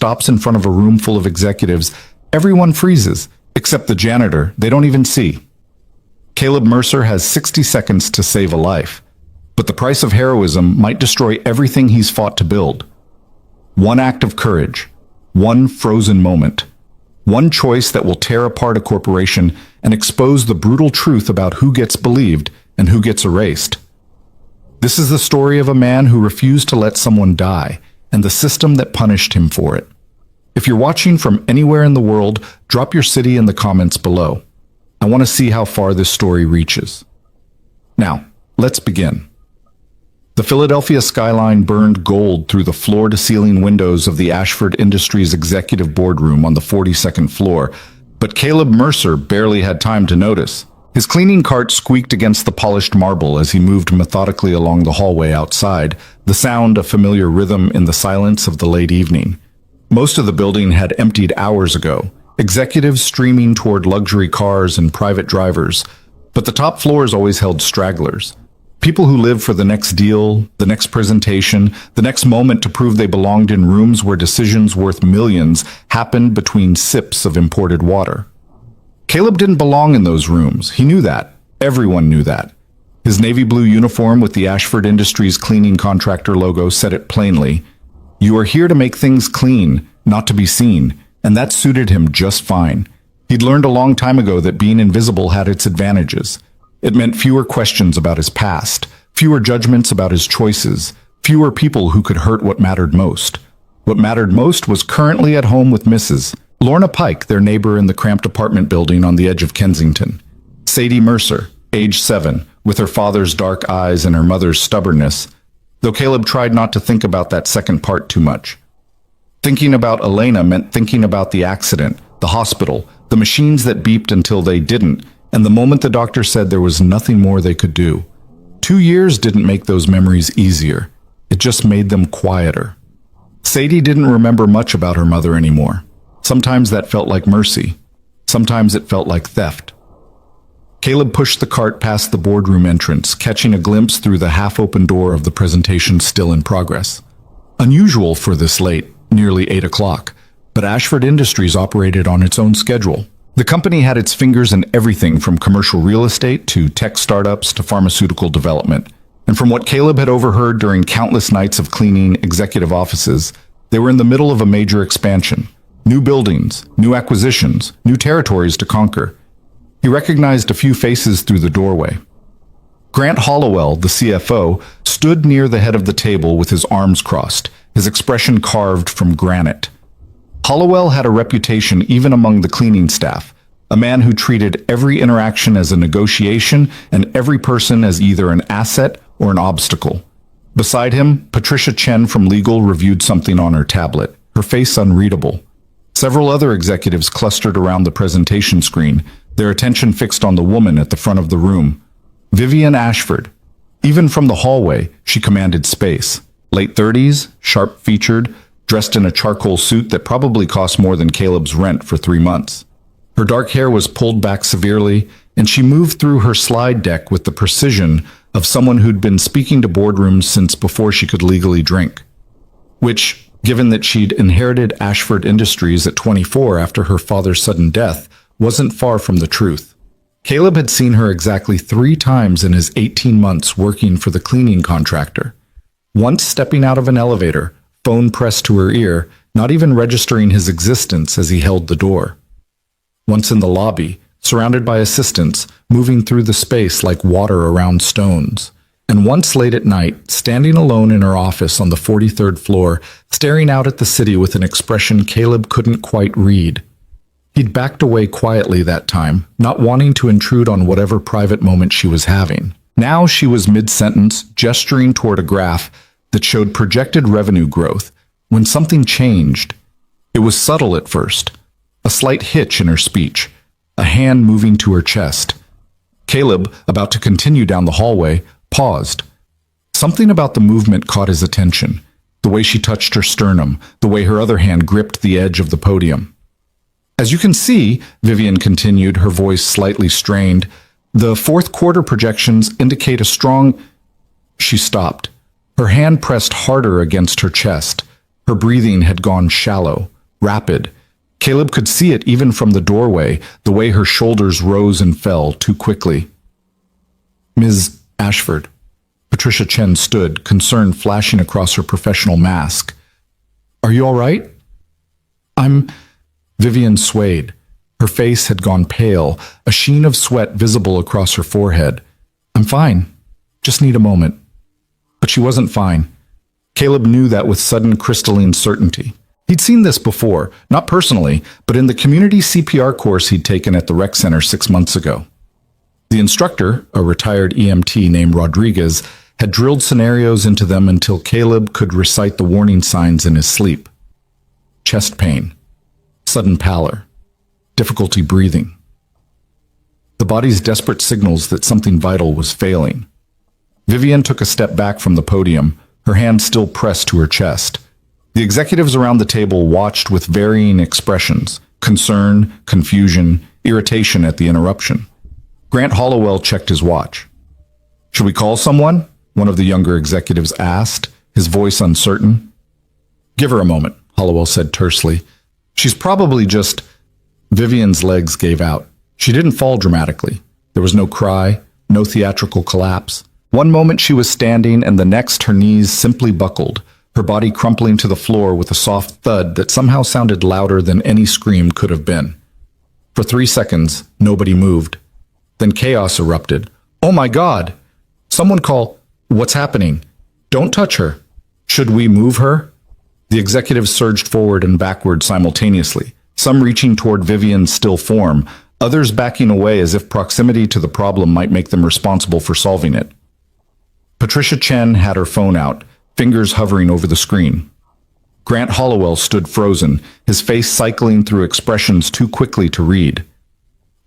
stops in front of a room full of executives, everyone freezes, except the janitor they don't even see. Caleb Mercer has 60 seconds to save a life, but the price of heroism might destroy everything he's fought to build. One act of courage, one frozen moment, one choice that will tear apart a corporation and expose the brutal truth about who gets believed and who gets erased. This is the story of a man who refused to let someone die and the system that punished him for it. If you're watching from anywhere in the world, drop your city in the comments below. I want to see how far this story reaches. Now, let's begin. The Philadelphia skyline burned gold through the floor-to-ceiling windows of the Ashford Industries executive boardroom on the 42nd floor, but Caleb Mercer barely had time to notice. His cleaning cart squeaked against the polished marble as he moved methodically along the hallway outside, the sound a familiar rhythm in the silence of the late evening. Most of the building had emptied hours ago, executives streaming toward luxury cars and private drivers, but the top floors always held stragglers. People who live for the next deal, the next presentation, the next moment to prove they belonged in rooms where decisions worth millions happened between sips of imported water. Caleb didn't belong in those rooms. He knew that. Everyone knew that. His navy blue uniform with the Ashford Industries cleaning contractor logo said it plainly. You are here to make things clean, not to be seen, and that suited him just fine. He'd learned a long time ago that being invisible had its advantages. It meant fewer questions about his past, fewer judgments about his choices, fewer people who could hurt what mattered most. What mattered most was currently at home with Mrs. Lorna Pike, their neighbor in the cramped apartment building on the edge of Kensington. Sadie Mercer, age 7, with her father's dark eyes and her mother's stubbornness, though Caleb tried not to think about that second part too much. Thinking about Elena meant thinking about the accident, the hospital, the machines that beeped until they didn't, and the moment the doctor said there was nothing more they could do. 2 years didn't make those memories easier. It just made them quieter. Sadie didn't remember much about her mother anymore. Sometimes that felt like mercy. Sometimes it felt like theft. Caleb pushed the cart past the boardroom entrance, catching a glimpse through the half-open door of the presentation still in progress. Unusual for this late, nearly 8 o'clock, but Ashford Industries operated on its own schedule. The company had its fingers in everything from commercial real estate to tech startups to pharmaceutical development. And from what Caleb had overheard during countless nights of cleaning executive offices, they were in the middle of a major expansion. New buildings, new acquisitions, new territories to conquer. He recognized a few faces through the doorway. Grant Hollowell, the CFO, stood near the head of the table with his arms crossed, his expression carved from granite. Hollowell had a reputation even among the cleaning staff, a man who treated every interaction as a negotiation and every person as either an asset or an obstacle. Beside him, Patricia Chen from legal reviewed something on her tablet, her face unreadable. Several other executives clustered around the presentation screen, their attention fixed on the woman at the front of the room. Vivian Ashford. Even from the hallway, she commanded space. Late 30s, sharp-featured, dressed in a charcoal suit that probably cost more than Caleb's rent for 3 months. Her dark hair was pulled back severely, and she moved through her slide deck with the precision of someone who'd been speaking to boardrooms since before she could legally drink. Which, given that she'd inherited Ashford Industries at 24 after her father's sudden death, wasn't far from the truth. Caleb had seen her exactly 3 times in his 18 months working for the cleaning contractor. Once stepping out of an elevator, phone pressed to her ear, not even registering his existence as he held the door. Once in the lobby, surrounded by assistants, moving through the space like water around stones. And once late at night, standing alone in her office on the 43rd floor, staring out at the city with an expression Caleb couldn't quite read. He'd backed away quietly that time, not wanting to intrude on whatever private moment she was having. Now she was mid-sentence, gesturing toward a graph that showed projected revenue growth, when something changed. It was subtle at first, a slight hitch in her speech, a hand moving to her chest. Caleb, about to continue down the hallway, paused. Something about the movement caught his attention, the way she touched her sternum, the way her other hand gripped the edge of the podium. As you can see, Vivian continued, her voice slightly strained, the fourth quarter projections indicate a strong... She stopped. Her hand pressed harder against her chest. Her breathing had gone shallow. rapid. Caleb could see it even from the doorway, the way her shoulders rose and fell too quickly. Ms. Ashford. Patricia Chen stood, concern flashing across her professional mask. Are you all right? Vivian swayed. Her face had gone pale, a sheen of sweat visible across her forehead. I'm fine. Just need a moment. But she wasn't fine. Caleb knew that with sudden crystalline certainty. He'd seen this before, not personally, but in the community CPR course he'd taken at the rec center 6 months ago. The instructor, a retired EMT named Rodriguez, had drilled scenarios into them until Caleb could recite the warning signs in his sleep. Chest pain, sudden pallor, difficulty breathing. The body's desperate signals that something vital was failing. Vivian took a step back from the podium, her hand still pressed to her chest. The executives around the table watched with varying expressions, concern, confusion, irritation at the interruption. Grant Hollowell checked his watch. Should we call someone? One of the younger executives asked, his voice uncertain. Give her a moment, Hollowell said tersely. She's probably just... Vivian's legs gave out. She didn't fall dramatically. There was no cry, no theatrical collapse. One moment she was standing and the next her knees simply buckled, her body crumpling to the floor with a soft thud that somehow sounded louder than any scream could have been. For 3 seconds, nobody moved. Then chaos erupted. Oh my God! Someone call, what's happening? Don't touch her. Should we move her? The executives surged forward and backward simultaneously, some reaching toward Vivian's still form, others backing away as if proximity to the problem might make them responsible for solving it. Patricia Chen had her phone out, fingers hovering over the screen. Grant Hollowell stood frozen, his face cycling through expressions too quickly to read.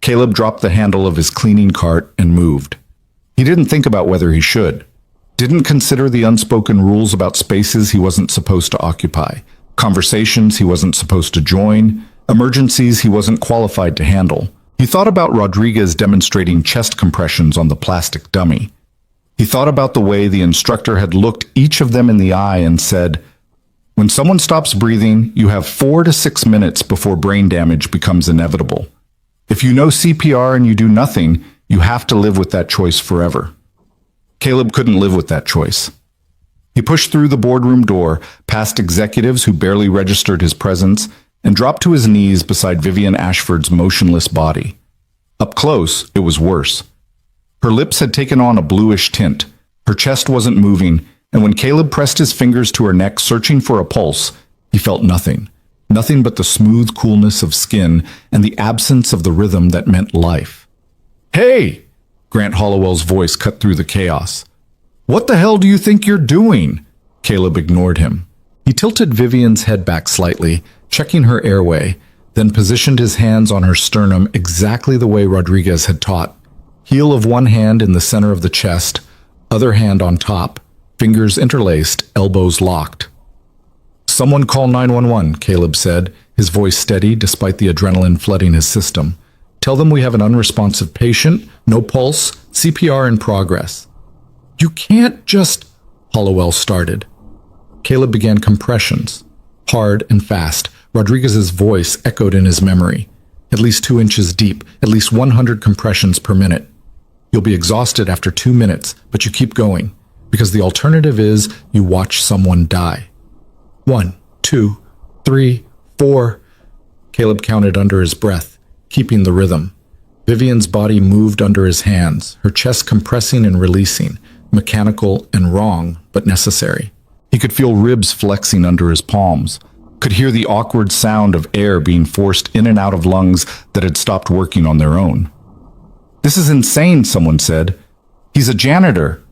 Caleb dropped the handle of his cleaning cart and moved. He didn't think about whether he should. Didn't consider the unspoken rules about spaces he wasn't supposed to occupy, conversations he wasn't supposed to join, emergencies he wasn't qualified to handle. He thought about Rodriguez demonstrating chest compressions on the plastic dummy. He thought about the way the instructor had looked each of them in the eye and said, when someone stops breathing, you have 4 to 6 minutes before brain damage becomes inevitable. If you know CPR and you do nothing, you have to live with that choice forever. Caleb couldn't live with that choice. He pushed through the boardroom door, past executives who barely registered his presence, and dropped to his knees beside Vivian Ashford's motionless body. Up close, it was worse. Her lips had taken on a bluish tint, her chest wasn't moving, and when Caleb pressed his fingers to her neck searching for a pulse, he felt nothing. Nothing but the smooth coolness of skin and the absence of the rhythm that meant life. Hey! Grant Hollowell's voice cut through the chaos. What the hell do you think you're doing? Caleb ignored him. He tilted Vivian's head back slightly, checking her airway, then positioned his hands on her sternum exactly the way Rodriguez had taught. Heel of one hand in the center of the chest, other hand on top, fingers interlaced, elbows locked. Someone call 911, Caleb said, his voice steady despite the adrenaline flooding his system. Tell them we have an unresponsive patient, no pulse, CPR in progress. You can't just... Hollowell started. Caleb began compressions, hard and fast. Rodriguez's voice echoed in his memory. At least 2 inches deep, at least 100 compressions per minute. You'll be exhausted after 2 minutes, but you keep going, because the alternative is you watch someone die. 1, 2, 3, 4. Caleb counted under his breath, keeping the rhythm. Vivian's body moved under his hands, her chest compressing and releasing, mechanical and wrong, but necessary. He could feel ribs flexing under his palms, could hear the awkward sound of air being forced in and out of lungs that had stopped working on their own. This is insane, someone said. He's a janitor.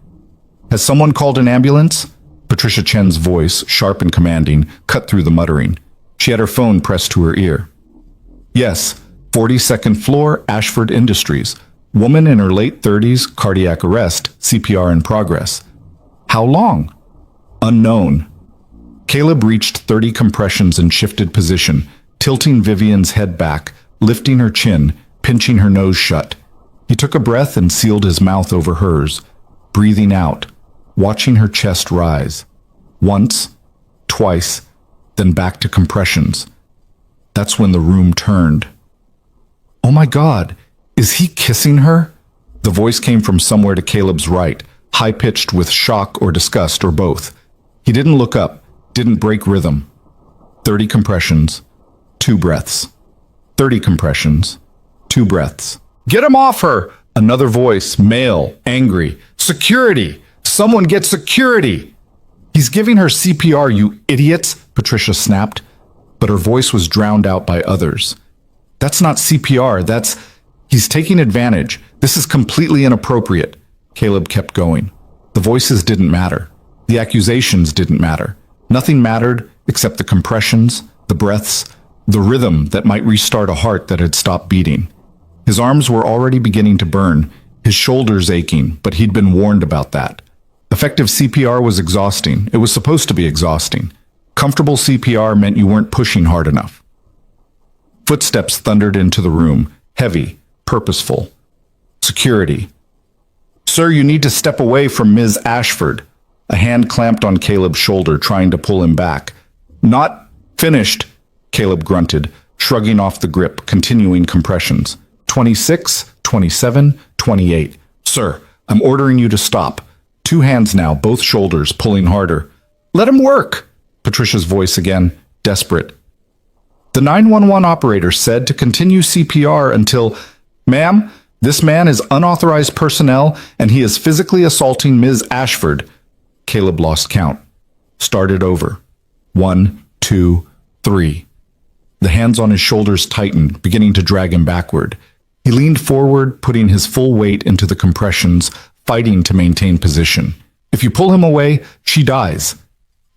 Has someone called an ambulance? Patricia Chen's voice, sharp and commanding, cut through the muttering. She had her phone pressed to her ear. Yes, 42nd floor, Ashford Industries. Woman in her late 30s, cardiac arrest, CPR in progress. How long? Unknown. Caleb reached 30 compressions and shifted position, tilting Vivian's head back, lifting her chin, pinching her nose shut. He took a breath and sealed his mouth over hers, breathing out, watching her chest rise. Once, twice, then back to compressions. That's when the room turned. Oh my God, is he kissing her? The voice came from somewhere to Caleb's right, high-pitched with shock or disgust or both. He didn't look up, didn't break rhythm. 30 compressions, 2 breaths. 30 compressions, 2 breaths. Get him off her! Another voice, male, angry. Security! Someone get security! He's giving her CPR, you idiots, Patricia snapped, but her voice was drowned out by others. That's not CPR, he's taking advantage. This is completely inappropriate. Caleb kept going. The voices didn't matter. The accusations didn't matter. Nothing mattered except the compressions, the breaths, the rhythm that might restart a heart that had stopped beating. His arms were already beginning to burn, his shoulders aching, but he'd been warned about that. Effective CPR was exhausting. It was supposed to be exhausting. Comfortable CPR meant you weren't pushing hard enough. Footsteps thundered into the room, heavy, purposeful. Security. Sir, you need to step away from Ms. Ashford. A hand clamped on Caleb's shoulder, trying to pull him back. Not finished, Caleb grunted, shrugging off the grip, continuing compressions. 26, 27, 28. Sir, I'm ordering you to stop. 2 hands now, both shoulders, pulling harder. Let him work, Patricia's voice again, desperate. The 911 operator said to continue CPR until, Ma'am, this man is unauthorized personnel and he is physically assaulting Ms. Ashford. Caleb lost count. Started over. 1, 2, 3. The hands on his shoulders tightened, beginning to drag him backward. He leaned forward, putting his full weight into the compressions, fighting to maintain position. If you pull him away, she dies.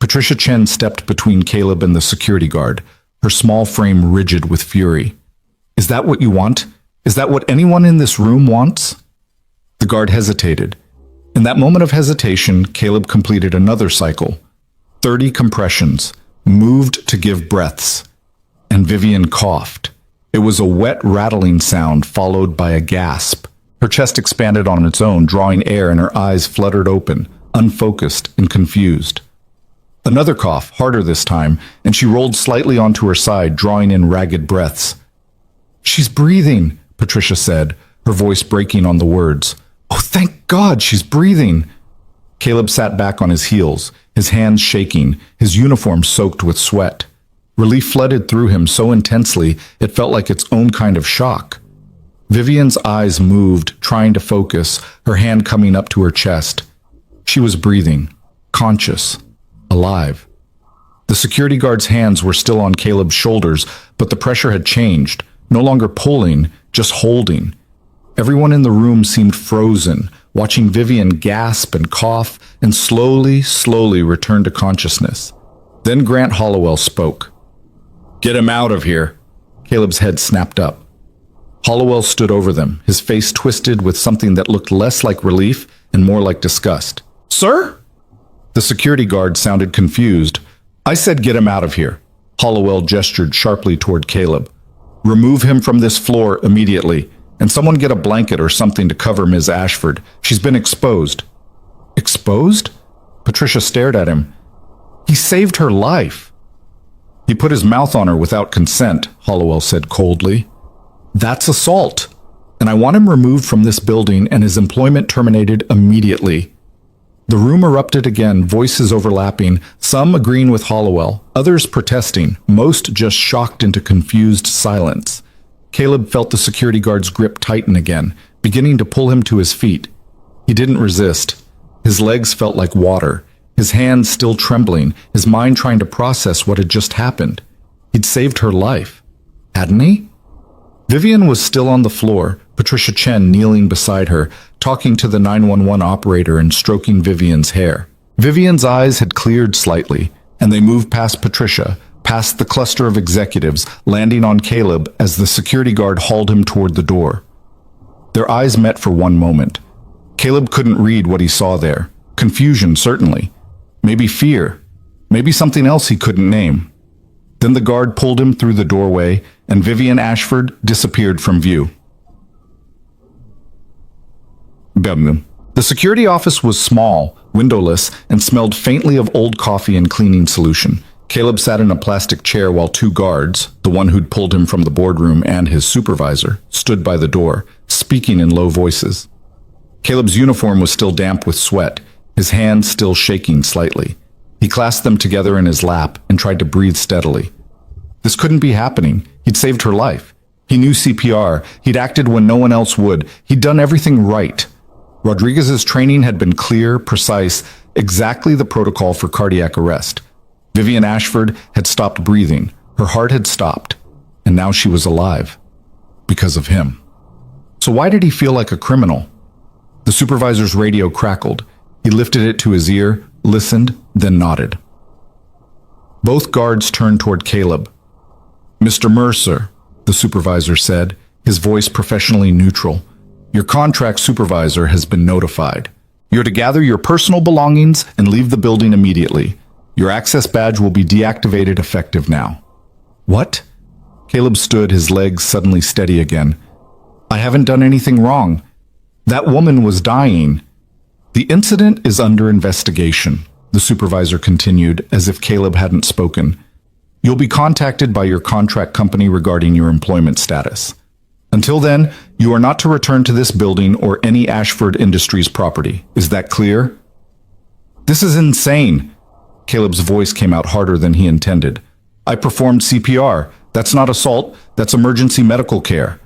Patricia Chen stepped between Caleb and the security guard, her small frame rigid with fury. Is that what you want? Is that what anyone in this room wants? The guard hesitated. In that moment of hesitation, Caleb completed another cycle. 30 compressions, moved to give breaths. And Vivian coughed. It was a wet, rattling sound followed by a gasp. Her chest expanded on its own, drawing air, and her eyes fluttered open, unfocused and confused. Another cough, harder this time, and she rolled slightly onto her side, drawing in ragged breaths. She's breathing, Patricia said, her voice breaking on the words. Oh, thank God, she's breathing. Caleb sat back on his heels, his hands shaking, his uniform soaked with sweat. Relief flooded through him so intensely it felt like its own kind of shock. Vivian's eyes moved, trying to focus, her hand coming up to her chest. She was breathing, conscious, alive. The security guard's hands were still on Caleb's shoulders, but the pressure had changed, no longer pulling, just holding. Everyone in the room seemed frozen, watching Vivian gasp and cough and slowly return to consciousness. Then Grant Hollowell spoke. Get him out of here. Caleb's head snapped up. Hollowell stood over them, his face twisted with something that looked less like relief and more like disgust. Sir? The security guard sounded confused. I said get him out of here. Hollowell gestured sharply toward Caleb. Remove him from this floor immediately, and someone get a blanket or something to cover Ms. Ashford. She's been exposed. Exposed? Patricia stared at him. He saved her life. He put his mouth on her without consent, Hollowell said coldly. That's assault, and I want him removed from this building and his employment terminated immediately. The room erupted again, voices overlapping, some agreeing with Hollowell, others protesting, most just shocked into confused silence. Caleb felt the security guard's grip tighten again, beginning to pull him to his feet. He didn't resist. His legs felt like water, his hands still trembling, his mind trying to process what had just happened. He'd saved her life, hadn't he? Vivian was still on the floor, Patricia Chen kneeling beside her, talking to the 911 operator and stroking Vivian's hair. Vivian's eyes had cleared slightly, and they moved past Patricia, past the cluster of executives, landing on Caleb as the security guard hauled him toward the door. Their eyes met for one moment. Caleb couldn't read what he saw there. Confusion, certainly. Maybe fear. Maybe something else he couldn't name. Then the guard pulled him through the doorway, and Vivian Ashford disappeared from view. The security office was small, windowless, and smelled faintly of old coffee and cleaning solution. Caleb sat in a plastic chair while two guards, the one who'd pulled him from the boardroom and his supervisor, stood by the door, speaking in low voices. Caleb's uniform was still damp with sweat, his hands still shaking slightly. He clasped them together in his lap and tried to breathe steadily. This couldn't be happening. He'd saved her life. He knew CPR. He'd acted when no one else would. He'd done everything right. Rodriguez's training had been clear, precise, exactly the protocol for cardiac arrest. Vivian Ashford had stopped breathing. Her heart had stopped. And now she was alive. Because of him. So why did he feel like a criminal? The supervisor's radio crackled. He lifted it to his ear, listened, then nodded. Both guards turned toward Caleb. "Mr. Mercer," the supervisor said, his voice professionally neutral, "your contract supervisor has been notified. You're to gather your personal belongings and leave the building immediately. Your access badge will be deactivated effective now." "What?" Caleb stood, his legs suddenly steady again. "I haven't done anything wrong. That woman was dying." "The incident is under investigation," the supervisor continued, as if Caleb hadn't spoken. "You'll be contacted by your contract company regarding your employment status. Until then, you are not to return to this building or any Ashford Industries property. Is that clear?" "This is insane." Caleb's voice came out harder than he intended. "I performed CPR. That's not assault. That's emergency medical care.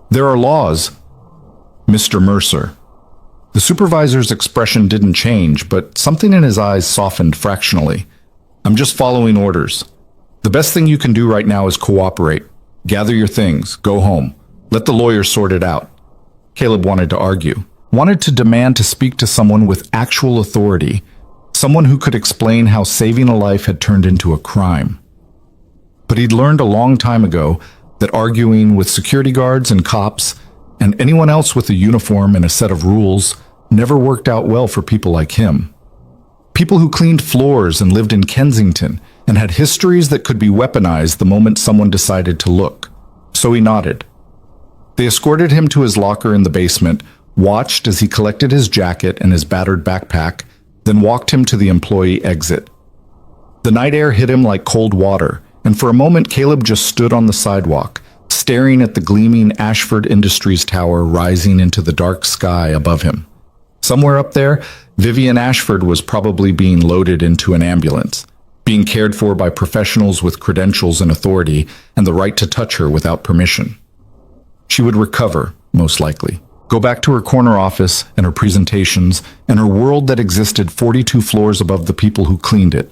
There are laws." "Mr. Mercer." The supervisor's expression didn't change, but something in his eyes softened fractionally. "I'm just following orders. The best thing you can do right now is cooperate. Gather your things. Go home. Let the lawyer sort it out." Caleb wanted to argue, wanted to demand to speak to someone with actual authority, someone who could explain how saving a life had turned into a crime. But he'd learned a long time ago that arguing with security guards and cops and anyone else with a uniform and a set of rules never worked out well for people like him. People who cleaned floors and lived in Kensington and had histories that could be weaponized the moment someone decided to look. So he nodded. They escorted him to his locker in the basement, watched as he collected his jacket and his battered backpack, then walked him to the employee exit. The night air hit him like cold water, and for a moment Caleb just stood on the sidewalk, staring at the gleaming Ashford Industries tower rising into the dark sky above him. Somewhere up there, Vivian Ashford was probably being loaded into an ambulance, being cared for by professionals with credentials and authority and the right to touch her without permission. She would recover, most likely, go back to her corner office and her presentations and her world that existed 42 floors above the people who cleaned it.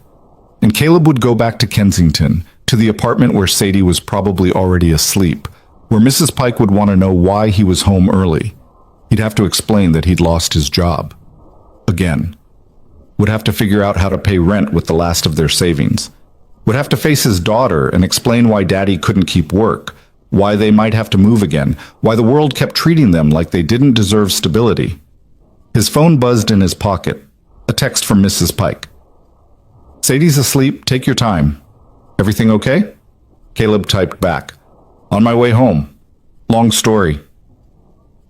And Caleb would go back to Kensington, to the apartment where Sadie was probably already asleep, where Mrs. Pike would want to know why he was home early. He'd have to explain that he'd lost his job. Again. Would have to figure out how to pay rent with the last of their savings. Would have to face his daughter and explain why Daddy couldn't keep work, why they might have to move again, why the world kept treating them like they didn't deserve stability. His phone buzzed in his pocket. A text from Mrs. Pike. "Sadie's asleep. Take your time. Everything okay?" Caleb typed back. "On my way home. Long story."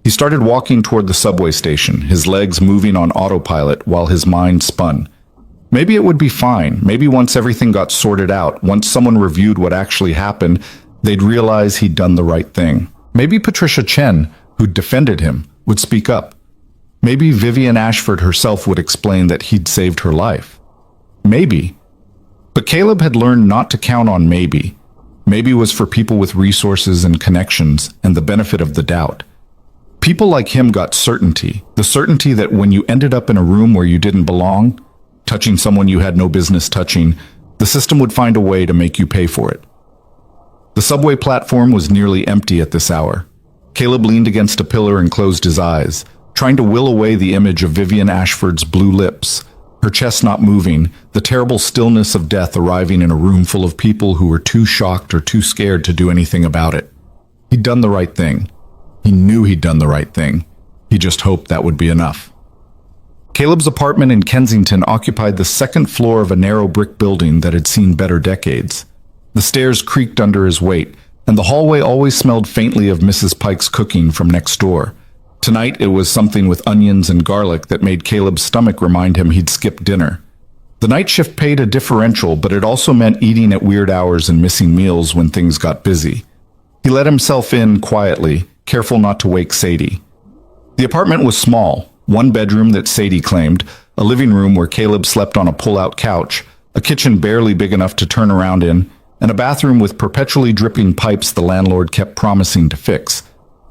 He started walking toward the subway station, his legs moving on autopilot while his mind spun. Maybe it would be fine. Maybe once everything got sorted out, once someone reviewed what actually happened, they'd realize he'd done the right thing. Maybe Patricia Chen, who'd defended him, would speak up. Maybe Vivian Ashford herself would explain that he'd saved her life. Maybe. But Caleb had learned not to count on maybe. Maybe was for people with resources and connections and the benefit of the doubt. People like him got certainty, the certainty that when you ended up in a room where you didn't belong, touching someone you had no business touching, the system would find a way to make you pay for it. The subway platform was nearly empty at this hour. Caleb leaned against a pillar and closed his eyes, trying to will away the image of Vivian Ashford's blue lips, her chest not moving, the terrible stillness of death arriving in a room full of people who were too shocked or too scared to do anything about it. He'd done the right thing. He knew he'd done the right thing. He just hoped that would be enough. Caleb's apartment in Kensington occupied the second floor of a narrow brick building that had seen better decades. The stairs creaked under his weight, and the hallway always smelled faintly of Mrs. Pike's cooking from next door. Tonight it was something with onions and garlic that made Caleb's stomach remind him he'd skipped dinner. The night shift paid a differential, but it also meant eating at weird hours and missing meals when things got busy. He let himself in quietly, careful not to wake Sadie. The apartment was small, one bedroom that Sadie claimed, a living room where Caleb slept on a pull-out couch, a kitchen barely big enough to turn around in, and a bathroom with perpetually dripping pipes the landlord kept promising to fix.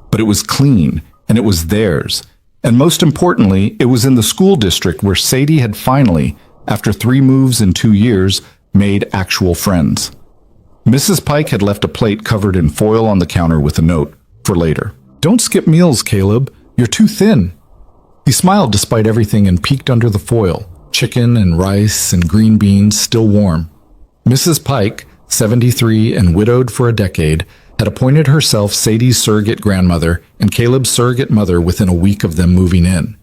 But it was clean, and it was theirs. And most importantly, it was in the school district where Sadie had finally, after 3 moves in 2 years, made actual friends. Mrs. Pike had left a plate covered in foil on the counter with a note, for later. "Don't skip meals, Caleb. You're too thin." He smiled despite everything and peeked under the foil. Chicken and rice and green beans still warm. Mrs. Pike, 73 and widowed for a decade, had appointed herself Sadie's surrogate grandmother and Caleb's surrogate mother within a week of them moving in.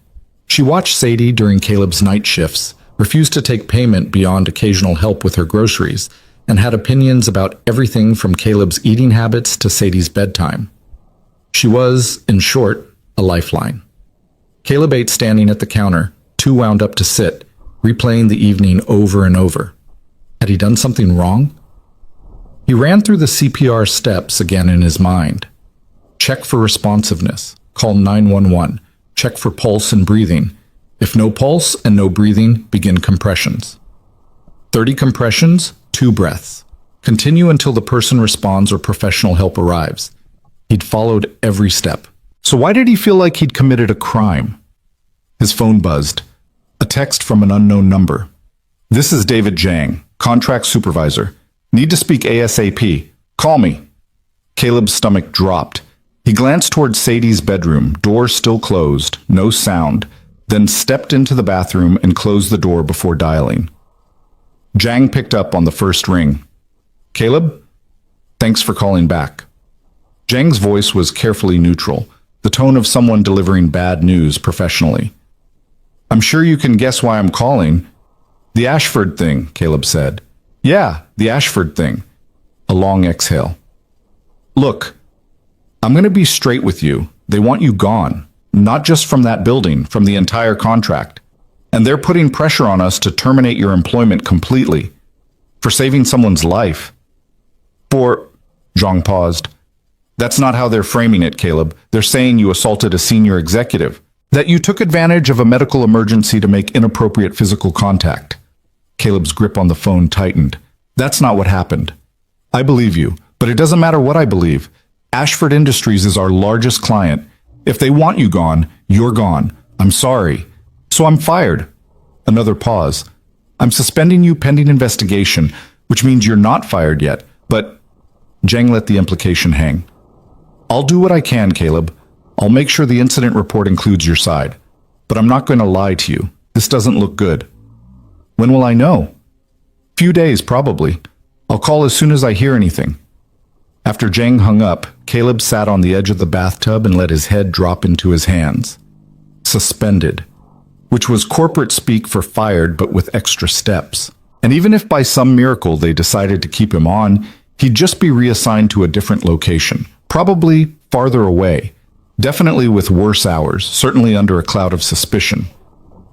She watched Sadie during Caleb's night shifts, refused to take payment beyond occasional help with her groceries, and had opinions about everything from Caleb's eating habits to Sadie's bedtime. She was, in short, a lifeline. Caleb ate standing at the counter, too wound up to sit, replaying the evening over and over. Had he done something wrong? He ran through the CPR steps again in his mind. Check for responsiveness. Call 911. Check for pulse and breathing. If no pulse and no breathing, begin compressions. 30 compressions, 2 breaths. Continue until the person responds or professional help arrives. He'd followed every step. So why did he feel like he'd committed a crime? His phone buzzed. A text from an unknown number. "This is David Jang, contract supervisor. Need to speak ASAP. Call me." Caleb's stomach dropped. He glanced toward Sadie's bedroom, door still closed, no sound, then stepped into the bathroom and closed the door before dialing. Jang picked up on the first ring. "Caleb? Thanks for calling back." Jang's voice was carefully neutral, the tone of someone delivering bad news professionally. "I'm sure you can guess why I'm calling." "The Ashford thing," Caleb said. "Yeah, the Ashford thing." A long exhale. "Look, I'm going to be straight with you. They want you gone. Not just from that building, from the entire contract. And they're putting pressure on us to terminate your employment completely. For saving someone's life." Zhang paused. "That's not how they're framing it, Caleb. They're saying you assaulted a senior executive. That you took advantage of a medical emergency to make inappropriate physical contact." Caleb's grip on the phone tightened. "That's not what happened. I believe you, but it doesn't matter what I believe. Ashford Industries is our largest client. If they want you gone, you're gone. I'm sorry. So I'm fired." Another pause. "I'm suspending you pending investigation, which means you're not fired yet, but..." Jang let the implication hang. "I'll do what I can, Caleb. I'll make sure the incident report includes your side. But I'm not going to lie to you. This doesn't look good." "When will I know?" "Few days, probably. I'll call as soon as I hear anything." After Jang hung up, Caleb sat on the edge of the bathtub and let his head drop into his hands. Suspended. Which was corporate speak for fired, but with extra steps. And even if by some miracle they decided to keep him on, he'd just be reassigned to a different location, probably farther away. Definitely with worse hours, certainly under a cloud of suspicion.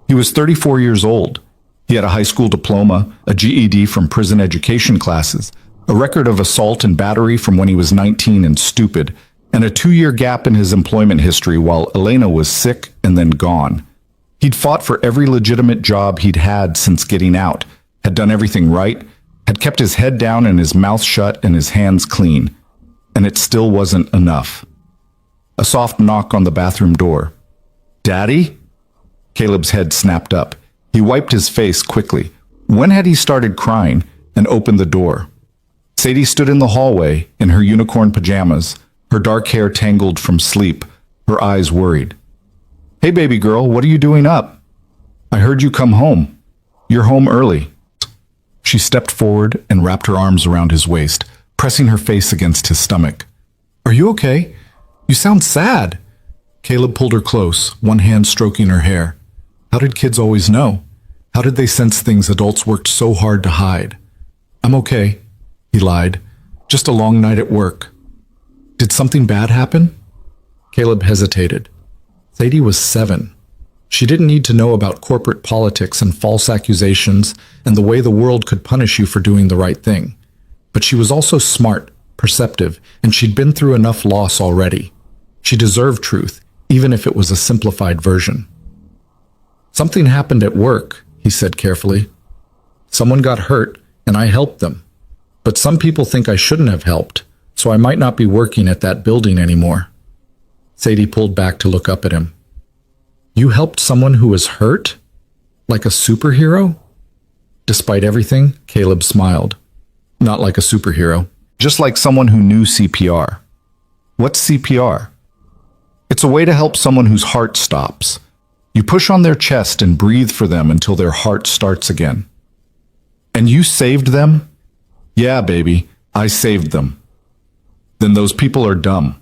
He was 34 years old. He had a high school diploma, a GED from prison education classes, a record of assault and battery from when he was 19 and stupid, and a 2-year gap in his employment history while Elena was sick and then gone. He'd fought for every legitimate job he'd had since getting out, had done everything right, had kept his head down and his mouth shut and his hands clean. And it still wasn't enough. A soft knock on the bathroom door. "Daddy?" Caleb's head snapped up. He wiped his face quickly. When had he started crying? And opened the door. Sadie stood in the hallway in her unicorn pajamas, her dark hair tangled from sleep, her eyes worried. "Hey, baby girl, what are you doing up?" "I heard you come home. You're home early." She stepped forward and wrapped her arms around his waist, pressing her face against his stomach. "Are you okay? You sound sad." Caleb pulled her close, one hand stroking her hair. How did kids always know? How did they sense things adults worked so hard to hide? "I'm okay," he lied. "Just a long night at work." "Did something bad happen?" Caleb hesitated. Sadie was 7. She didn't need to know about corporate politics and false accusations and the way the world could punish you for doing the right thing. But she was also smart, perceptive, and she'd been through enough loss already. She deserved truth, even if it was a simplified version. "Something happened at work," he said carefully. "Someone got hurt, and I helped them. But some people think I shouldn't have helped, so I might not be working at that building anymore." Sadie pulled back to look up at him. "You helped someone who was hurt? Like a superhero?" Despite everything, Caleb smiled. "Not like a superhero, just like someone who knew CPR." "What's CPR?" "It's a way to help someone whose heart stops. You push on their chest and breathe for them until their heart starts again." "And you saved them?" "Yeah, baby, I saved them." "Then those people are dumb."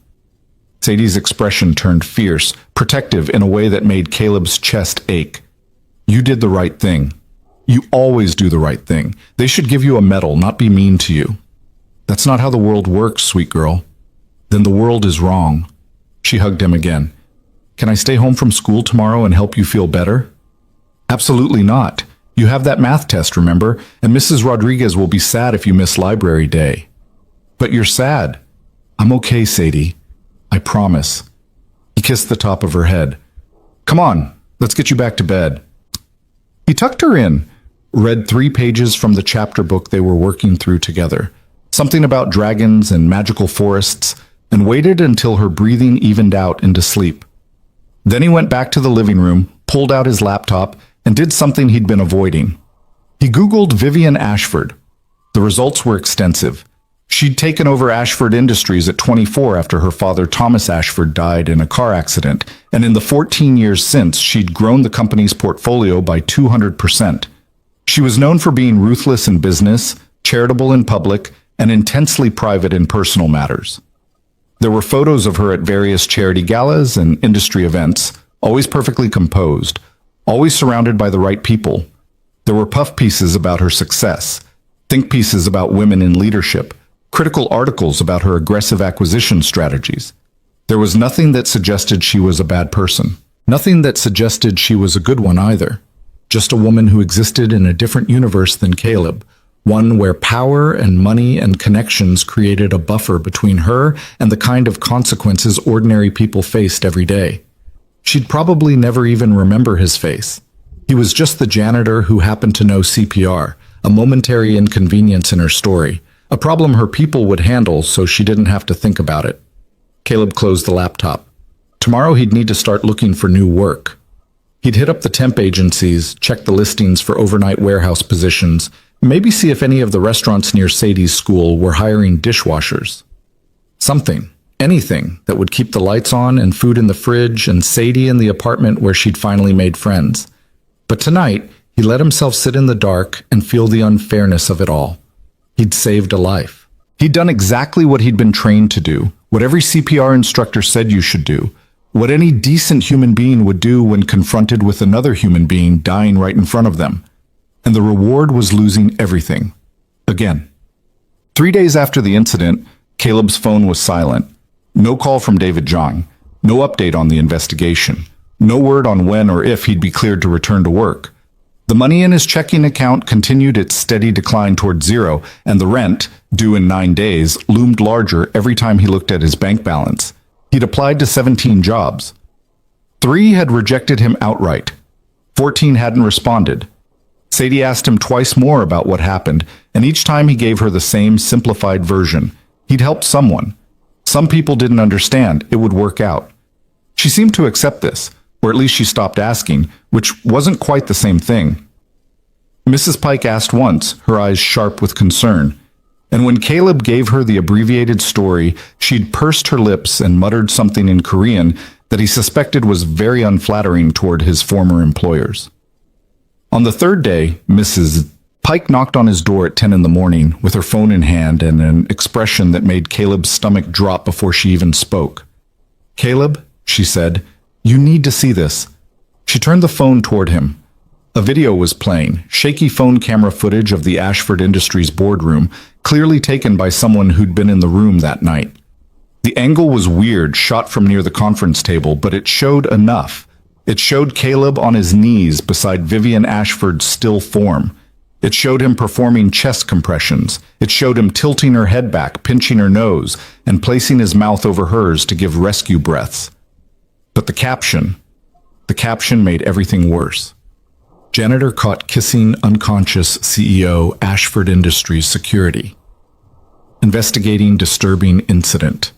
Sadie's expression turned fierce, protective in a way that made Caleb's chest ache. "You did the right thing. You always do the right thing. They should give you a medal, not be mean to you." "That's not how the world works, sweet girl." "Then the world is wrong." She hugged him again. "Can I stay home from school tomorrow and help you feel better?" "Absolutely not. You have that math test, remember? And Mrs. Rodriguez will be sad if you miss library day." "But you're sad." "I'm okay, Sadie. I promise." He kissed the top of her head. "Come on, let's get you back to bed." He tucked her in, read 3 pages from the chapter book they were working through together, something about dragons and magical forests, and waited until her breathing evened out into sleep. Then he went back to the living room, pulled out his laptop, and did something he'd been avoiding. He Googled Vivian Ashford. The results were extensive. She'd taken over Ashford Industries at 24 after her father Thomas Ashford died in a car accident, and in the 14 years since, she'd grown the company's portfolio by 200%. She was known for being ruthless in business, charitable in public, and intensely private in personal matters. There were photos of her at various charity galas and industry events, always perfectly composed, always surrounded by the right people. There were puff pieces about her success, think pieces about women in leadership, critical articles about her aggressive acquisition strategies. There was nothing that suggested she was a bad person. Nothing that suggested she was a good one either. Just a woman who existed in a different universe than Caleb, one where power and money and connections created a buffer between her and the kind of consequences ordinary people faced every day. She'd probably never even remember his face. He was just the janitor who happened to know CPR, a momentary inconvenience in her story, a problem her people would handle so she didn't have to think about it. Caleb closed the laptop. Tomorrow he'd need to start looking for new work. He'd hit up the temp agencies, check the listings for overnight warehouse positions, maybe see if any of the restaurants near Sadie's school were hiring dishwashers. Something, anything, that would keep the lights on and food in the fridge and Sadie in the apartment where she'd finally made friends. But tonight, he let himself sit in the dark and feel the unfairness of it all. He'd saved a life. He'd done exactly what he'd been trained to do, what every CPR instructor said you should do, what any decent human being would do when confronted with another human being dying right in front of them. And the reward was losing everything. Again. 3 days after the incident, Caleb's phone was silent. No call from David John. No update on the investigation. No word on when or if he'd be cleared to return to work. The money in his checking account continued its steady decline toward zero, and the rent, due in 9 days, loomed larger every time he looked at his bank balance. He'd applied to 17 jobs. 3 had rejected him outright. 14 hadn't responded. Sadie asked him twice more about what happened, and each time he gave her the same simplified version. He'd helped someone. Some people didn't understand. It would work out. She seemed to accept this, or at least she stopped asking, which wasn't quite the same thing. Mrs. Pike asked once, her eyes sharp with concern, and when Caleb gave her the abbreviated story, she'd pursed her lips and muttered something in Korean that he suspected was very unflattering toward his former employers. On the 3rd day, Mrs. Pike knocked on his door at 10 in the morning with her phone in hand and an expression that made Caleb's stomach drop before she even spoke. "Caleb," she said, "you need to see this." She turned the phone toward him. A video was playing, shaky phone camera footage of the Ashford Industries boardroom, clearly taken by someone who'd been in the room that night. The angle was weird, shot from near the conference table, but it showed enough. It showed Caleb on his knees beside Vivian Ashford's still form. It showed him performing chest compressions. It showed him tilting her head back, pinching her nose, and placing his mouth over hers to give rescue breaths. But the caption made everything worse. Janitor caught kissing unconscious CEO Ashford Industries security. Investigating disturbing incident.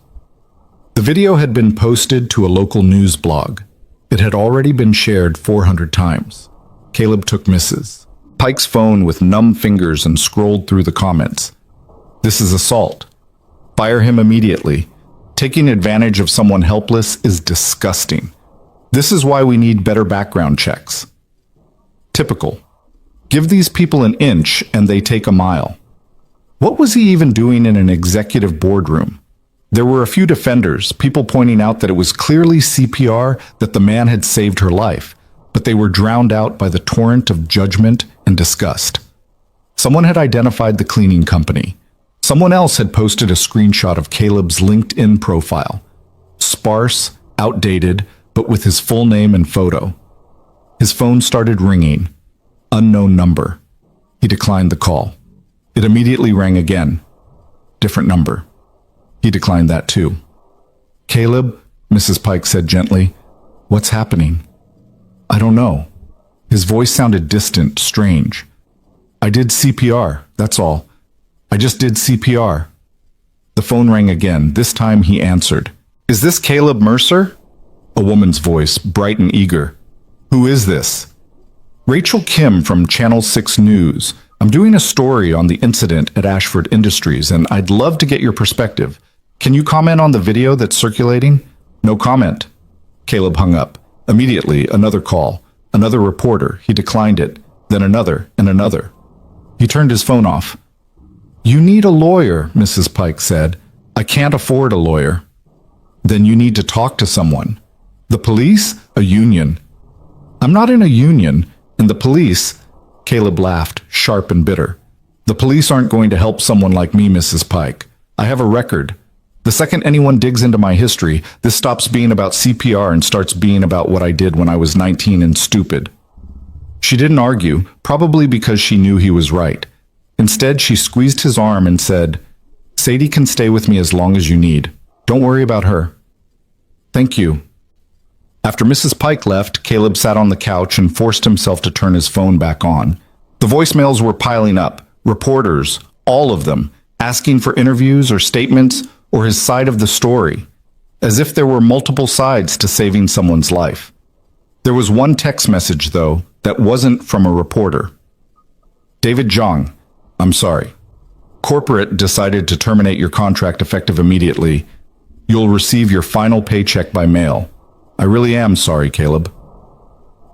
The video had been posted to a local news blog. It had already been shared 400 times. Caleb took misses. Pike's phone with numb fingers and scrolled through the comments. This is assault. Fire him immediately. Taking advantage of someone helpless is disgusting. This is why we need better background checks. Typical. Give these people an inch and they take a mile. What was he even doing in an executive boardroom? There were a few defenders, people pointing out that it was clearly CPR, that the man had saved her life, but they were drowned out by the torrent of judgment and disgust. Someone had identified the cleaning company. Someone else had posted a screenshot of Caleb's LinkedIn profile. Sparse, outdated, but with his full name and photo. His phone started ringing. Unknown number. He declined the call. It immediately rang again. Different number. He declined that too. Caleb, Mrs. Pike said gently, "What's happening?" "I don't know." His voice sounded distant, strange. "I did CPR, that's all. I just did CPR." The phone rang again. This time he answered. "Is this Caleb Mercer?" A woman's voice, bright and eager. "Who is this?" "Rachel Kim from Channel 6 News. I'm doing a story on the incident at Ashford Industries, and I'd love to get your perspective. Can you comment on the video that's circulating?" "No comment." Caleb hung up. Immediately, another call. Another reporter. He declined it. Then another and another. He turned his phone off. "You need a lawyer," Mrs. Pike said. "I can't afford a lawyer." "Then you need to talk to someone." "The police? A union." "I'm not in a union. And the police..." Caleb laughed, sharp and bitter. "The police aren't going to help someone like me, Mrs. Pike. I have a record. The second anyone digs into my history, this stops being about CPR and starts being about what I did when I was 19 and stupid." She didn't argue, probably because she knew he was right. Instead, she squeezed his arm and said, "Sadie can stay with me as long as you need. Don't worry about her." "Thank you." After Mrs. Pike left, Caleb sat on the couch and forced himself to turn his phone back on. The voicemails were piling up. Reporters, all of them, asking for interviews or statements or his side of the story, as if there were multiple sides to saving someone's life. There was one text message, though, that wasn't from a reporter. "David Zhang, I'm sorry. Corporate decided to terminate your contract effective immediately. You'll receive your final paycheck by mail. I really am sorry, Caleb."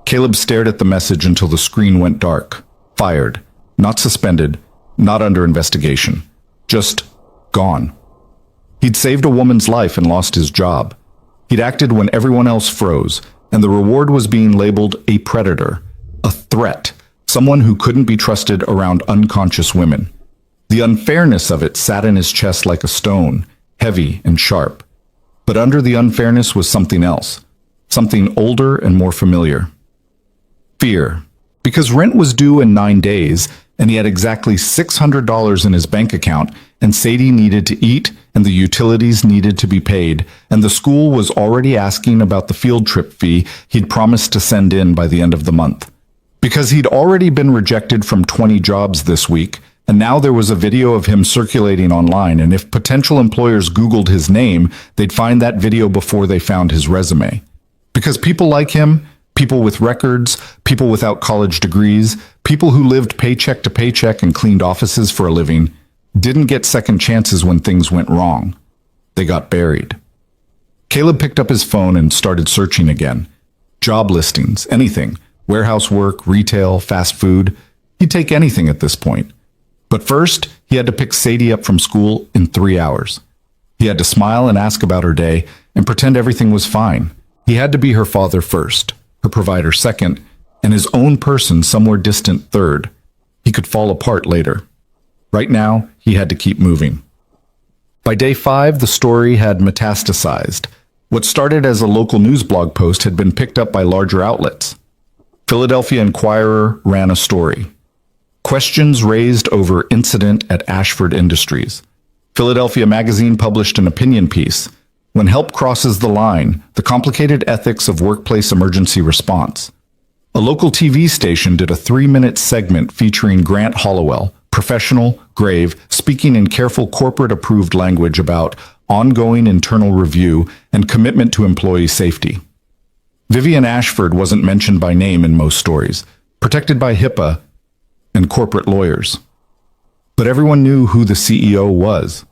Caleb stared at the message until the screen went dark. Fired. Not suspended. Not under investigation. Just gone. He'd saved a woman's life and lost his job. He'd acted when everyone else froze, and the reward was being labeled a predator, a threat, someone who couldn't be trusted around unconscious women. The unfairness of it sat in his chest like a stone, heavy and sharp. But under the unfairness was something else, something older and more familiar. Fear. Because rent was due in 9 days, and he had exactly $600 in his bank account, and Sadie needed to eat, and the utilities needed to be paid, and the school was already asking about the field trip fee he'd promised to send in by the end of the month. Because he'd already been rejected from 20 jobs this week, and now there was a video of him circulating online, and if potential employers Googled his name, they'd find that video before they found his resume. Because people like him, people with records, people without college degrees, people who lived paycheck to paycheck and cleaned offices for a living, didn't get second chances when things went wrong. They got buried. Caleb picked up his phone and started searching again. Job listings, anything. Warehouse work, retail, fast food. He'd take anything at this point. But first, he had to pick Sadie up from school in 3 hours. He had to smile and ask about her day and pretend everything was fine. He had to be her father first, her provider second, and his own person somewhere distant third. He could fall apart later. Right now, he had to keep moving. By day 5, the story had metastasized. What started as a local news blog post had been picked up by larger outlets. Philadelphia Inquirer ran a story. Questions raised over incident at Ashford Industries. Philadelphia Magazine published an opinion piece. When help crosses the line, the complicated ethics of workplace emergency response. A local TV station did a 3-minute segment featuring Grant Hollowell, professional, grave, speaking in careful corporate-approved language about ongoing internal review and commitment to employee safety. Vivian Ashford wasn't mentioned by name in most stories, protected by HIPAA and corporate lawyers. But everyone knew who the CEO was,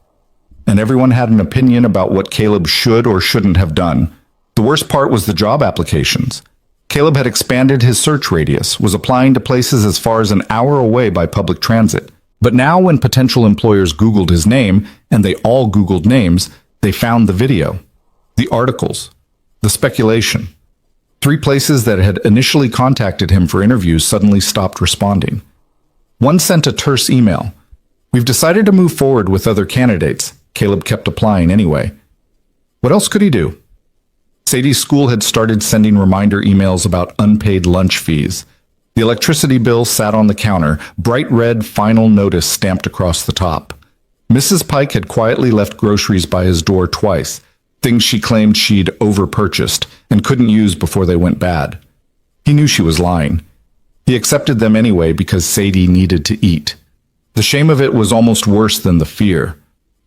and everyone had an opinion about what Caleb should or shouldn't have done. The worst part was the job applications. Caleb had expanded his search radius, was applying to places as far as an hour away by public transit. But now when potential employers Googled his name, and they all Googled names, they found the video, the articles, the speculation. 3 places that had initially contacted him for interviews suddenly stopped responding. One sent a terse email. "We've decided to move forward with other candidates." Caleb kept applying anyway. What else could he do? Sadie's school had started sending reminder emails about unpaid lunch fees. The electricity bill sat on the counter, bright red final notice stamped across the top. Mrs. Pike had quietly left groceries by his door twice, things she claimed she'd overpurchased and couldn't use before they went bad. He knew she was lying. He accepted them anyway because Sadie needed to eat. The shame of it was almost worse than the fear.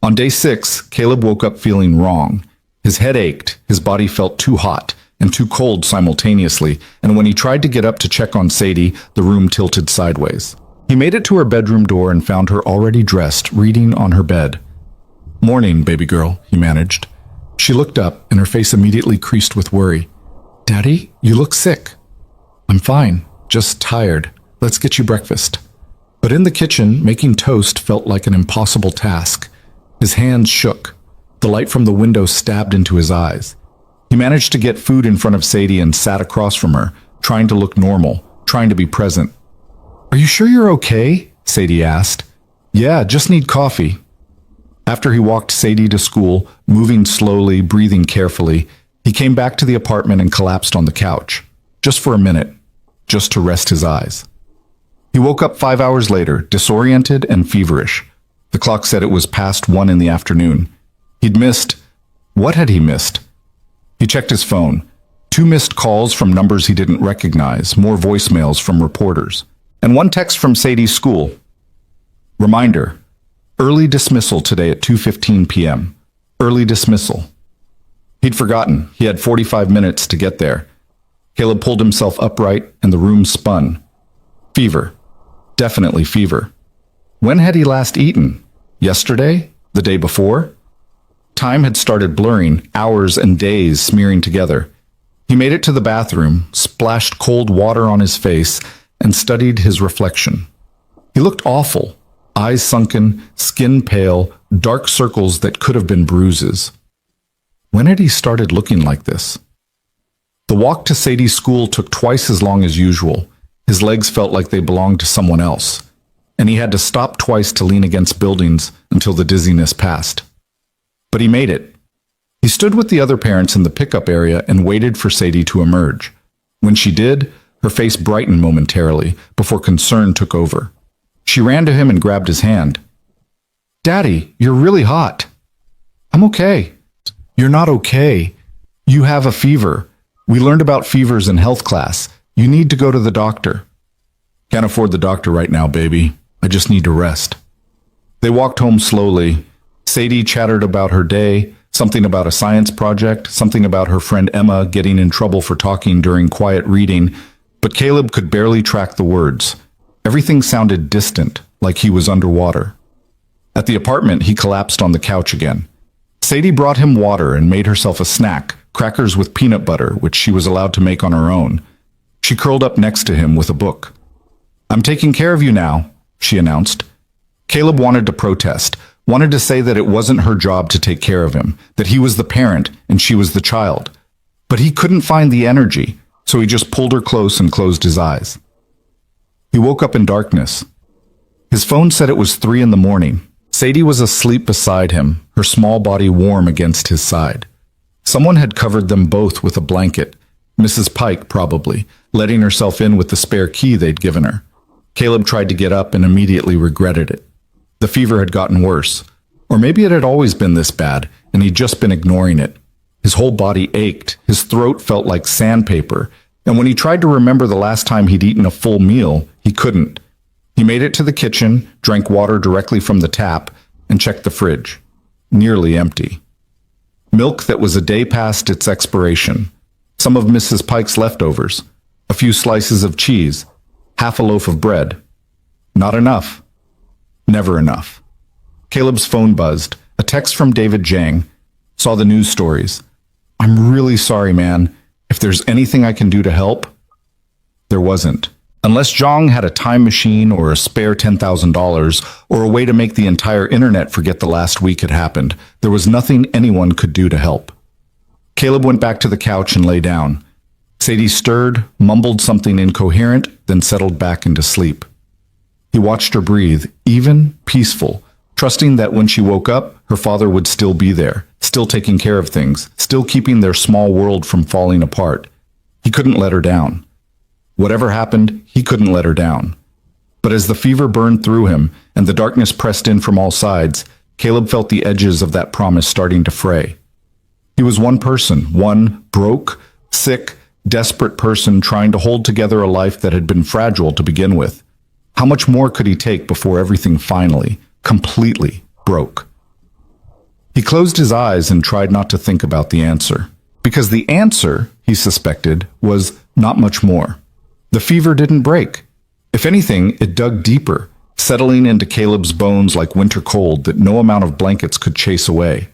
On day 6, Caleb woke up feeling wrong. His head ached, his body felt too hot and too cold simultaneously, and when he tried to get up to check on Sadie, the room tilted sideways. He made it to her bedroom door and found her already dressed, reading on her bed. "Morning, baby girl," he managed. She looked up, and her face immediately creased with worry. "Daddy, you look sick." "I'm fine, just tired. Let's get you breakfast." But in the kitchen, making toast felt like an impossible task. His hands shook. The light from the window stabbed into his eyes. He managed to get food in front of Sadie and sat across from her, trying to look normal, trying to be present. "Are you sure you're okay?" Sadie asked. "Yeah, just need coffee." After he walked Sadie to school, moving slowly, breathing carefully, he came back to the apartment and collapsed on the couch, just for a minute, just to rest his eyes. He woke up 5 hours later, disoriented and feverish. The clock said it was past 1 in the afternoon. He'd missed... What had he missed? He checked his phone. 2 missed calls from numbers he didn't recognize, more voicemails from reporters, and 1 text from Sadie's school. Reminder: early dismissal today at 2:15 p.m. Early dismissal. He'd forgotten. He had 45 minutes to get there. Caleb pulled himself upright, and the room spun. Fever. Definitely fever. When had he last eaten? Yesterday? The day before? Time had started blurring, hours and days smearing together. He made it to the bathroom, splashed cold water on his face, and studied his reflection. He looked awful, eyes sunken, skin pale, dark circles that could have been bruises. When had he started looking like this? The walk to Sadie's school took twice as long as usual. His legs felt like they belonged to someone else, and he had to stop twice to lean against buildings until the dizziness passed. But he made it. He stood with the other parents in the pickup area and waited for Sadie to emerge. When she did, her face brightened momentarily before concern took over. She ran to him and grabbed his hand. "Daddy, you're really hot." "I'm okay." "You're not okay. You have a fever. We learned about fevers in health class. You need to go to the doctor." "Can't afford the doctor right now, baby. I just need to rest." They walked home slowly. Sadie chattered about her day, something about a science project, something about her friend Emma getting in trouble for talking during quiet reading, but Caleb could barely track the words. Everything sounded distant, like he was underwater. At the apartment, he collapsed on the couch again. Sadie brought him water and made herself a snack, crackers with peanut butter, which she was allowed to make on her own. She curled up next to him with a book. "I'm taking care of you now," she announced. Caleb wanted to protest, wanted to say that it wasn't her job to take care of him, that he was the parent and she was the child. But he couldn't find the energy, so he just pulled her close and closed his eyes. He woke up in darkness. His phone said it was 3 in the morning. Sadie was asleep beside him, her small body warm against his side. Someone had covered them both with a blanket. Mrs. Pike, probably, letting herself in with the spare key they'd given her. Caleb tried to get up and immediately regretted it. The fever had gotten worse. Or maybe it had always been this bad, and he'd just been ignoring it. His whole body ached, his throat felt like sandpaper, and when he tried to remember the last time he'd eaten a full meal, he couldn't. He made it to the kitchen, drank water directly from the tap, and checked the fridge. Nearly empty. Milk that was a day past its expiration. Some of Mrs. Pike's leftovers. A few slices of cheese. Half a loaf of bread. Not enough. Never enough. Caleb's phone buzzed. A text from David Jang. Saw the news stories. "I'm really sorry, man. If there's anything I can do to help." There wasn't. Unless Zhang had a time machine or a spare $10,000 or a way to make the entire internet forget the last week had happened, there was nothing anyone could do to help. Caleb went back to the couch and lay down. Sadie stirred, mumbled something incoherent, then settled back into sleep. He watched her breathe, even, peaceful, trusting that when she woke up, her father would still be there, still taking care of things, still keeping their small world from falling apart. He couldn't let her down. Whatever happened, he couldn't let her down. But as the fever burned through him and the darkness pressed in from all sides, Caleb felt the edges of that promise starting to fray. He was one person, one broke, sick, desperate person trying to hold together a life that had been fragile to begin with. How much more could he take before everything finally, completely broke? He closed his eyes and tried not to think about the answer. Because the answer, he suspected, was not much more. The fever didn't break. If anything, it dug deeper, settling into Caleb's bones like winter cold that no amount of blankets could chase away.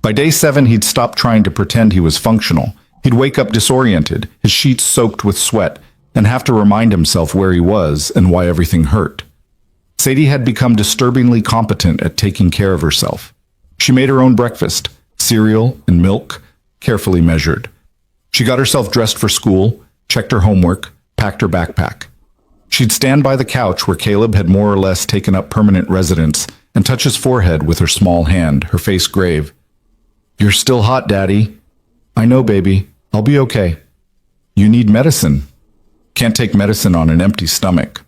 By day 7, he'd stopped trying to pretend he was functional. He'd wake up disoriented, his sheets soaked with sweat, and have to remind himself where he was and why everything hurt. Sadie had become disturbingly competent at taking care of herself. She made her own breakfast, cereal and milk, carefully measured. She got herself dressed for school, checked her homework, packed her backpack. She'd stand by the couch where Caleb had more or less taken up permanent residence and touch his forehead with her small hand, her face grave. "You're still hot, Daddy." "I know, baby. I'll be okay." "You need medicine." Can't take medicine on an empty stomach.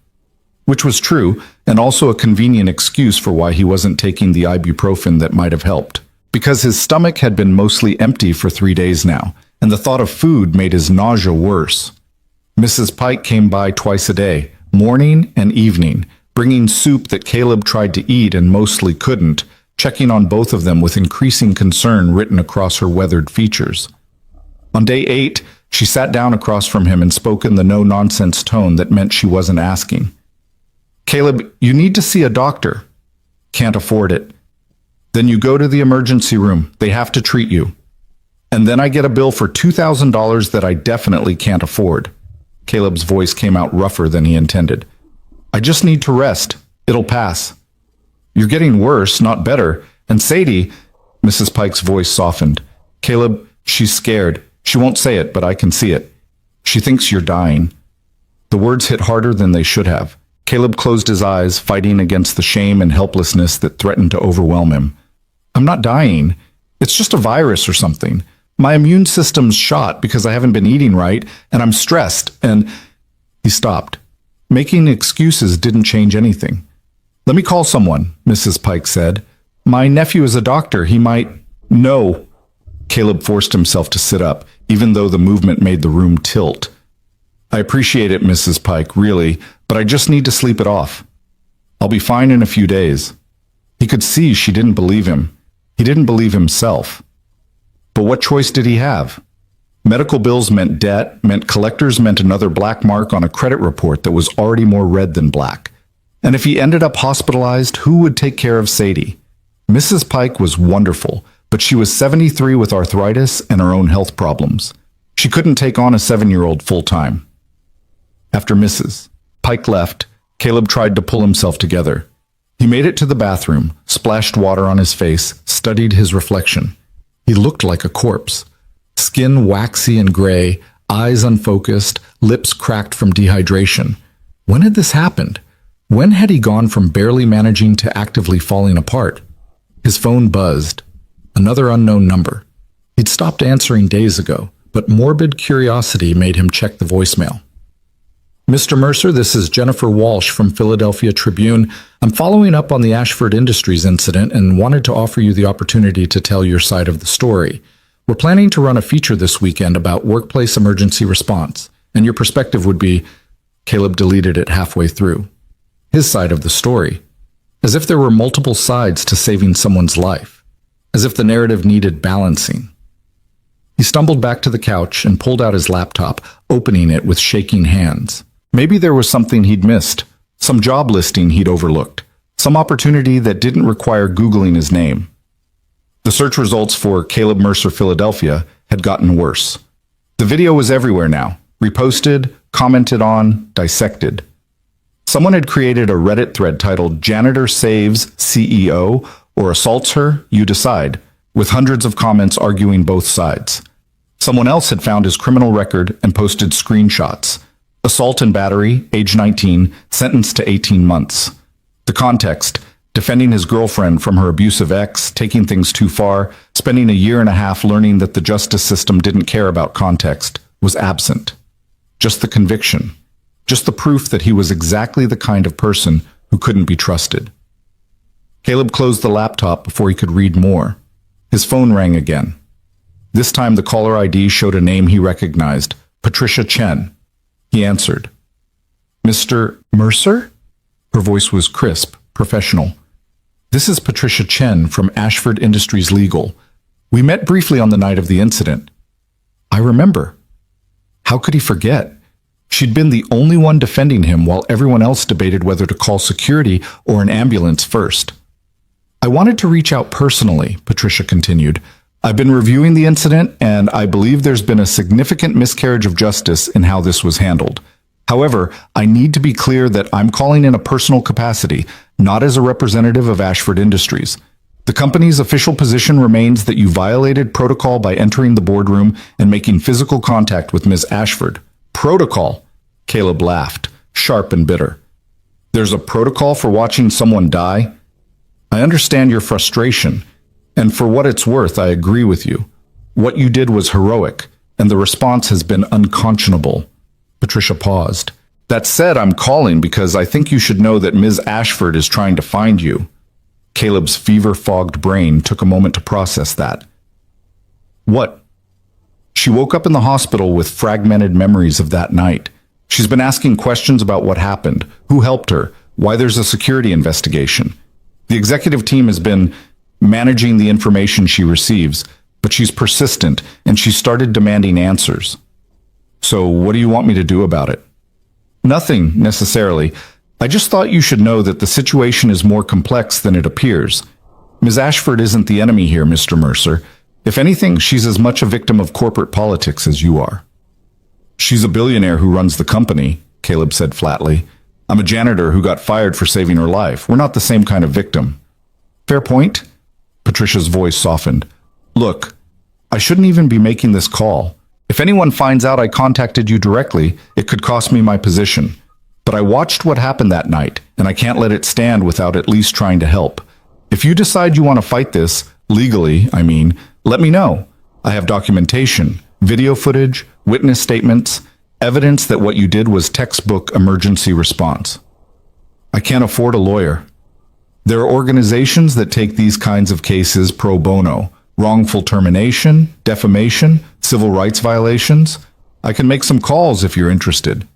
Which was true, and also a convenient excuse for why he wasn't taking the ibuprofen that might have helped. Because his stomach had been mostly empty for 3 days now, and the thought of food made his nausea worse. Mrs. Pike came by twice a day, morning and evening, bringing soup that Caleb tried to eat and mostly couldn't, checking on both of them with increasing concern written across her weathered features. On day 8, she sat down across from him and spoke in the no-nonsense tone that meant she wasn't asking. "Caleb, you need to see a doctor." "Can't afford it." "Then you go to the emergency room. They have to treat you." "And then I get a bill for $2,000 that I definitely can't afford." Caleb's voice came out rougher than he intended. "I just need to rest. It'll pass." "You're getting worse, not better. And Sadie," Mrs. Pike's voice softened. "Caleb, she's scared. She won't say it, but I can see it. She thinks you're dying." The words hit harder than they should have. Caleb closed his eyes, fighting against the shame and helplessness that threatened to overwhelm him. "I'm not dying. It's just a virus or something. My immune system's shot because I haven't been eating right, and I'm stressed, and—" He stopped. Making excuses didn't change anything. "Let me call someone," Mrs. Pike said. "My nephew is a doctor. He might—" "No." Caleb forced himself to sit up, even though the movement made the room tilt. "I appreciate it, Mrs. Pike, really, but I just need to sleep it off. I'll be fine in a few days." He could see she didn't believe him. He didn't believe himself. But what choice did he have? Medical bills meant debt, meant collectors, meant another black mark on a credit report that was already more red than black. And if he ended up hospitalized, who would take care of Sadie? Mrs. Pike was wonderful, but she was 73 with arthritis and her own health problems. She couldn't take on a 7-year-old full-time. After Mrs. Pike left, Caleb tried to pull himself together. He made it to the bathroom, splashed water on his face, studied his reflection. He looked like a corpse. Skin waxy and gray, eyes unfocused, lips cracked from dehydration. When had this happened? When had he gone from barely managing to actively falling apart? His phone buzzed. Another unknown number. He'd stopped answering days ago, but morbid curiosity made him check the voicemail. Mr. Mercer, this is Jennifer Walsh from Philadelphia Tribune. I'm following up on the Ashford Industries incident and wanted to offer you the opportunity to tell your side of the story. We're planning to run a feature this weekend about workplace emergency response, and your perspective would be— Caleb deleted it halfway through. His side of the story. As if there were multiple sides to saving someone's life. As if the narrative needed balancing. He stumbled back to the couch and pulled out his laptop, opening it with shaking hands. Maybe there was something he'd missed, some job listing he'd overlooked, some opportunity that didn't require Googling his name. The search results for Caleb Mercer Philadelphia had gotten worse. The video was everywhere now, reposted, commented on, dissected. Someone had created a Reddit thread titled "Janitor Saves CEO" or "Assaults Her, You Decide," with hundreds of comments arguing both sides. Someone else had found his criminal record and posted screenshots. Assault and battery, age 19, sentenced to 18 months. The context: defending his girlfriend from her abusive ex, taking things too far, spending a year and a half learning that the justice system didn't care about context, was absent. Just the conviction. Just the proof that he was exactly the kind of person who couldn't be trusted. Caleb closed the laptop before he could read more. His phone rang again. This time the caller ID showed a name he recognized, Patricia Chen. He answered. "Mr. Mercer?" Her voice was crisp, professional. "This is Patricia Chen from Ashford Industries Legal. We met briefly on the night of the incident." I remember. How could he forget? She'd been the only one defending him while everyone else debated whether to call security or an ambulance first. "I wanted to reach out personally," Patricia continued. "I've been reviewing the incident, and I believe there's been a significant miscarriage of justice in how this was handled. However, I need to be clear that I'm calling in a personal capacity, not as a representative of Ashford Industries. The company's official position remains that you violated protocol by entering the boardroom and making physical contact with Ms. Ashford." "Protocol?" Caleb laughed, sharp and bitter. "There's a protocol for watching someone die? I understand your frustration. And for what it's worth, I agree with you. What you did was heroic, and the response has been unconscionable." Patricia paused. "That said, I'm calling because I think you should know that Ms. Ashford is trying to find you." Caleb's fever-fogged brain took a moment to process that. "What?" She woke up in the hospital with fragmented memories of that night. She's been asking questions about what happened, who helped her, why there's a security investigation. The executive team has been managing the information she receives, but she's persistent, and she started demanding answers. "So what do you want me to do about it?" "Nothing, necessarily. I just thought you should know that the situation is more complex than it appears. Ms. Ashford isn't the enemy here, Mr. Mercer. If anything, she's as much a victim of corporate politics as you are." "She's a billionaire who runs the company," Caleb said flatly. "I'm a janitor who got fired for saving her life. We're not the same kind of victim." "Fair point." Patricia's voice softened. "Look, I shouldn't even be making this call. If anyone finds out I contacted you directly, it could cost me my position. But I watched what happened that night, and I can't let it stand without at least trying to help. If you decide you want to fight this, legally, I mean, let me know. I have documentation, video footage, witness statements, evidence that what you did was textbook emergency response. I can't afford a lawyer. There are organizations that take these kinds of cases pro bono, wrongful termination, defamation, civil rights violations. I can make some calls if you're interested."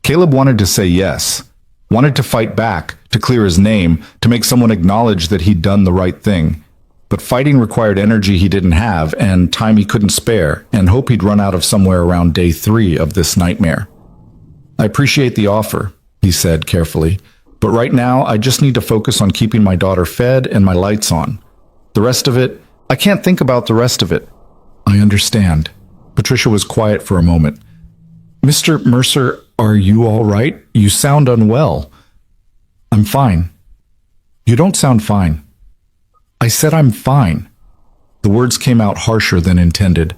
Caleb wanted to say yes, wanted to fight back, to clear his name, to make someone acknowledge that he'd done the right thing. But fighting required energy he didn't have and time he couldn't spare, and hope he'd run out of somewhere around day 3 of this nightmare. "I appreciate the offer," he said carefully. "But right now, I just need to focus on keeping my daughter fed and my lights on. The rest of it, I can't think about the rest of it." "I understand." Patricia was quiet for a moment. "Mr. Mercer, are you all right? You sound unwell." "I'm fine." "You don't sound fine." "I said I'm fine." The words came out harsher than intended.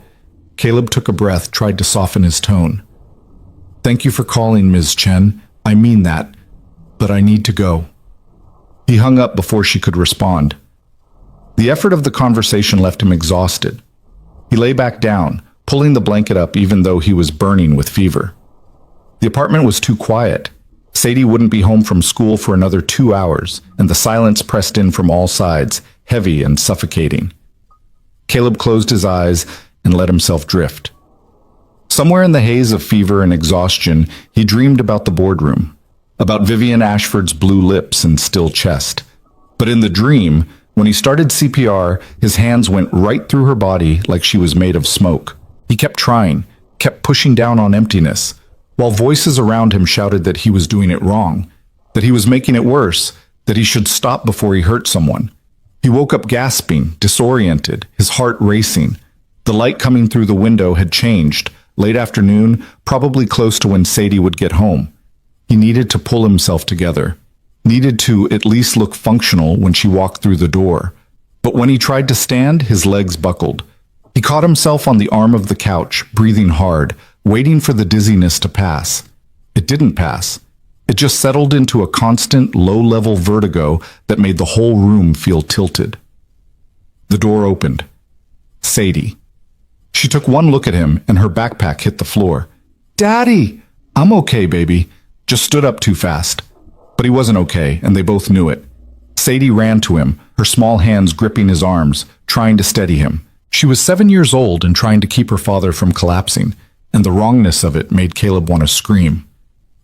Caleb took a breath, tried to soften his tone. "Thank you for calling, Ms. Chen. I mean that. But I need to go." He hung up before she could respond. The effort of the conversation left him exhausted. He lay back down, pulling the blanket up even though he was burning with fever. The apartment was too quiet. Sadie wouldn't be home from school for another 2 hours, and the silence pressed in from all sides, heavy and suffocating. Caleb closed his eyes and let himself drift. Somewhere in the haze of fever and exhaustion, he dreamed about the boardroom, about Vivian Ashford's blue lips and still chest. But in the dream, when he started CPR, his hands went right through her body like she was made of smoke. He kept trying, kept pushing down on emptiness, while voices around him shouted that he was doing it wrong, that he was making it worse, that he should stop before he hurt someone. He woke up gasping, disoriented, his heart racing. The light coming through the window had changed. Late afternoon, probably close to when Sadie would get home. He needed to pull himself together, needed to at least look functional when she walked through the door. But when he tried to stand, his legs buckled. He caught himself on the arm of the couch, breathing hard, waiting for the dizziness to pass. It didn't pass. It just settled into a constant, low-level vertigo that made the whole room feel tilted. The door opened. Sadie. She took one look at him, and her backpack hit the floor. "Daddy!" "I'm okay, baby." Just stood up too fast. But he wasn't okay, and they both knew it. Sadie ran to him, her small hands gripping his arms, trying to steady him. She was 7 years old and trying to keep her father from collapsing, and the wrongness of it made Caleb want to scream.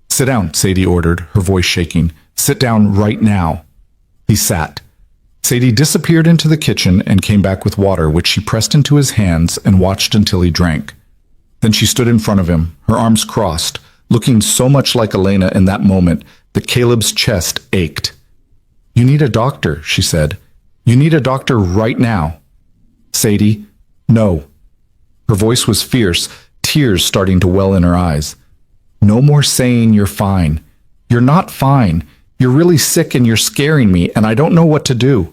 "Sit down," Sadie ordered, her voice shaking. "Sit down right now." He sat. Sadie disappeared into the kitchen and came back with water, which she pressed into his hands and watched until he drank. Then she stood in front of him, her arms crossed, looking so much like Elena in that moment that Caleb's chest ached. "You need a doctor," she said. "You need a doctor right now." "Sadie, no." Her voice was fierce, tears starting to well in her eyes. "No more saying you're fine. You're not fine. You're really sick and you're scaring me, and I don't know what to do."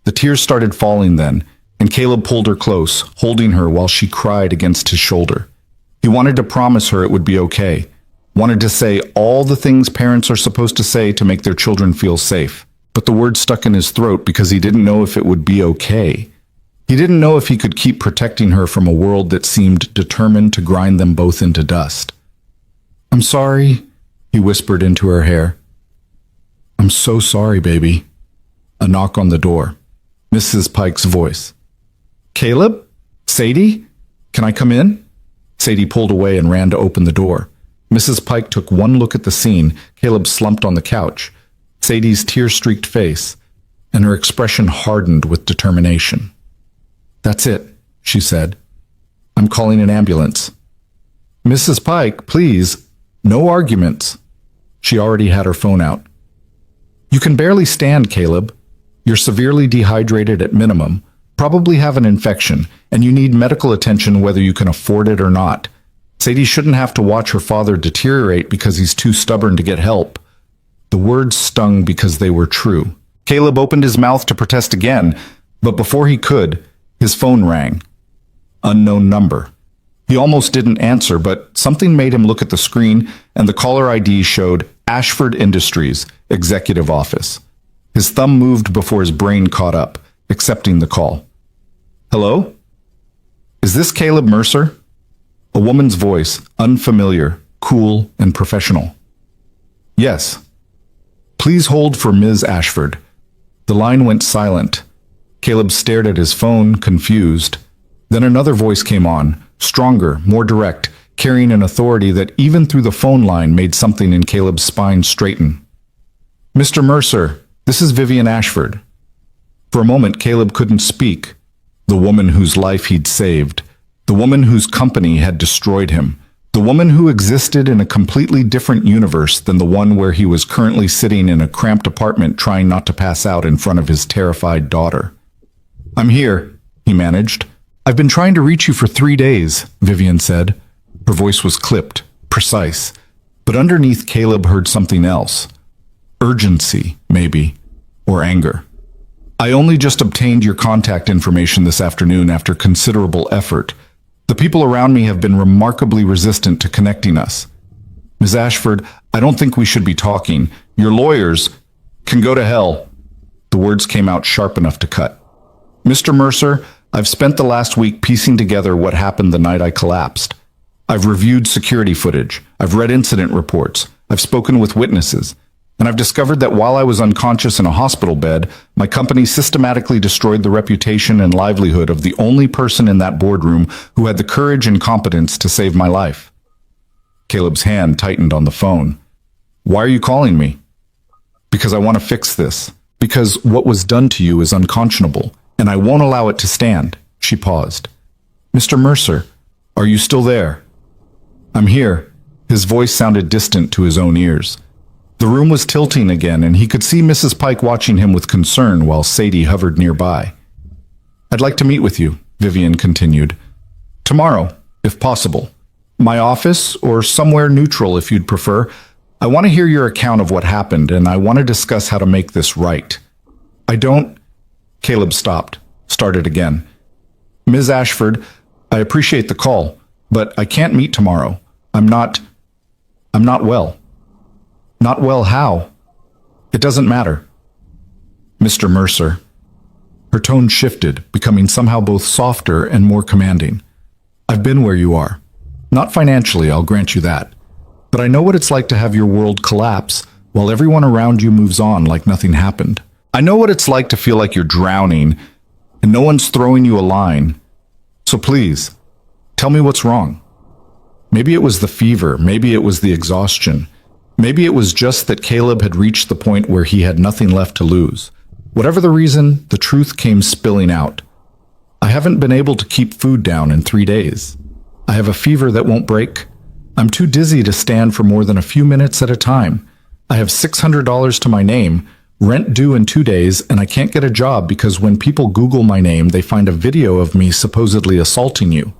The tears started falling then, and Caleb pulled her close, holding her while she cried against his shoulder. He wanted to promise her it would be okay, wanted to say all the things parents are supposed to say to make their children feel safe. But the words stuck in his throat because he didn't know if it would be okay. He didn't know if he could keep protecting her from a world that seemed determined to grind them both into dust. "I'm sorry," he whispered into her hair. "I'm so sorry, baby." A knock on the door. Mrs. Pike's voice. "Caleb? Sadie? Can I come in?" Sadie pulled away and ran to open the door. Mrs. Pike took one look at the scene. Caleb slumped on the couch, Sadie's tear-streaked face, and her expression hardened with determination. "That's it," she said. "I'm calling an ambulance." "Mrs. Pike, please, no arguments." She already had her phone out. "You can barely stand, Caleb. You're severely dehydrated at minimum, probably have an infection, and you need medical attention whether you can afford it or not. Sadie shouldn't have to watch her father deteriorate because he's too stubborn to get help." The words stung because they were true. Caleb opened his mouth to protest again, but before he could, his phone rang. Unknown number. He almost didn't answer, but something made him look at the screen, and the caller ID showed Ashford Industries, Executive Office. His thumb moved before his brain caught up, accepting the call. "Hello? Is this Caleb Mercer?" A woman's voice, unfamiliar, cool, and professional. "Yes." "Please hold for Ms. Ashford." The line went silent. Caleb stared at his phone, confused. Then another voice came on, stronger, more direct, carrying an authority that even through the phone line made something in Caleb's spine straighten. "Mr. Mercer, this is Vivian Ashford." For a moment, Caleb couldn't speak. The woman whose life he'd saved, the woman whose company had destroyed him, the woman who existed in a completely different universe than the one where he was currently sitting in a cramped apartment trying not to pass out in front of his terrified daughter. "I'm here," he managed. "I've been trying to reach you for 3 days," Vivian said. Her voice was clipped, precise, but underneath Caleb heard something else. Urgency, maybe, or anger. "I only just obtained your contact information this afternoon after considerable effort. The people around me have been remarkably resistant to connecting us. Ms. Ashford, I don't think we should be talking. Your lawyers can go to hell." The words came out sharp enough to cut. "Mr. Mercer, I've spent the last week piecing together what happened the night I collapsed. I've reviewed security footage. I've read incident reports. I've spoken with witnesses. And I've discovered that while I was unconscious in a hospital bed, my company systematically destroyed the reputation and livelihood of the only person in that boardroom who had the courage and competence to save my life. Caleb's hand tightened on the phone. Why are you calling me? Because I want to fix this. Because what was done to you is unconscionable, and I won't allow it to stand. She paused. Mr. Mercer, are you still there? I'm here. His voice sounded distant to his own ears. The room was tilting again, and he could see Mrs. Pike watching him with concern while Sadie hovered nearby. I'd like to meet with you, Vivian continued. Tomorrow, if possible. My office, or somewhere neutral if you'd prefer. I want to hear your account of what happened, and I want to discuss how to make this right. I don't... Caleb stopped, started again. Ms. Ashford, I appreciate the call, but I can't meet tomorrow. I'm not well. Not well how? It doesn't matter. Mr. Mercer. Her tone shifted, becoming somehow both softer and more commanding. I've been where you are. Not financially, I'll grant you that. But I know what it's like to have your world collapse while everyone around you moves on like nothing happened. I know what it's like to feel like you're drowning and no one's throwing you a line. So please, tell me what's wrong. Maybe it was the fever, maybe it was the exhaustion. Maybe it was just that Caleb had reached the point where he had nothing left to lose. Whatever the reason, the truth came spilling out. I haven't been able to keep food down in 3 days. I have a fever that won't break. I'm too dizzy to stand for more than a few minutes at a time. I have $600 to my name, rent due in 2 days, and I can't get a job because when people Google my name, they find a video of me supposedly assaulting you.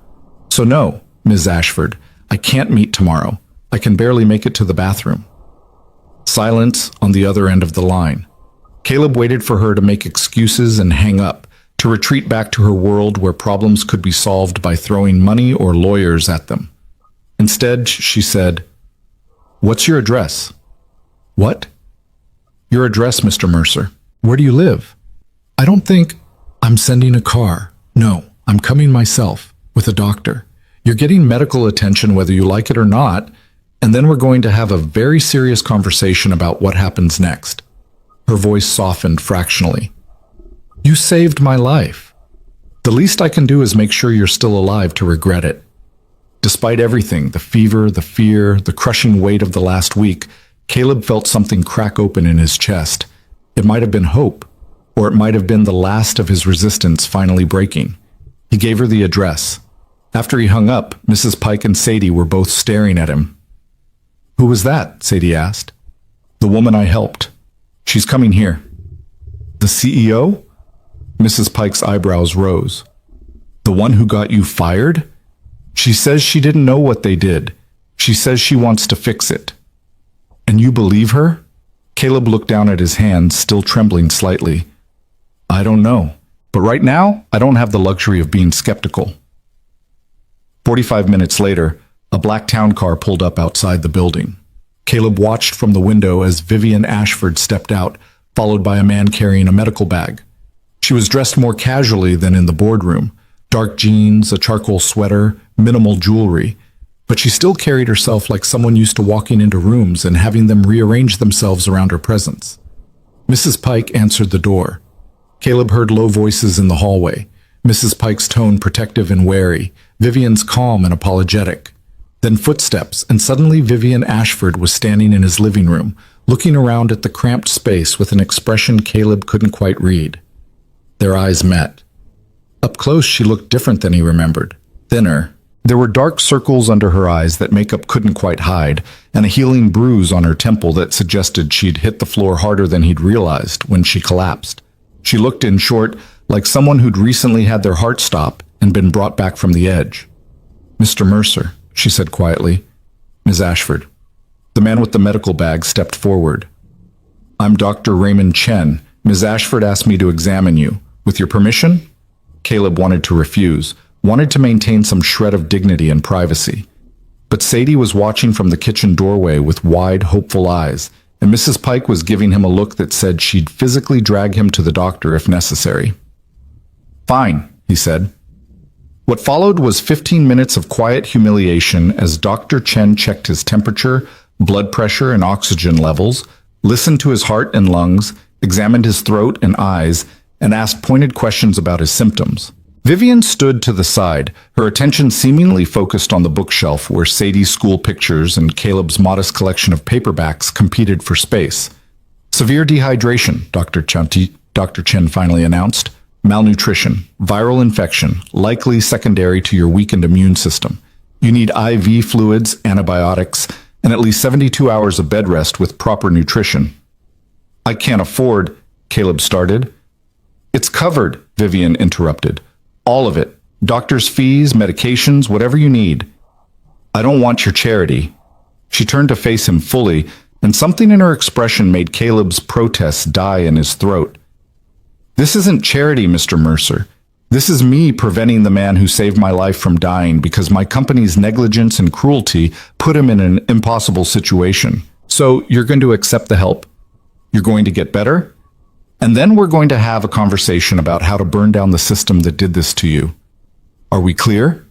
So no, Ms. Ashford, I can't meet tomorrow. I can barely make it to the bathroom. Silence on the other end of the line. Caleb waited for her to make excuses and hang up, to retreat back to her world where problems could be solved by throwing money or lawyers at them. Instead, she said, "What's your address?" "What?" "Your address, Mr. Mercer. Where do you live?" "I don't think I'm sending a car. No, I'm coming myself, with a doctor. You're getting medical attention whether you like it or not, and then we're going to have a very serious conversation about what happens next." Her voice softened fractionally. "You saved my life. The least I can do is make sure you're still alive to regret it." Despite everything, the fever, the fear, the crushing weight of the last week, Caleb felt something crack open in his chest. It might have been hope, or it might have been the last of his resistance finally breaking. He gave her the address. After he hung up, Mrs. Pike and Sadie were both staring at him. "Who was that?" Sadie asked. "The woman I helped. She's coming here." "The CEO?" Mrs. Pike's eyebrows rose. "The one who got you fired? She says she didn't know what they did. She says she wants to fix it." "And you believe her?" Caleb looked down at his hands, still trembling slightly. "I don't know. But right now, I don't have the luxury of being skeptical." 45 minutes later, a black town car pulled up outside the building. Caleb watched from the window as Vivian Ashford stepped out, followed by a man carrying a medical bag. She was dressed more casually than in the boardroom. Dark jeans, a charcoal sweater, minimal jewelry. But she still carried herself like someone used to walking into rooms and having them rearrange themselves around her presence. Mrs. Pike answered the door. Caleb heard low voices in the hallway. Mrs. Pike's tone protective and wary, Vivian's calm and apologetic. Then footsteps, and suddenly Vivian Ashford was standing in his living room, looking around at the cramped space with an expression Caleb couldn't quite read. Their eyes met. Up close, she looked different than he remembered. Thinner. There were dark circles under her eyes that makeup couldn't quite hide, and a healing bruise on her temple that suggested she'd hit the floor harder than he'd realized when she collapsed. She looked, in short, like someone who'd recently had their heart stop and been brought back from the edge. "Mr. Mercer," she said quietly. "Ms. Ashford." The man with the medical bag stepped forward. "I'm Dr. Raymond Chen. Ms. Ashford asked me to examine you. With your permission?" Caleb wanted to refuse, wanted to maintain some shred of dignity and privacy. But Sadie was watching from the kitchen doorway with wide, hopeful eyes, and Mrs. Pike was giving him a look that said she'd physically drag him to the doctor if necessary. "Fine," he said. What followed was 15 minutes of quiet humiliation as Dr. Chen checked his temperature, blood pressure, and oxygen levels, listened to his heart and lungs, examined his throat and eyes, and asked pointed questions about his symptoms. Vivian stood to the side, her attention seemingly focused on the bookshelf where Sadie's school pictures and Caleb's modest collection of paperbacks competed for space. Severe dehydration, Dr. Chen finally announced. Malnutrition, viral infection, likely secondary to your weakened immune system. You need IV fluids, antibiotics, and at least 72 hours of bed rest with proper nutrition. I can't afford, Caleb started. It's covered, Vivian interrupted. All of it. Doctor's fees, medications, whatever you need. I don't want your charity. She turned to face him fully, and something in her expression made Caleb's protest die in his throat. This isn't charity, Mr. Mercer. This is me preventing the man who saved my life from dying because my company's negligence and cruelty put him in an impossible situation. So you're going to accept the help? You're going to get better? And then we're going to have a conversation about how to burn down the system that did this to you. Are we clear?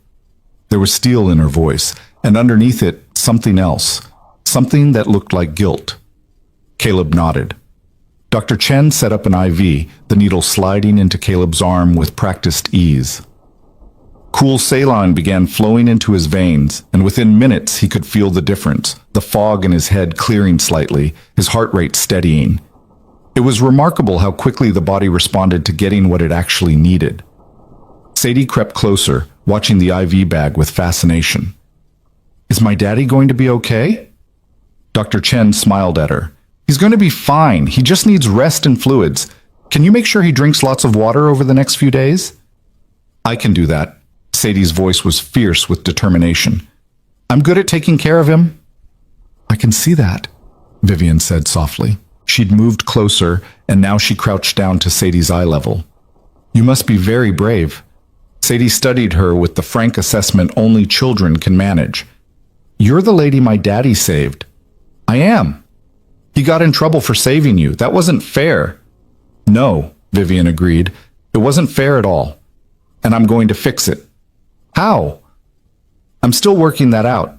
There was steel in her voice, and underneath it, something else. Something that looked like guilt. Caleb nodded. Dr. Chen set up an IV, the needle sliding into Caleb's arm with practiced ease. Cool saline began flowing into his veins, and within minutes he could feel the difference, the fog in his head clearing slightly, his heart rate steadying. It was remarkable how quickly the body responded to getting what it actually needed. Sadie crept closer, watching the IV bag with fascination. Is my daddy going to be okay? Dr. Chen smiled at her. He's going to be fine. He just needs rest and fluids. Can you make sure he drinks lots of water over the next few days? I can do that. Sadie's voice was fierce with determination. I'm good at taking care of him. I can see that, Vivian said softly. She'd moved closer, and now she crouched down to Sadie's eye level. You must be very brave. Sadie studied her with the frank assessment only children can manage. You're the lady my daddy saved. I am. He got in trouble for saving you. That wasn't fair. No, Vivian agreed. It wasn't fair at all. And I'm going to fix it. How? I'm still working that out.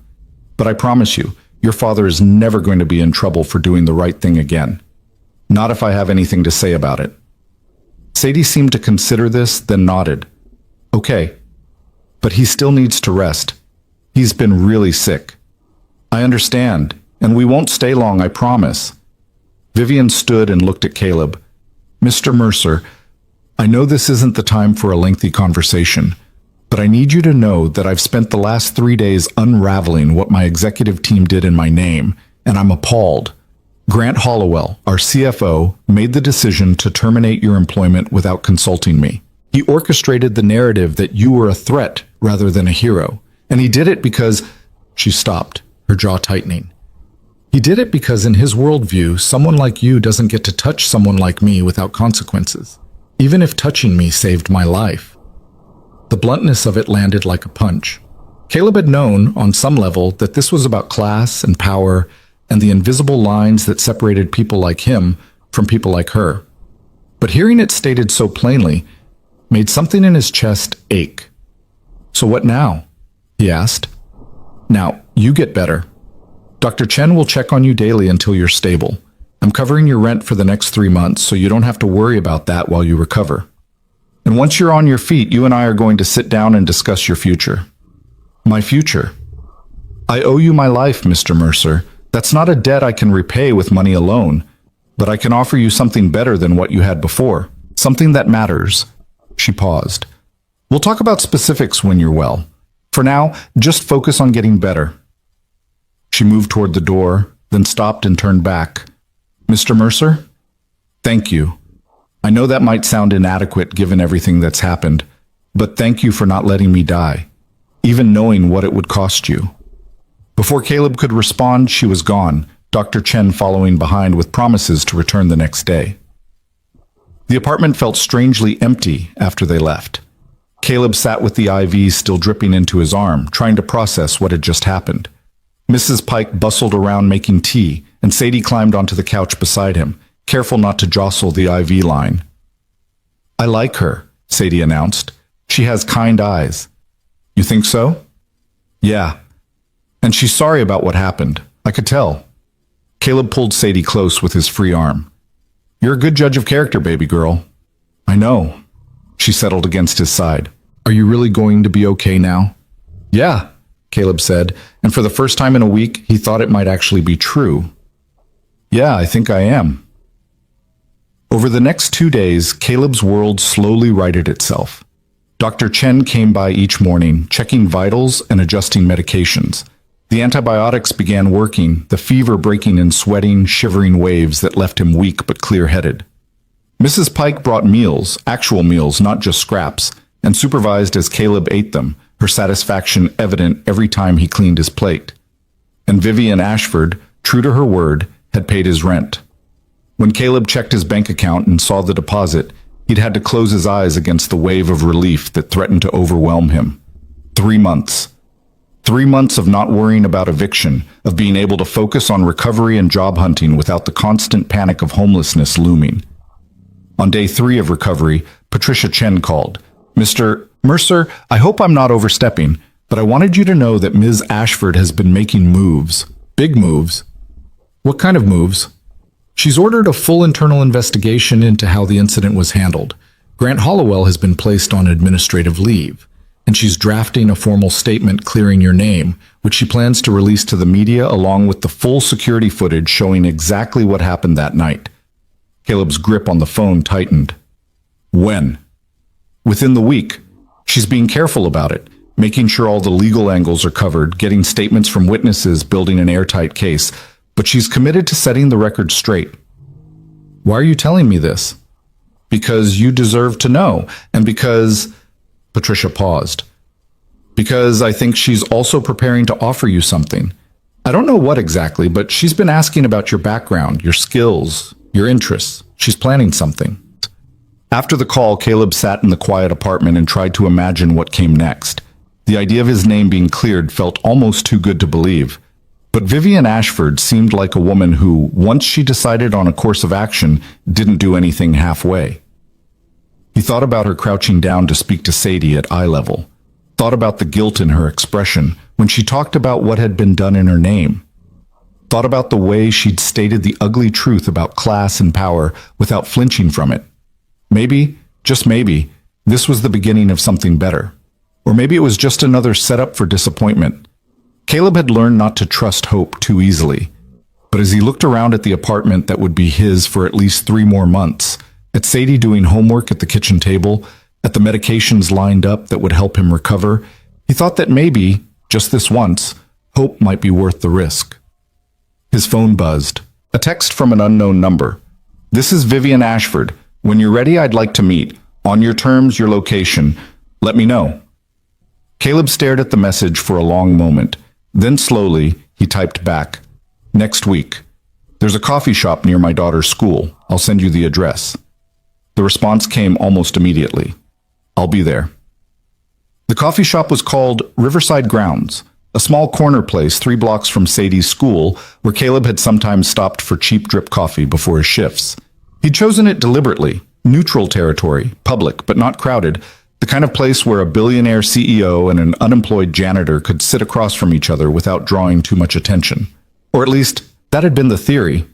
But I promise you, your father is never going to be in trouble for doing the right thing again. Not if I have anything to say about it. Sadie seemed to consider this, then nodded. Okay. But he still needs to rest. He's been really sick. I understand. And we won't stay long, I promise. Vivian stood and looked at Caleb. Mr. Mercer, I know this isn't the time for a lengthy conversation, but I need you to know that I've spent the last 3 days unraveling what my executive team did in my name, and I'm appalled. Grant Hollowell, our CFO, made the decision to terminate your employment without consulting me. He orchestrated the narrative that you were a threat rather than a hero, and he did it because... She stopped, her jaw tightening. He did it because in his worldview, someone like you doesn't get to touch someone like me without consequences, even if touching me saved my life. The bluntness of it landed like a punch. Caleb had known, on some level, that this was about class and power and the invisible lines that separated people like him from people like her. But hearing it stated so plainly made something in his chest ache. So what now? He asked. Now, you get better. Dr. Chen will check on you daily until you're stable. I'm covering your rent for the next 3 months, so you don't have to worry about that while you recover. And once you're on your feet, you and I are going to sit down and discuss your future. My future? I owe you my life, Mr. Mercer. That's not a debt I can repay with money alone, but I can offer you something better than what you had before. Something that matters. She paused. We'll talk about specifics when you're well. For now, just focus on getting better. She moved toward the door, then stopped and turned back. Mr. Mercer? Thank you. I know that might sound inadequate given everything that's happened, but thank you for not letting me die, even knowing what it would cost you. Before Caleb could respond, she was gone, Dr. Chen following behind with promises to return the next day. The apartment felt strangely empty after they left. Caleb sat with the IV still dripping into his arm, trying to process what had just happened. Mrs. Pike bustled around making tea, and Sadie climbed onto the couch beside him, careful not to jostle the IV line. I like her, Sadie announced. She has kind eyes. You think so? Yeah. And she's sorry about what happened. I could tell. Caleb pulled Sadie close with his free arm. You're a good judge of character, baby girl. I know. She settled against his side. Are you really going to be okay now? Yeah, Caleb said, and for the first time in a week, he thought it might actually be true. Yeah, I think I am. Over the next 2 days, Caleb's world slowly righted itself. Dr. Chen came by each morning, checking vitals and adjusting medications. The antibiotics began working, the fever breaking in sweating, shivering waves that left him weak but clear-headed. Mrs. Pike brought meals, actual meals, not just scraps, and supervised as Caleb ate them, her satisfaction evident every time he cleaned his plate. And Vivian Ashford, true to her word, had paid his rent. When Caleb checked his bank account and saw the deposit, he'd had to close his eyes against the wave of relief that threatened to overwhelm him. 3 months. 3 months of not worrying about eviction, of being able to focus on recovery and job hunting without the constant panic of homelessness looming. On day 3 of recovery, Patricia Chen called. Mr. Mercer, I hope I'm not overstepping, but I wanted you to know that Ms. Ashford has been making moves. Big moves. What kind of moves? She's ordered a full internal investigation into how the incident was handled. Grant Hollowell has been placed on administrative leave, and she's drafting a formal statement clearing your name, which she plans to release to the media along with the full security footage showing exactly what happened that night. Caleb's grip on the phone tightened. When? Within the week. She's being careful about it, making sure all the legal angles are covered, getting statements from witnesses, building an airtight case, but she's committed to setting the record straight. Why are you telling me this? Because you deserve to know, and because... Patricia paused. Because I think she's also preparing to offer you something. I don't know what exactly, but she's been asking about your background, your skills, your interests. She's planning something. After the call, Caleb sat in the quiet apartment and tried to imagine what came next. The idea of his name being cleared felt almost too good to believe. But Vivian Ashford seemed like a woman who, once she decided on a course of action, didn't do anything halfway. He thought about her crouching down to speak to Sadie at eye level, thought about the guilt in her expression when she talked about what had been done in her name, thought about the way she'd stated the ugly truth about class and power without flinching from it. Maybe, just maybe, this was the beginning of something better. Or maybe it was just another setup for disappointment. Caleb had learned not to trust hope too easily. But as he looked around at the apartment that would be his for at least 3 more months, at Sadie doing homework at the kitchen table, at the medications lined up that would help him recover, he thought that maybe, just this once, hope might be worth the risk. His phone buzzed. A text from an unknown number. This is Vivian Ashford. When you're ready, I'd like to meet. On your terms, your location. Let me know. Caleb stared at the message for a long moment. Then slowly, he typed back. Next week. There's a coffee shop near my daughter's school. I'll send you the address. The response came almost immediately. I'll be there. The coffee shop was called Riverside Grounds, a small corner place 3 blocks from Sadie's school where Caleb had sometimes stopped for cheap drip coffee before his shifts. He'd chosen it deliberately, neutral territory, public but not crowded, the kind of place where a billionaire CEO and an unemployed janitor could sit across from each other without drawing too much attention. Or at least, that had been the theory.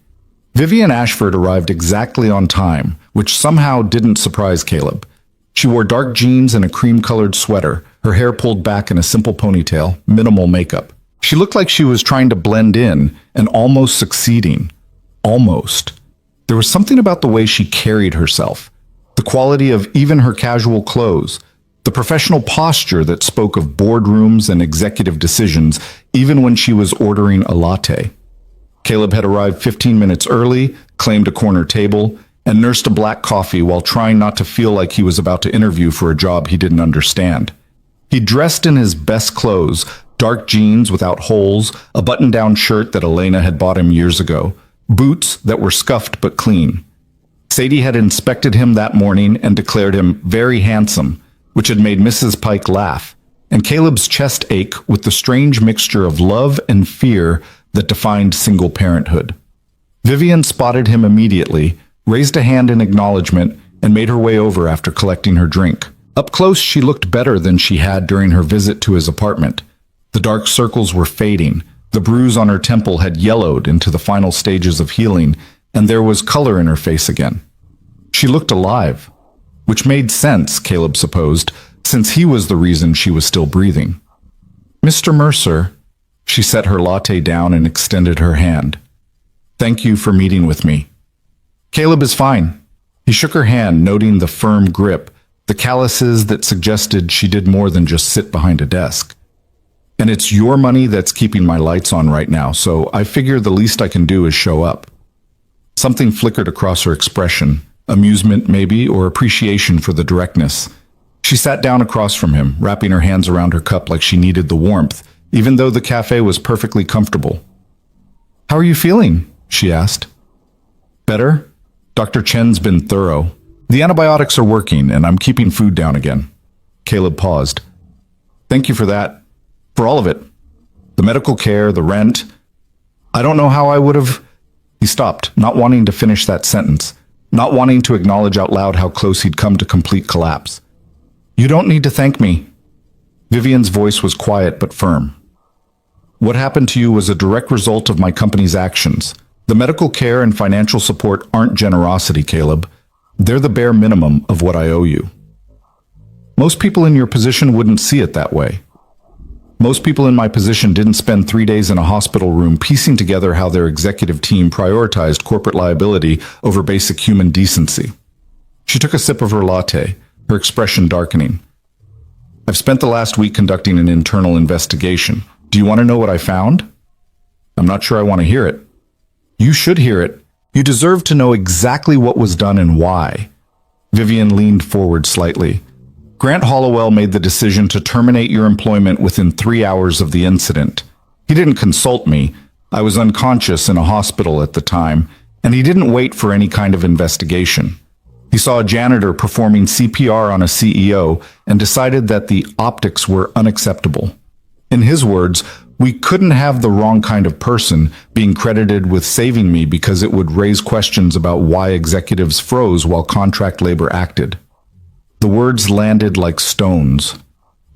Vivian Ashford arrived exactly on time, which somehow didn't surprise Caleb. She wore dark jeans and a cream-colored sweater, her hair pulled back in a simple ponytail, minimal makeup. She looked like she was trying to blend in and almost succeeding. Almost. There was something about the way she carried herself, the quality of even her casual clothes, the professional posture that spoke of boardrooms and executive decisions, even when she was ordering a latte. Caleb had arrived 15 minutes early, claimed a corner table, and nursed a black coffee while trying not to feel like he was about to interview for a job he didn't understand. He dressed in his best clothes, dark jeans without holes, a button-down shirt that Elena had bought him years ago, boots that were scuffed but clean. Sadie had inspected him that morning and declared him very handsome, which had made Mrs. Pike laugh, and Caleb's chest ache with the strange mixture of love and fear that defined single parenthood. Vivian spotted him immediately, raised a hand in acknowledgement, and made her way over after collecting her drink. Up close, she looked better than she had during her visit to his apartment. The dark circles were fading, the bruise on her temple had yellowed into the final stages of healing, and there was color in her face again. She looked alive, which made sense, Caleb supposed, since he was the reason she was still breathing. "Mr. Mercer," she set her latte down and extended her hand. "Thank you for meeting with me." "Caleb is fine." He shook her hand, noting the firm grip, the calluses that suggested she did more than just sit behind a desk. "And it's your money that's keeping my lights on right now, so I figure the least I can do is show up." Something flickered across her expression, amusement maybe, or appreciation for the directness. She sat down across from him, wrapping her hands around her cup like she needed the warmth, even though the cafe was perfectly comfortable. "How are you feeling?" she asked. "Better? Dr. Chen's been thorough. The antibiotics are working, and I'm keeping food down again." Caleb paused. "Thank you for that. For all of it. The medical care, the rent. I don't know how I would have—" He stopped, not wanting to finish that sentence, not wanting to acknowledge out loud how close he'd come to complete collapse. "You don't need to thank me." Vivian's voice was quiet but firm. "What happened to you was a direct result of my company's actions. The medical care and financial support aren't generosity, Caleb. They're the bare minimum of what I owe you. Most people in your position wouldn't see it that way. Most people in my position didn't spend 3 days in a hospital room piecing together how their executive team prioritized corporate liability over basic human decency." She took a sip of her latte, her expression darkening. "I've spent the last week conducting an internal investigation. Do you want to know what I found?" "I'm not sure I want to hear it." "You should hear it. You deserve to know exactly what was done and why." Vivian leaned forward slightly. "Grant Hollowell made the decision to terminate your employment within 3 hours of the incident. He didn't consult me. I was unconscious in a hospital at the time, and he didn't wait for any kind of investigation. He saw a janitor performing CPR on a CEO and decided that the optics were unacceptable. In his words, we couldn't have the wrong kind of person being credited with saving me because it would raise questions about why executives froze while contract labor acted." The words landed like stones.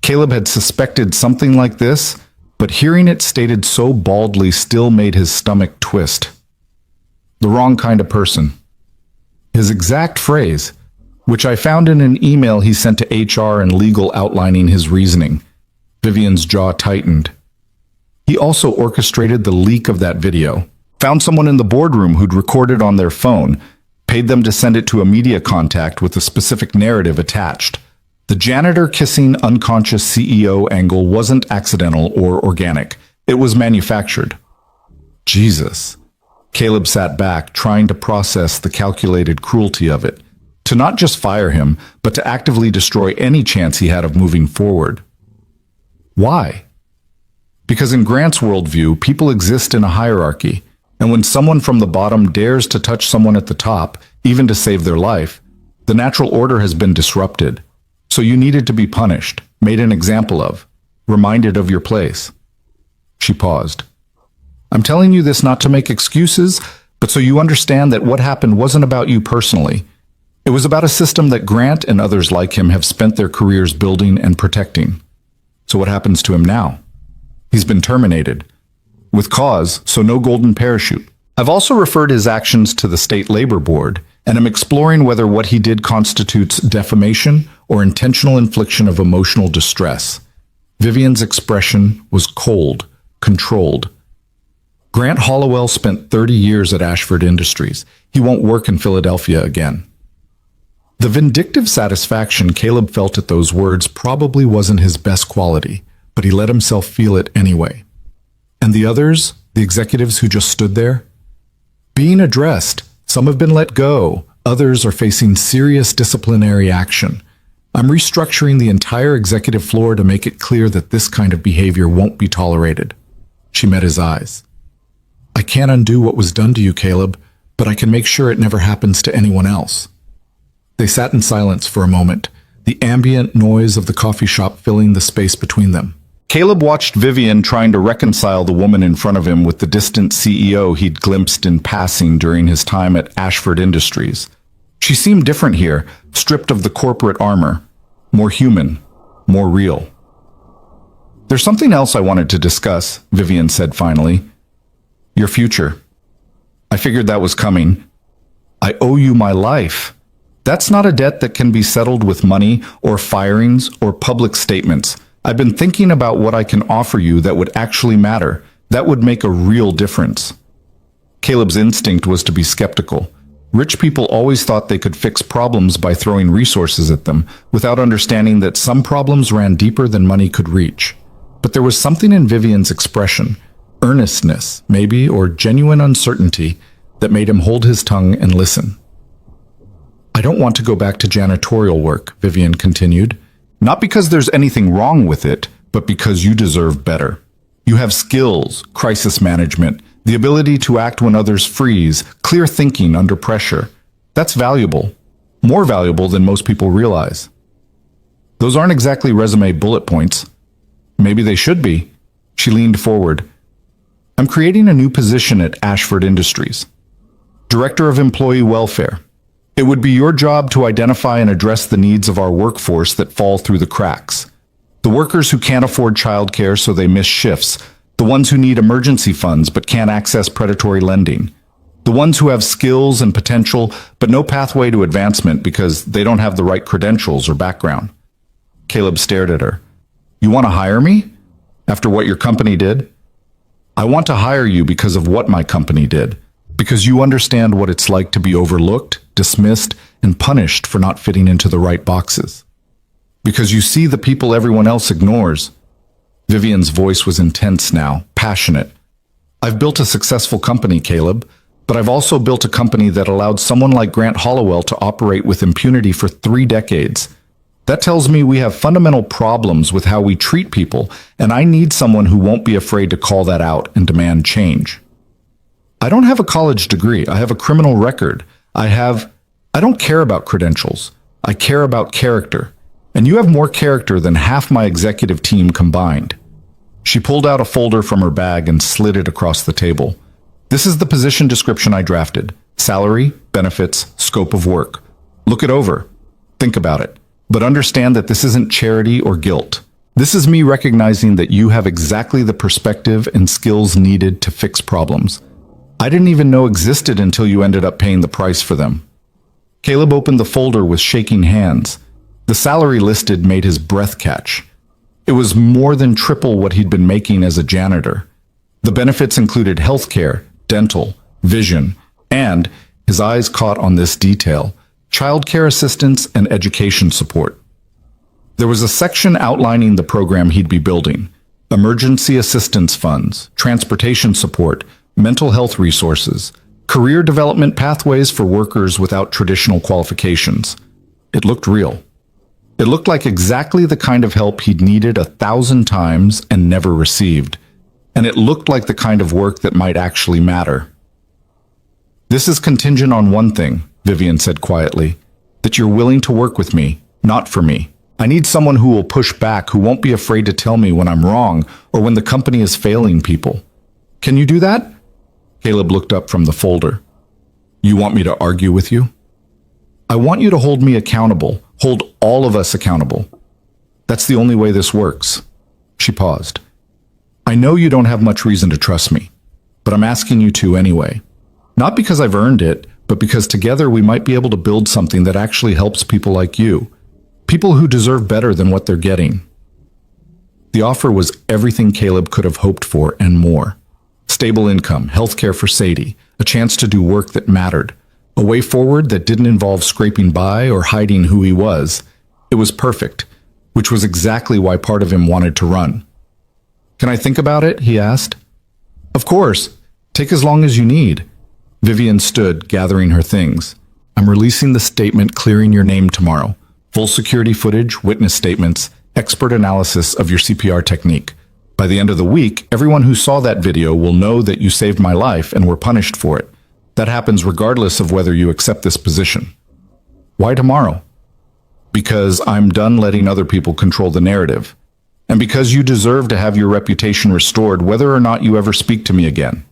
Caleb had suspected something like this, but hearing it stated so baldly still made his stomach twist. The wrong kind of person. His exact phrase, which I found in an email he sent to HR and legal outlining his reasoning. Vivian's jaw tightened. He also orchestrated the leak of that video, found someone in the boardroom who'd recorded on their phone, paid them to send it to a media contact with a specific narrative attached. The janitor kissing unconscious CEO angle wasn't accidental or organic. It was manufactured. Jesus. Caleb sat back, trying to process the calculated cruelty of it. To not just fire him, but to actively destroy any chance he had of moving forward. Why? Because in Grant's worldview, people exist in a hierarchy, and when someone from the bottom dares to touch someone at the top, even to save their life, the natural order has been disrupted. So you needed to be punished, made an example of, reminded of your place. She paused. "I'm telling you this not to make excuses, but so you understand that what happened wasn't about you personally. It was about a system that Grant and others like him have spent their careers building and protecting. So what happens to him now? He's been terminated. With cause, so no golden parachute. I've also referred his actions to the State Labor Board, and am exploring whether what he did constitutes defamation or intentional infliction of emotional distress." Vivian's expression was cold, controlled. "Grant Hollowell spent 30 years at Ashford Industries. He won't work in Philadelphia again." The vindictive satisfaction Caleb felt at those words probably wasn't his best quality, but he let himself feel it anyway. And the others, the executives who just stood there? Being addressed. Some have been let go. Others are facing serious disciplinary action. I'm restructuring the entire executive floor to make it clear that this kind of behavior won't be tolerated. She met his eyes. "I can't undo what was done to you, Caleb, but I can make sure it never happens to anyone else." They sat in silence for a moment, the ambient noise of the coffee shop filling the space between them. Caleb watched Vivian trying to reconcile the woman in front of him with the distant CEO he'd glimpsed in passing during his time at Ashford Industries. She seemed different here, stripped of the corporate armor. more human, more real. There's something else I wanted to discuss, Vivian said finally. Your future. I figured that was coming. I owe you my life. That's not a debt that can be settled with money or firings or public statements. I've been thinking about what I can offer you that would actually matter, that would make a real difference. Caleb's instinct was to be skeptical. Rich people always thought they could fix problems by throwing resources at them, without understanding that some problems ran deeper than money could reach. But there was something in Vivian's expression, earnestness, maybe, or genuine uncertainty, that made him hold his tongue and listen. I don't want to go back to janitorial work, Vivian continued. Not because there's anything wrong with it, but because you deserve better. You have skills, crisis management, the ability to act when others freeze, clear thinking under pressure. That's valuable. More valuable than most people realize. Those aren't exactly resume bullet points. Maybe they should be. She leaned forward. I'm creating a new position at Ashford Industries. Director of Employee Welfare. It would be your job to identify and address the needs of our workforce that fall through the cracks. The workers who can't afford childcare so they miss shifts. The ones who need emergency funds but can't access predatory lending. The ones who have skills and potential but no pathway to advancement because they don't have the right credentials or background. Caleb stared at her. You want to hire me? After what your company did? I want to hire you because of what my company did. Because you understand what it's like to be overlooked, dismissed, and punished for not fitting into the right boxes. Because you see the people everyone else ignores. Vivian's voice was intense now, passionate. I've built a successful company, Caleb, but I've also built a company that allowed someone like Grant Hollowell to operate with impunity for 3 decades. That tells me we have fundamental problems with how we treat people, and I need someone who won't be afraid to call that out and demand change. I don't have a college degree. I have a criminal record. I don't care about credentials. I care about character. And you have more character than half my executive team combined. She pulled out a folder from her bag and slid it across the table. This is the position description I drafted. Salary, benefits, scope of work. Look it over. Think about it. But understand that this isn't charity or guilt. This is me recognizing that you have exactly the perspective and skills needed to fix problems. I didn't even know existed until you ended up paying the price for them. Caleb opened the folder with shaking hands. The salary listed made his breath catch. It was more than triple what he'd been making as a janitor. The benefits included healthcare, dental, vision, and, his eyes caught on this detail, childcare assistance and education support. There was a section outlining the program he'd be building: emergency assistance funds, transportation support, mental health resources, career development pathways for workers without traditional qualifications. It looked real. It looked like exactly the kind of help he'd needed 1,000 times and never received. And it looked like the kind of work that might actually matter. This is contingent on one thing, Vivian said quietly, that you're willing to work with me, not for me. I need someone who will push back, who won't be afraid to tell me when I'm wrong or when the company is failing people. Can you do that? Caleb looked up from the folder. You want me to argue with you? I want you to hold me accountable, hold all of us accountable. That's the only way this works. She paused. I know you don't have much reason to trust me, but I'm asking you to anyway. Not because I've earned it, but because together we might be able to build something that actually helps people like you. People who deserve better than what they're getting. The offer was everything Caleb could have hoped for and more. Stable income, healthcare for Sadie, a chance to do work that mattered, a way forward that didn't involve scraping by or hiding who he was. It was perfect, which was exactly why part of him wanted to run. Can I think about it? He asked. Of course. Take as long as you need. Vivian stood, gathering her things. I'm releasing the statement clearing your name tomorrow. Full security footage, witness statements, expert analysis of your CPR technique. By the end of the week, everyone who saw that video will know that you saved my life and were punished for it. That happens regardless of whether you accept this position. Why tomorrow? Because I'm done letting other people control the narrative. And because you deserve to have your reputation restored whether or not you ever speak to me again.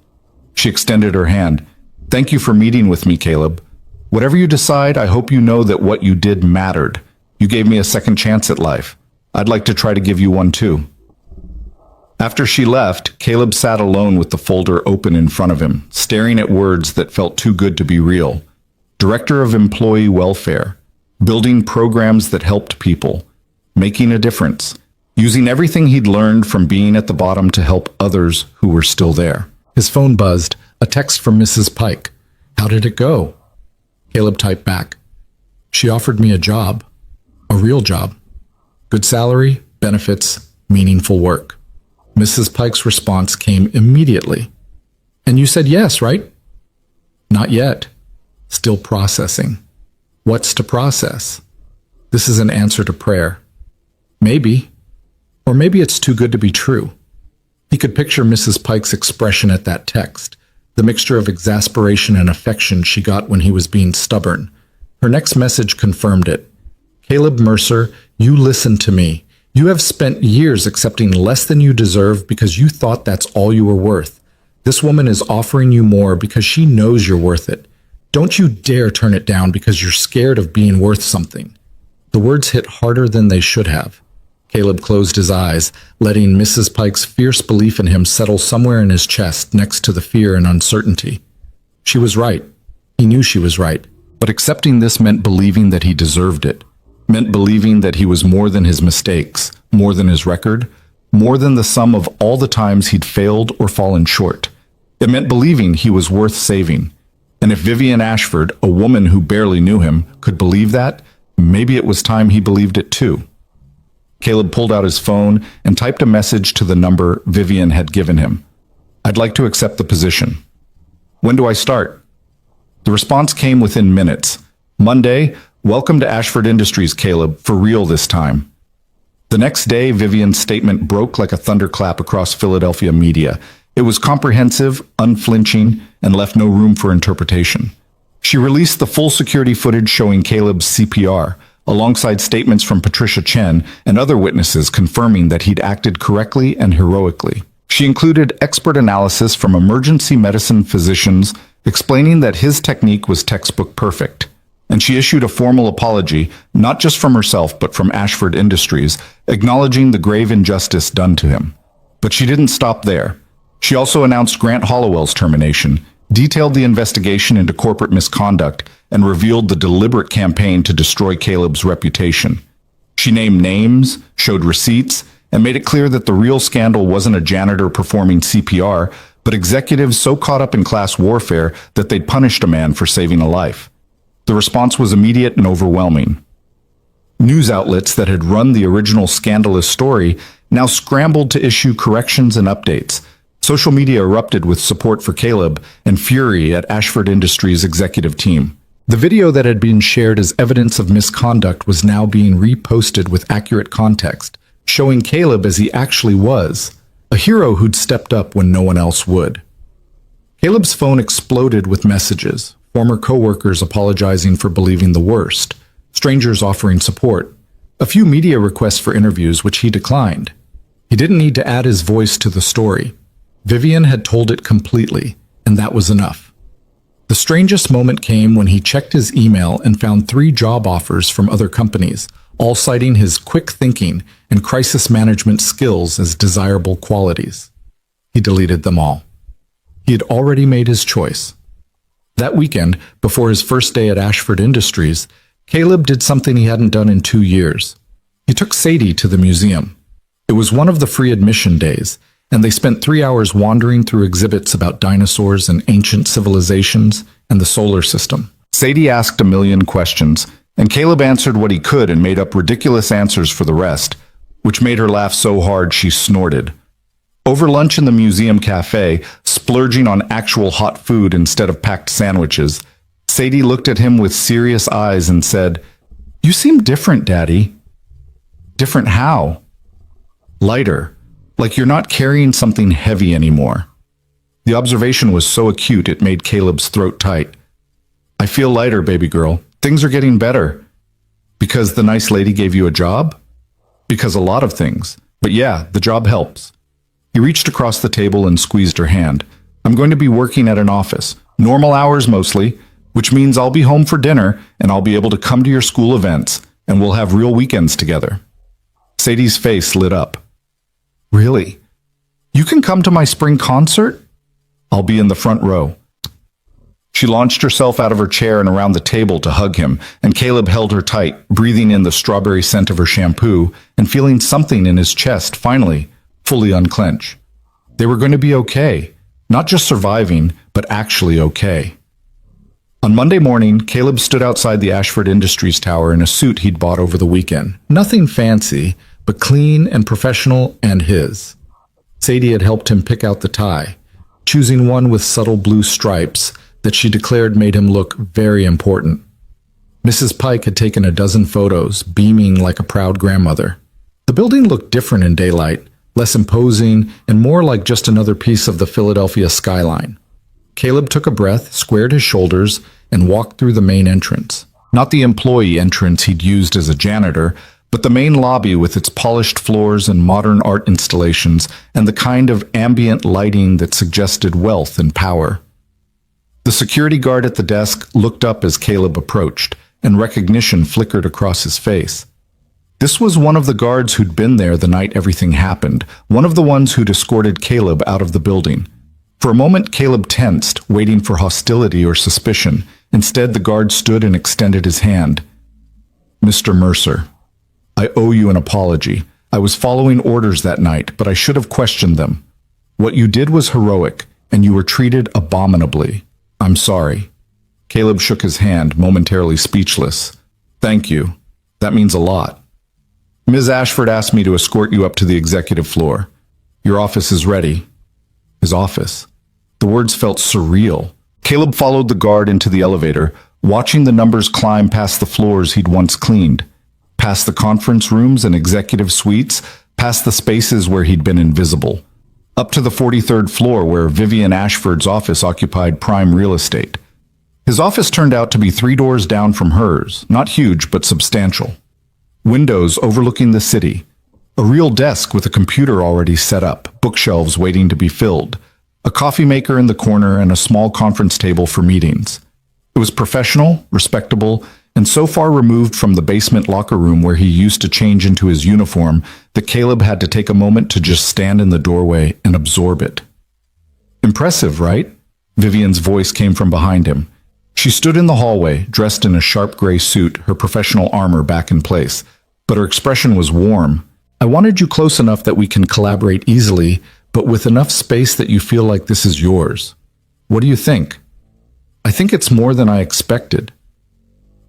She extended her hand. Thank you for meeting with me, Caleb. Whatever you decide, I hope you know that what you did mattered. You gave me a second chance at life. I'd like to try to give you one too. After she left, Caleb sat alone with the folder open in front of him, staring at words that felt too good to be real. Director of Employee Welfare, building programs that helped people, making a difference, using everything he'd learned from being at the bottom to help others who were still there. His phone buzzed, a text from Mrs. Pike. How did it go? Caleb typed back. She offered me a job, a real job. Good salary, benefits, meaningful work. Mrs. Pike's response came immediately. And you said yes, right? Not yet. Still processing. What's to process? This is an answer to prayer. Maybe. Or maybe it's too good to be true. He could picture Mrs. Pike's expression at that text, the mixture of exasperation and affection she got when he was being stubborn. Her next message confirmed it. Caleb Mercer, you listen to me. You have spent years accepting less than you deserve because you thought that's all you were worth. This woman is offering you more because she knows you're worth it. Don't you dare turn it down because you're scared of being worth something. The words hit harder than they should have. Caleb closed his eyes, letting Mrs. Pike's fierce belief in him settle somewhere in his chest next to the fear and uncertainty. She was right. He knew she was right. But accepting this meant believing that he deserved it. Meant believing that he was more than his mistakes, more than his record, more than the sum of all the times he'd failed or fallen short. It meant believing he was worth saving. And if Vivian Ashford, a woman who barely knew him, could believe that, maybe it was time he believed it too. Caleb pulled out his phone and typed a message to the number Vivian had given him. I'd like to accept the position. When do I start? The response came within minutes. Monday, welcome to Ashford Industries, Caleb, for real this time. The next day, Vivian's statement broke like a thunderclap across Philadelphia media. It was comprehensive, unflinching, and left no room for interpretation. She released the full security footage showing Caleb's CPR, alongside statements from Patricia Chen and other witnesses confirming that he'd acted correctly and heroically. She included expert analysis from emergency medicine physicians explaining that his technique was textbook perfect. And she issued a formal apology, not just from herself but from Ashford Industries, acknowledging the grave injustice done to him. But she didn't stop there. She also announced Grant Hollowell's termination, detailed the investigation into corporate misconduct, and revealed the deliberate campaign to destroy Caleb's reputation. She named names, showed receipts, and made it clear that the real scandal wasn't a janitor performing CPR, but executives so caught up in class warfare that they'd punished a man for saving a life. The response was immediate and overwhelming. News outlets that had run the original scandalous story now scrambled to issue corrections and updates. Social media erupted with support for Caleb and fury at Ashford Industries' executive team. The video that had been shared as evidence of misconduct was now being reposted with accurate context, showing Caleb as he actually was, a hero who'd stepped up when no one else would. Caleb's phone exploded with messages, former co-workers apologizing for believing the worst, strangers offering support, a few media requests for interviews which he declined. He didn't need to add his voice to the story. Vivian had told it completely, and that was enough. The strangest moment came when he checked his email and found 3 job offers from other companies, all citing his quick thinking and crisis management skills as desirable qualities. He deleted them all. He had already made his choice. That weekend, before his first day at Ashford Industries, Caleb did something he hadn't done in 2 years. He took Sadie to the museum. It was one of the free admission days, and they spent 3 hours wandering through exhibits about dinosaurs and ancient civilizations and the solar system. Sadie asked a million questions, and Caleb answered what he could and made up ridiculous answers for the rest, which made her laugh so hard she snorted. Over lunch in the museum cafe, splurging on actual hot food instead of packed sandwiches, Sadie looked at him with serious eyes and said, "You seem different, Daddy." "Different how?" "Lighter. Like you're not carrying something heavy anymore." The observation was so acute it made Caleb's throat tight. "I feel lighter, baby girl. Things are getting better." "Because the nice lady gave you a job?" "Because a lot of things. But yeah, the job helps." He reached across the table and squeezed her hand. "I'm going to be working at an office. Normal hours mostly, which means I'll be home for dinner and I'll be able to come to your school events. and we'll have real weekends together. Sadie's face lit up. Really? You can come to my spring concert? I'll be in the front row. She launched herself out of her chair and around the table to hug him, and Caleb held her tight, breathing in the strawberry scent of her shampoo and feeling something in his chest finally fully unclench. They were going to be okay, not just surviving, but actually okay. On Monday morning, Caleb stood outside the Ashford Industries Tower in a suit he'd bought over the weekend. Nothing fancy, but clean and professional and his. Sadie had helped him pick out the tie, choosing one with subtle blue stripes that she declared made him look very important. Mrs. Pike had taken a dozen photos, beaming like a proud grandmother. The building looked different in daylight, less imposing and more like just another piece of the Philadelphia skyline. Caleb took a breath, squared his shoulders, and walked through the main entrance. Not the employee entrance he'd used as a janitor, but the main lobby with its polished floors and modern art installations and the kind of ambient lighting that suggested wealth and power. The security guard at the desk looked up as Caleb approached, and recognition flickered across his face. This was one of the guards who'd been there the night everything happened, one of the ones who'd escorted Caleb out of the building. For a moment, Caleb tensed, waiting for hostility or suspicion. Instead, the guard stood and extended his hand. Mr. Mercer, I owe you an apology. I was following orders that night, but I should have questioned them. What you did was heroic, and you were treated abominably. I'm sorry. Caleb shook his hand, momentarily speechless. Thank you. That means a lot. Ms. Ashford asked me to escort you up to the executive floor. Your office is ready. His office. The words felt surreal. Caleb followed the guard into the elevator, watching the numbers climb past the floors he'd once cleaned, past the conference rooms and executive suites, past the spaces where he'd been invisible, up to the 43rd floor where Vivian Ashford's office occupied prime real estate. His office turned out to be 3 doors down from hers, not huge but substantial. Windows overlooking the city, a real desk with a computer already set up, bookshelves waiting to be filled, a coffee maker in the corner, and a small conference table for meetings. It was professional, respectable, and so far removed from the basement locker room where he used to change into his uniform that Caleb had to take a moment to just stand in the doorway and absorb it. Impressive, right? Vivian's voice came from behind him. She stood in the hallway, dressed in a sharp gray suit, her professional armor back in place, but her expression was warm. I wanted you close enough that we can collaborate easily, but with enough space that you feel like this is yours. What do you think? I think it's more than I expected.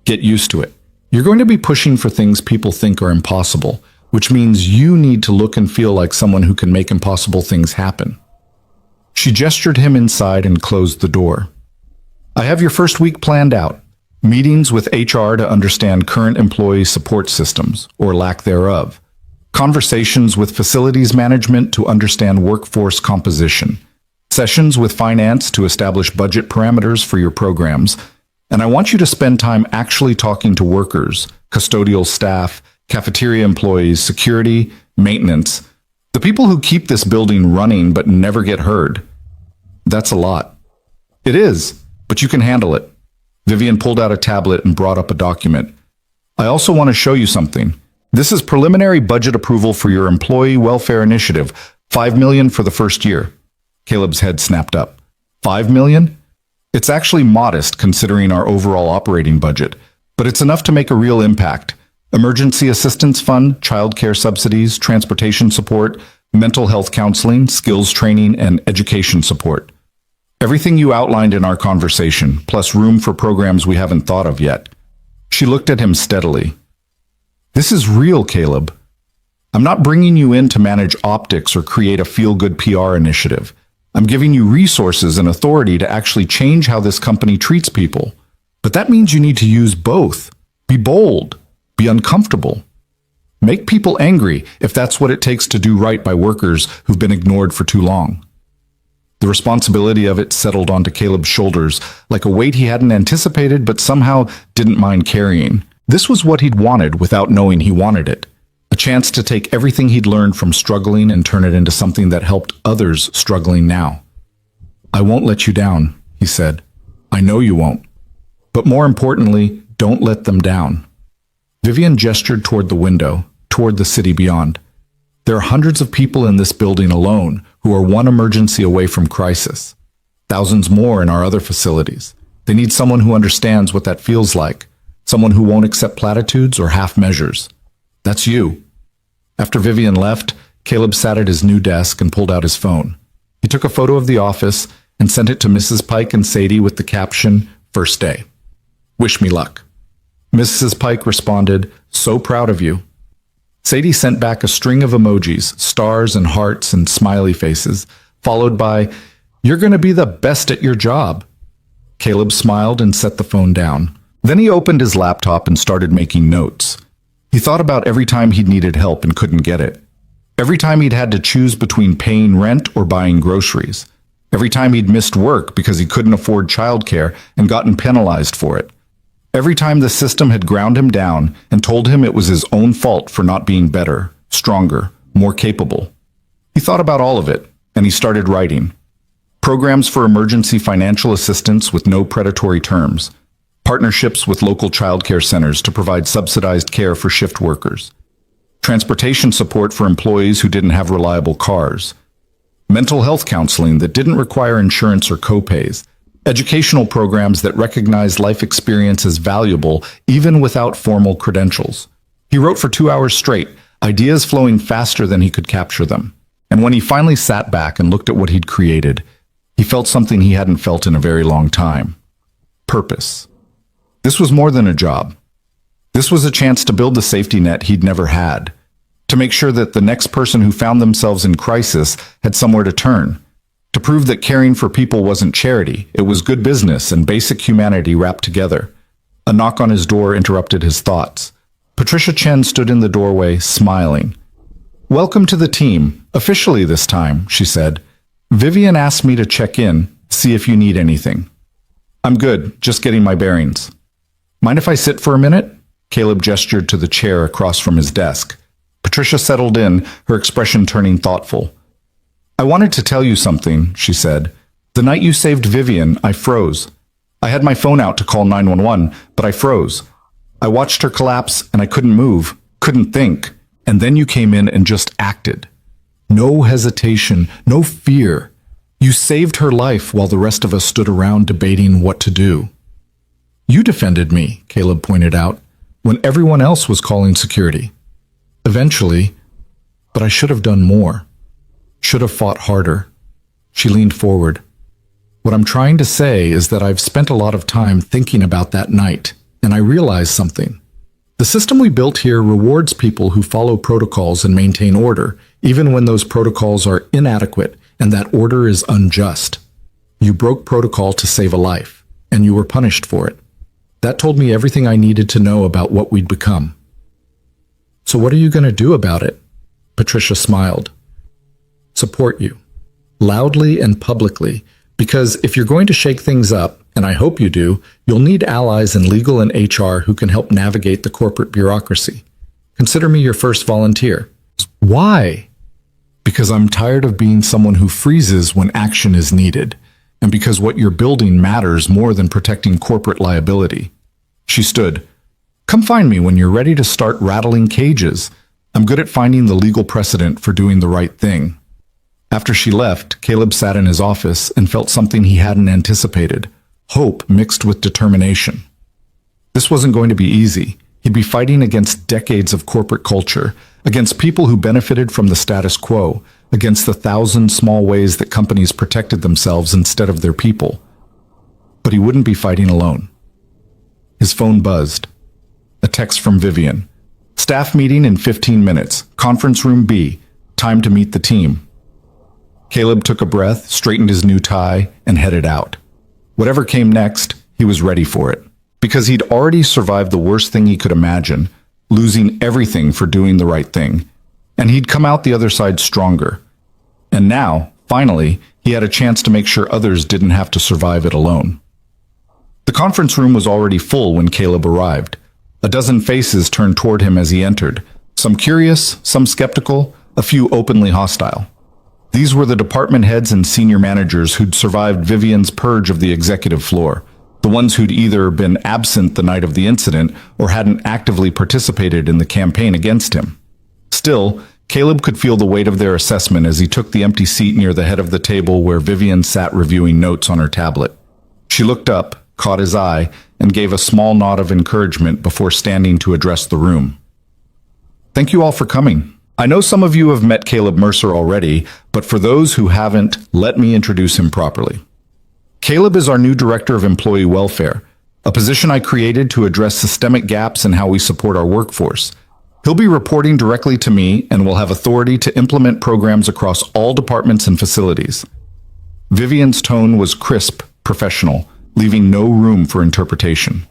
Get used to it. You're going to be pushing for things people think are impossible, which means you need to look and feel like someone who can make impossible things happen. She gestured him inside and closed the door. I have your first week planned out. Meetings with HR to understand current employee support systems, or lack thereof. Conversations with facilities management to understand workforce composition. Sessions with finance to establish budget parameters for your programs. And I want you to spend time actually talking to workers, custodial staff, cafeteria employees, security, maintenance, the people who keep this building running but never get heard. That's a lot. It is, but you can handle it. Vivian pulled out a tablet and brought up a document. I also want to show you something. This is preliminary budget approval for your employee welfare initiative, $5 million for the first year. Caleb's head snapped up. $5 million? It's actually modest considering our overall operating budget, but it's enough to make a real impact. Emergency assistance fund, childcare subsidies, transportation support, mental health counseling, skills training, and education support. Everything you outlined in our conversation, plus room for programs we haven't thought of yet. She looked at him steadily. This is real, Caleb. I'm not bringing you in to manage optics or create a feel-good PR initiative. I'm giving you resources and authority to actually change how this company treats people. But that means you need to use both. Be bold. Be uncomfortable. Make people angry if that's what it takes to do right by workers who've been ignored for too long. The responsibility of it settled onto Caleb's shoulders like a weight he hadn't anticipated but somehow didn't mind carrying. This was what he'd wanted without knowing he wanted it. A chance to take everything he'd learned from struggling and turn it into something that helped others struggling now. I won't let you down, he said. I know you won't. But more importantly, don't let them down. Vivian gestured toward the window, toward the city beyond. There are hundreds of people in this building alone who are one emergency away from crisis. Thousands more in our other facilities. They need someone who understands what that feels like, someone who won't accept platitudes or half measures. That's you. After Vivian left, Caleb sat at his new desk and pulled out his phone. He took a photo of the office and sent it to Mrs. Pike and Sadie with the caption, "First day. Wish me luck." Mrs. Pike responded, "So proud of you." Sadie sent back a string of emojis, stars and hearts and smiley faces, followed by, "You're going to be the best at your job." Caleb smiled and set the phone down. Then he opened his laptop and started making notes. He thought about every time he'd needed help and couldn't get it. Every time he'd had to choose between paying rent or buying groceries. Every time he'd missed work because he couldn't afford childcare and gotten penalized for it. Every time the system had ground him down and told him it was his own fault for not being better, stronger, more capable. He thought about all of it, and he started writing. Programs for emergency financial assistance with no predatory terms. Partnerships with local childcare centers to provide subsidized care for shift workers. Transportation support for employees who didn't have reliable cars. Mental health counseling that didn't require insurance or copays. Educational programs that recognized life experience as valuable even without formal credentials. He wrote for 2 hours straight, ideas flowing faster than he could capture them. And when he finally sat back and looked at what he'd created, he felt something he hadn't felt in a very long time. Purpose. This was more than a job. This was a chance to build the safety net he'd never had, to make sure that the next person who found themselves in crisis had somewhere to turn, to prove that caring for people wasn't charity, it was good business and basic humanity wrapped together. A knock on his door interrupted his thoughts. Patricia Chen stood in the doorway, smiling. "Welcome to the team, officially this time," she said. "Vivian asked me to check in, see if you need anything." "I'm good, just getting my bearings." "Mind if I sit for a minute?" Caleb gestured to the chair across from his desk. Patricia settled in, her expression turning thoughtful. "I wanted to tell you something," she said. "The night you saved Vivian, I froze. I had my phone out to call 911, but I froze. I watched her collapse and I couldn't move, couldn't think, and then you came in and just acted. No hesitation, no fear. You saved her life while the rest of us stood around debating what to do." "You defended me," Caleb pointed out, "when everyone else was calling security." "Eventually, but I should have done more. Should have fought harder." She leaned forward. "What I'm trying to say is that I've spent a lot of time thinking about that night, and I realized something. The system we built here rewards people who follow protocols and maintain order, even when those protocols are inadequate and that order is unjust. You broke protocol to save a life, and you were punished for it. That told me everything I needed to know about what we'd become." "So what are you going to do about it?" Patricia smiled. "Support you. Loudly and publicly, because if you're going to shake things up, and I hope you do, you'll need allies in legal and HR who can help navigate the corporate bureaucracy. Consider me your first volunteer." "Why?" "Because I'm tired of being someone who freezes when action is needed, and because what you're building matters more than protecting corporate liability." She stood. "Come find me when you're ready to start rattling cages. I'm good at finding the legal precedent for doing the right thing." After she left, Caleb sat in his office and felt something he hadn't anticipated, hope mixed with determination. This wasn't going to be easy. He'd be fighting against decades of corporate culture, against people who benefited from the status quo, against the thousand small ways that companies protected themselves instead of their people. But he wouldn't be fighting alone. His phone buzzed. A text from Vivian. "Staff meeting in 15 minutes. Conference room B. Time to meet the team." Caleb took a breath, straightened his new tie, and headed out. Whatever came next, he was ready for it. Because he'd already survived the worst thing he could imagine, losing everything for doing the right thing. And he'd come out the other side stronger. And now, finally, he had a chance to make sure others didn't have to survive it alone. The conference room was already full when Caleb arrived. A dozen faces turned toward him as he entered, some curious, some skeptical, a few openly hostile. These were the department heads and senior managers who'd survived Vivian's purge of the executive floor, the ones who'd either been absent the night of the incident or hadn't actively participated in the campaign against him. Still, Caleb could feel the weight of their assessment as he took the empty seat near the head of the table where Vivian sat reviewing notes on her tablet. She looked up, caught his eye, and gave a small nod of encouragement before standing to address the room. Thank you all for coming. I know some of you have met Caleb Mercer already, but for those who haven't, let me introduce him properly. Caleb is our new Director of Employee Welfare, a position I created to address systemic gaps in how we support our workforce. He'll be reporting directly to me and will have authority to implement programs across all departments and facilities. Vivian's tone was crisp, professional, leaving no room for interpretation.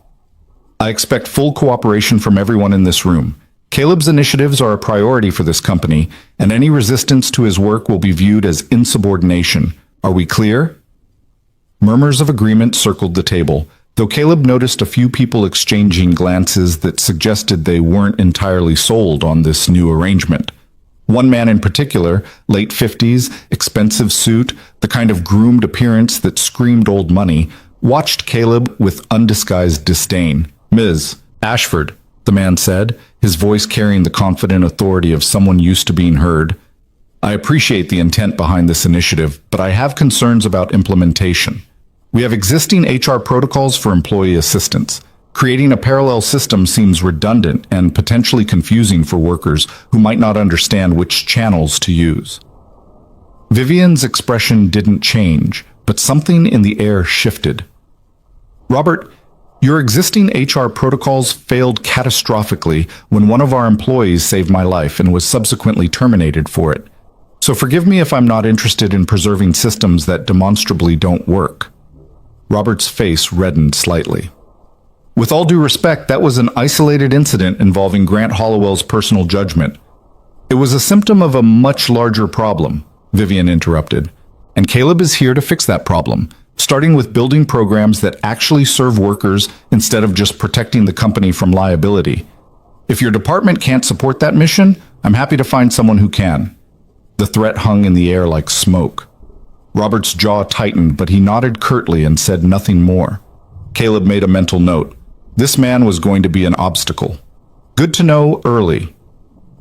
I expect full cooperation from everyone in this room. Caleb's initiatives are a priority for this company, and any resistance to his work will be viewed as insubordination. Are we clear? Murmurs of agreement circled the table, though Caleb noticed a few people exchanging glances that suggested they weren't entirely sold on this new arrangement. One man in particular, late 50s, expensive suit, the kind of groomed appearance that screamed old money, watched Caleb with undisguised disdain. "Ms. Ashford," the man said, his voice carrying the confident authority of someone used to being heard. "I appreciate the intent behind this initiative, but I have concerns about implementation. We have existing HR protocols for employee assistance. Creating a parallel system seems redundant and potentially confusing for workers who might not understand which channels to use." Vivian's expression didn't change, but something in the air shifted. "Robert, your existing HR protocols failed catastrophically when one of our employees saved my life and was subsequently terminated for it. So forgive me if I'm not interested in preserving systems that demonstrably don't work." Robert's face reddened slightly. "With all due respect, that was an isolated incident involving Grant Hollowell's personal judgment. It was a symptom of a much larger problem," Vivian interrupted. "And Caleb is here to fix that problem, starting with building programs that actually serve workers instead of just protecting the company from liability. If your department can't support that mission, I'm happy to find someone who can." The threat hung in the air like smoke. Robert's jaw tightened, but he nodded curtly and said nothing more. Caleb made a mental note. This man was going to be an obstacle. Good to know early.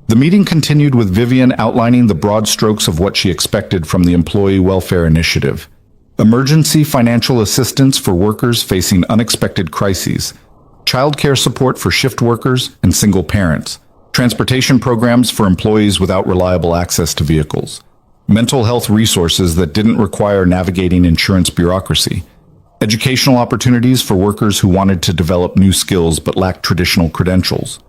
The meeting continued with Vivian outlining the broad strokes of what she expected from the Employee Welfare Initiative. Emergency financial assistance for workers facing unexpected crises, childcare support for shift workers and single parents, transportation programs for employees without reliable access to vehicles, mental health resources that didn't require navigating insurance bureaucracy, educational opportunities for workers who wanted to develop new skills but lacked traditional credentials.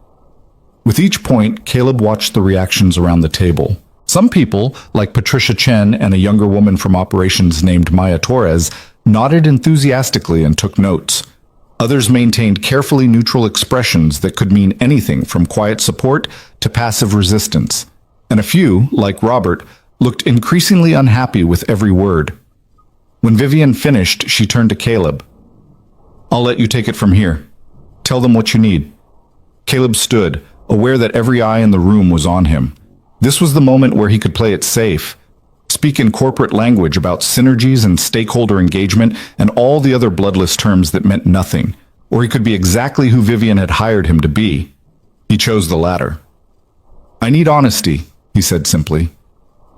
With each point, Caleb watched the reactions around the table. Some people, like Patricia Chen and a younger woman from operations named Maya Torres, nodded enthusiastically and took notes. Others maintained carefully neutral expressions that could mean anything from quiet support to passive resistance. And a few, like Robert, looked increasingly unhappy with every word. When Vivian finished, she turned to Caleb. "I'll let you take it from here. Tell them what you need." Caleb stood, aware that every eye in the room was on him. This was the moment where he could play it safe, speak in corporate language about synergies and stakeholder engagement and all the other bloodless terms that meant nothing, or he could be exactly who Vivian had hired him to be. He chose the latter. "I need honesty," he said simply.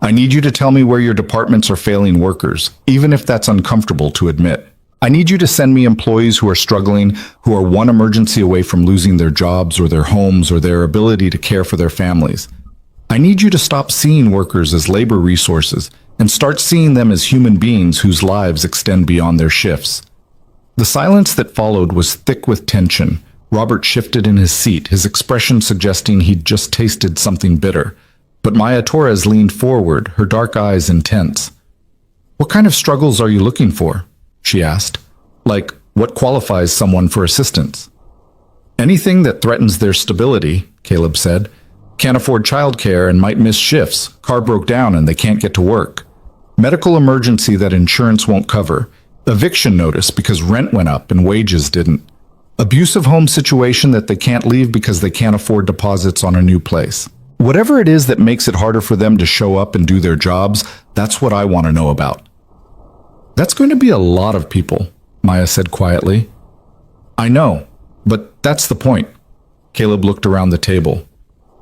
"I need you to tell me where your departments are failing workers, even if that's uncomfortable to admit. I need you to send me employees who are struggling, who are one emergency away from losing their jobs or their homes or their ability to care for their families. I need you to stop seeing workers as labor resources and start seeing them as human beings whose lives extend beyond their shifts." The silence that followed was thick with tension. Robert shifted in his seat, his expression suggesting he'd just tasted something bitter. But Maya Torres leaned forward, her dark eyes intense. "What kind of struggles are you looking for?" she asked. "Like, what qualifies someone for assistance?" "Anything that threatens their stability," Caleb said. "Can't afford childcare and might miss shifts. Car broke down and they can't get to work. Medical emergency that insurance won't cover. Eviction notice because rent went up and wages didn't. Abusive home situation that they can't leave because they can't afford deposits on a new place. Whatever it is that makes it harder for them to show up and do their jobs, that's what I want to know about." "That's going to be a lot of people," Maya said quietly. I know, but that's the point. Caleb looked around the table.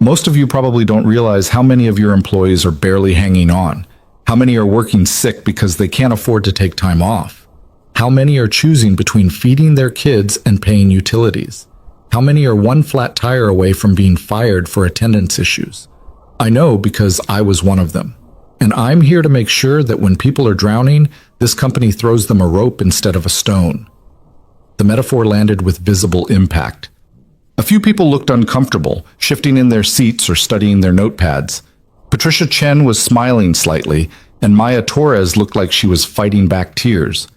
Most of you probably don't realize how many of your employees are barely hanging on, how many are working sick because they can't afford to take time off, how many are choosing between feeding their kids and paying utilities, how many are one flat tire away from being fired for attendance issues. I know because I was one of them. And I'm here to make sure that when people are drowning, this company throws them a rope instead of a stone. The metaphor landed with visible impact. A few people looked uncomfortable, shifting in their seats or studying their notepads. Patricia Chen was smiling slightly, and Maya Torres looked like she was fighting back tears.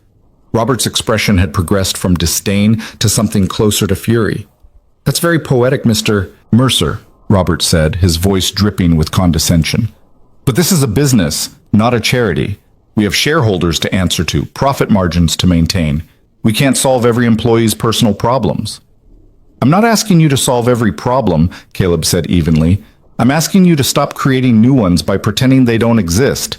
Robert's expression had progressed from disdain to something closer to fury. "That's very poetic, Mr. Mercer," Robert said, his voice dripping with condescension. "But this is a business, not a charity. We have shareholders to answer to, profit margins to maintain. We can't solve every employee's personal problems." "I'm not asking you to solve every problem," Caleb said evenly. "I'm asking you to stop creating new ones by pretending they don't exist.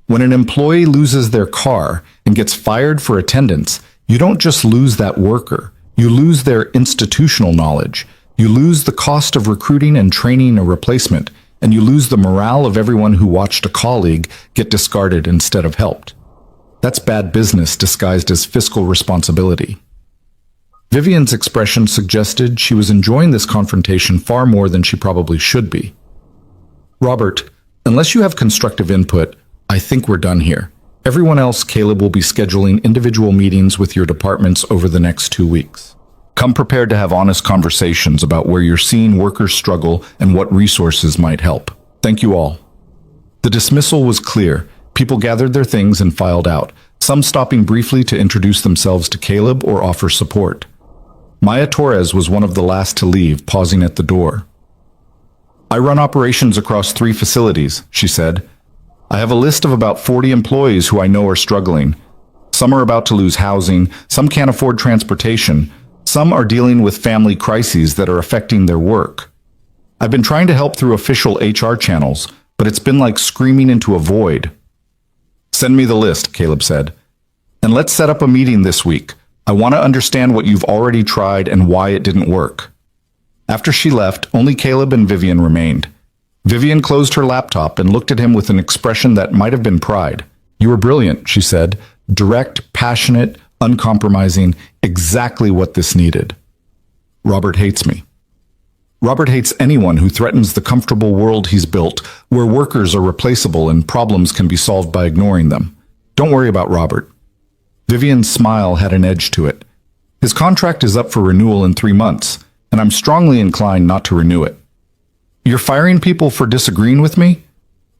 When an employee loses their car and gets fired for attendance, you don't just lose that worker. You lose their institutional knowledge. You lose the cost of recruiting and training a replacement, and you lose the morale of everyone who watched a colleague get discarded instead of helped. That's bad business disguised as fiscal responsibility." Vivian's expression suggested she was enjoying this confrontation far more than she probably should be. "Robert, unless you have constructive input, I think we're done here. Everyone else, Caleb will be scheduling individual meetings with your departments over the next 2 weeks. Come prepared to have honest conversations about where you're seeing workers struggle and what resources might help. Thank you all." The dismissal was clear. People gathered their things and filed out, some stopping briefly to introduce themselves to Caleb or offer support. Maya Torres was one of the last to leave, pausing at the door. "I run operations across 3 facilities," she said. "I have a list of about 40 employees who I know are struggling. Some are about to lose housing, some can't afford transportation, some are dealing with family crises that are affecting their work. I've been trying to help through official HR channels, but it's been like screaming into a void." "Send me the list," Caleb said. "And let's set up a meeting this week. I want to understand what you've already tried and why it didn't work." After she left, only Caleb and Vivian remained. Vivian closed her laptop and looked at him with an expression that might have been pride. "You were brilliant," she said. "Direct, passionate, uncompromising, exactly what this needed." Robert hates me. Robert hates anyone who threatens the comfortable world he's built, where workers are replaceable and problems can be solved by ignoring them. Don't worry about Robert. Vivian's smile had an edge to it. His contract is up for renewal in 3 months, and I'm strongly inclined not to renew it. You're firing people for disagreeing with me?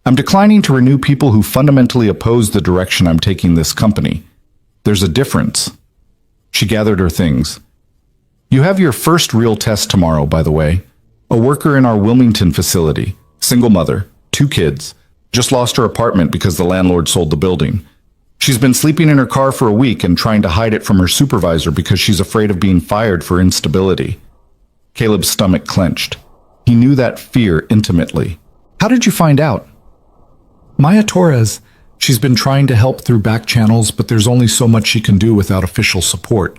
I'm declining to renew people who fundamentally oppose the direction I'm taking this company. There's a difference. She gathered her things. You have your first real test tomorrow, by the way. A worker in our Wilmington facility, single mother, 2 kids, just lost her apartment because the landlord sold the building. She's been sleeping in her car for a week and trying to hide it from her supervisor because she's afraid of being fired for instability. Caleb's stomach clenched. He knew that fear intimately. How did you find out? Maya Torres. She's been trying to help through back channels, but there's only so much she can do without official support.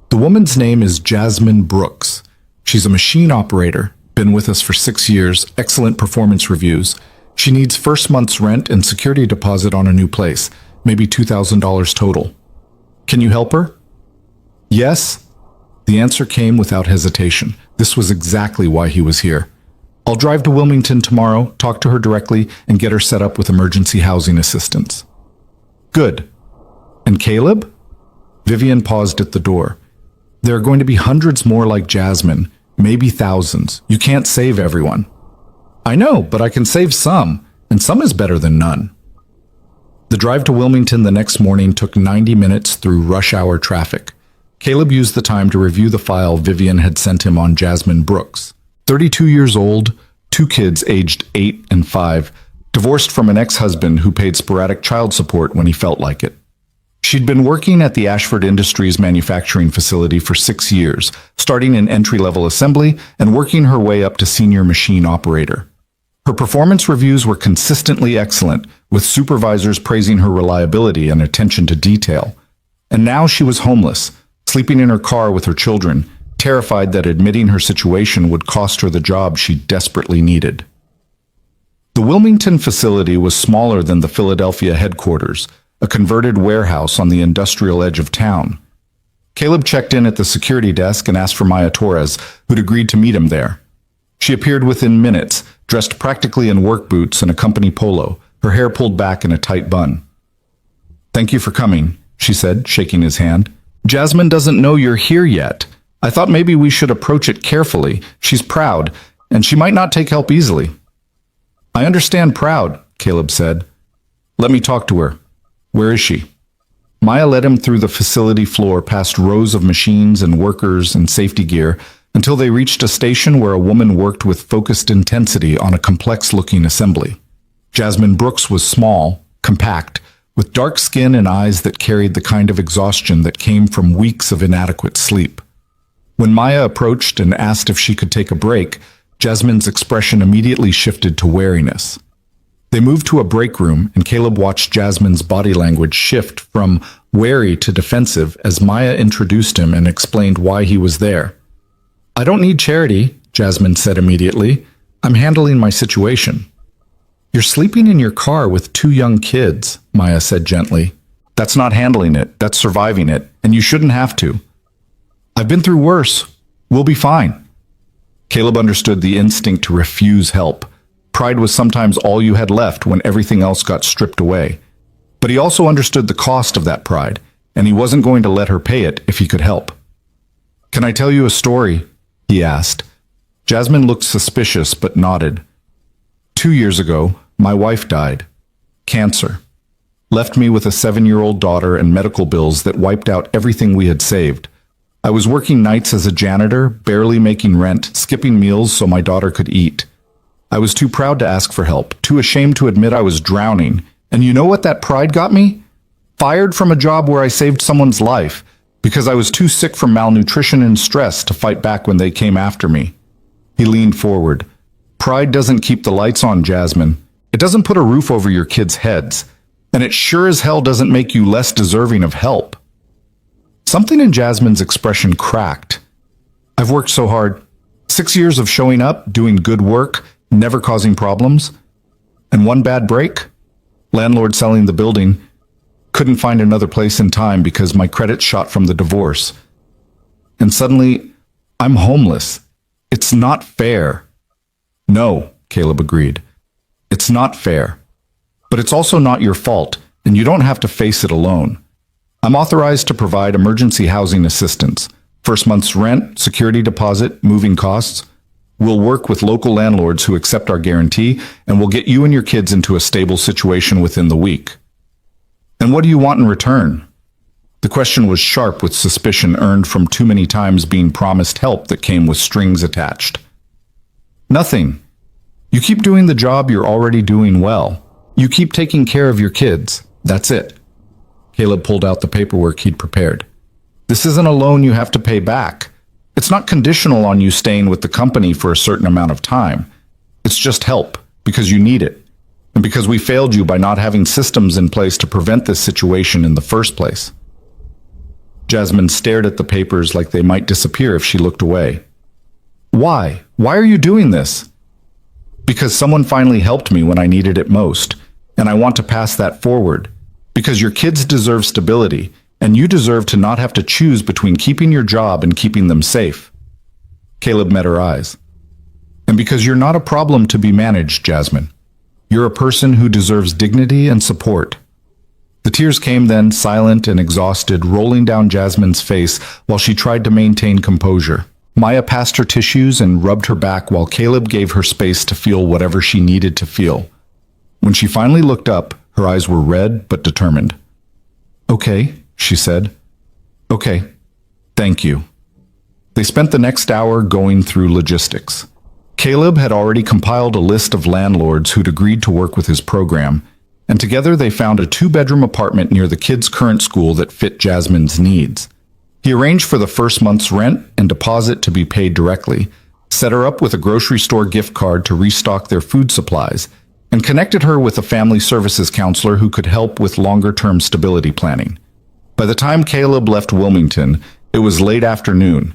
The woman's name is Jasmine Brooks. She's a machine operator, been with us for 6 years, excellent performance reviews. She needs first month's rent and security deposit on a new place, maybe $2,000 total. Can you help her? Yes. The answer came without hesitation. This was exactly why he was here. I'll drive to Wilmington tomorrow, talk to her directly, and get her set up with emergency housing assistance. Good. And Caleb? Vivian paused at the door. There are going to be hundreds more like Jasmine, maybe thousands. You can't save everyone. I know, but I can save some, and some is better than none. The drive to Wilmington the next morning took 90 minutes through rush hour traffic. Caleb used the time to review the file Vivian had sent him on Jasmine Brooks. 32 years old, 2 kids aged 8 and 5, divorced from an ex-husband who paid sporadic child support when he felt like it. She'd been working at the Ashford Industries manufacturing facility for 6 years, starting in entry-level assembly and working her way up to senior machine operator. Her performance reviews were consistently excellent, with supervisors praising her reliability and attention to detail. And now she was homeless, sleeping in her car with her children, terrified that admitting her situation would cost her the job she desperately needed. The Wilmington facility was smaller than the Philadelphia headquarters, a converted warehouse on the industrial edge of town. Caleb checked in at the security desk and asked for Maya Torres, who'd agreed to meet him there. She appeared within minutes, dressed practically in work boots and a company polo, her hair pulled back in a tight bun. "Thank you for coming," she said, shaking his hand. "Jasmine doesn't know you're here yet. I thought maybe we should approach it carefully. She's proud, and she might not take help easily." "I understand proud," Caleb said. "Let me talk to her. Where is she?" Maya led him through the facility floor past rows of machines and workers and safety gear until they reached a station where a woman worked with focused intensity on a complex-looking assembly. Jasmine Brooks was small, compact, with dark skin and eyes that carried the kind of exhaustion that came from weeks of inadequate sleep. When Maya approached and asked if she could take a break, Jasmine's expression immediately shifted to wariness. They moved to a break room, and Caleb watched Jasmine's body language shift from wary to defensive as Maya introduced him and explained why he was there. "I don't need charity," Jasmine said immediately. "I'm handling my situation." "You're sleeping in your car with 2 young kids," Maya said gently. "That's not handling it, that's surviving it, and you shouldn't have to." "I've been through worse. We'll be fine." Caleb understood the instinct to refuse help. Pride was sometimes all you had left when everything else got stripped away. But he also understood the cost of that pride, and he wasn't going to let her pay it if he could help. "Can I tell you a story?" he asked. Jasmine looked suspicious but nodded. 2 years ago, my wife died. Cancer. Left me with a 7-year-old daughter and medical bills that wiped out everything we had saved. I was working nights as a janitor, barely making rent, skipping meals so my daughter could eat. I was too proud to ask for help, too ashamed to admit I was drowning. And you know what that pride got me? Fired from a job where I saved someone's life, because I was too sick from malnutrition and stress to fight back when they came after me. He leaned forward. Pride doesn't keep the lights on, Jasmine. It doesn't put a roof over your kids' heads. And it sure as hell doesn't make you less deserving of help. Something in Jasmine's expression cracked. I've worked so hard. 6 years of showing up, doing good work, never causing problems. And one bad break? Landlord selling the building. Couldn't find another place in time because my credit shot from the divorce. And suddenly, I'm homeless. It's not fair. No, Caleb agreed. It's not fair. But it's also not your fault, and you don't have to face it alone. I'm authorized to provide emergency housing assistance, first month's rent, security deposit, moving costs. We'll work with local landlords who accept our guarantee, and we'll get you and your kids into a stable situation within the week. And what do you want in return? The question was sharp with suspicion earned from too many times being promised help that came with strings attached. Nothing. You keep doing the job you're already doing well. You keep taking care of your kids. That's it. Caleb pulled out the paperwork he'd prepared. This isn't a loan you have to pay back. It's not conditional on you staying with the company for a certain amount of time. It's just help, because you need it, and because we failed you by not having systems in place to prevent this situation in the first place. Jasmine stared at the papers like they might disappear if she looked away. Why? Why are you doing this? Because someone finally helped me when I needed it most, and I want to pass that forward. Because your kids deserve stability, and you deserve to not have to choose between keeping your job and keeping them safe. Caleb met her eyes. And because you're not a problem to be managed, Jasmine. You're a person who deserves dignity and support. The tears came then, silent and exhausted, rolling down Jasmine's face while she tried to maintain composure. Maya passed her tissues and rubbed her back while Caleb gave her space to feel whatever she needed to feel. When she finally looked up, her eyes were red but determined. Okay, she said. Okay, thank you. They spent the next hour going through logistics. Caleb had already compiled a list of landlords who'd agreed to work with his program, and together they found a 2-bedroom apartment near the kids' current school that fit Jasmine's needs. He arranged for the first month's rent and deposit to be paid directly, set her up with a grocery store gift card to restock their food supplies, and connected her with a family services counselor who could help with longer-term stability planning. By the time Caleb left Wilmington, It was late afternoon.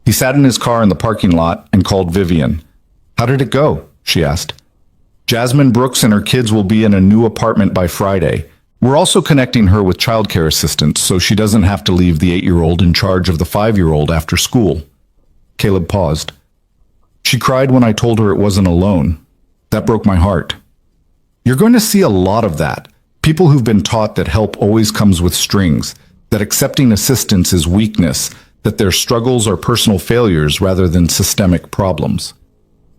He sat in his car in the parking lot and called Vivian. "How did it go?" she asked. "Jasmine Brooks and her kids will be in a new apartment by Friday. We're also connecting her with childcare assistants so she doesn't have to leave the 8-year-old in charge of the 5-year-old after school." Caleb paused. "She cried when I told her it wasn't alone. That broke my heart." You're going to see a lot of that. People who've been taught that help always comes with strings, that accepting assistance is weakness, that their struggles are personal failures rather than systemic problems.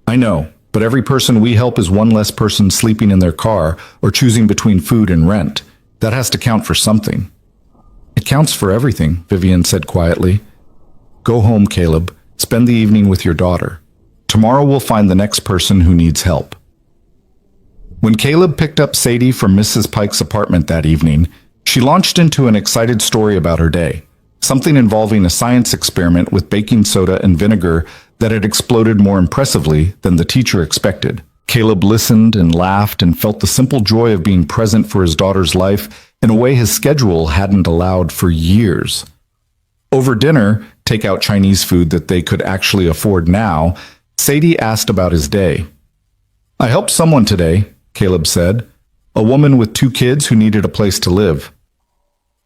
I know, but every person we help is one less person sleeping in their car or choosing between food and rent. That has to count for something. "It counts for everything," Vivian said quietly. "Go home, Caleb. Spend the evening with your daughter. Tomorrow we'll find the next person who needs help." When Caleb picked up Sadie from Mrs. Pike's apartment that evening, she launched into an excited story about her day, something involving a science experiment with baking soda and vinegar that had exploded more impressively than the teacher expected. Caleb listened and laughed and felt the simple joy of being present for his daughter's life in a way his schedule hadn't allowed for years. Over dinner, take-out Chinese food that they could actually afford now, Sadie asked about his day. "I helped someone today," Caleb said. "A woman with 2 kids who needed a place to live."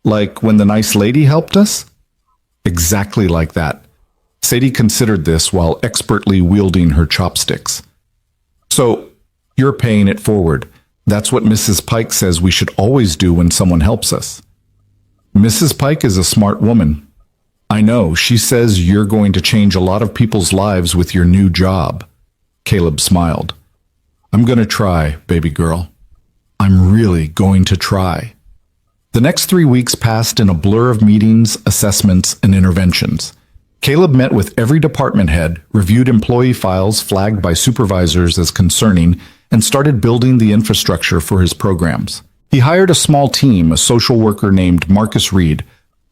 "Like when the nice lady helped us?" Exactly like that. Sadie considered this while expertly wielding her chopsticks. "So, you're paying it forward. That's what Mrs. Pike says we should always do when someone helps us." "Mrs. Pike is a smart woman. I know, she says you're going to change a lot of people's lives with your new job." Caleb smiled. "I'm going to try, baby girl. I'm really going to try." The next 3 weeks passed in a blur of meetings, assessments, and interventions. Caleb met with every department head, reviewed employee files flagged by supervisors as concerning, and started building the infrastructure for his programs. He hired a small team, a social worker named Marcus Reed,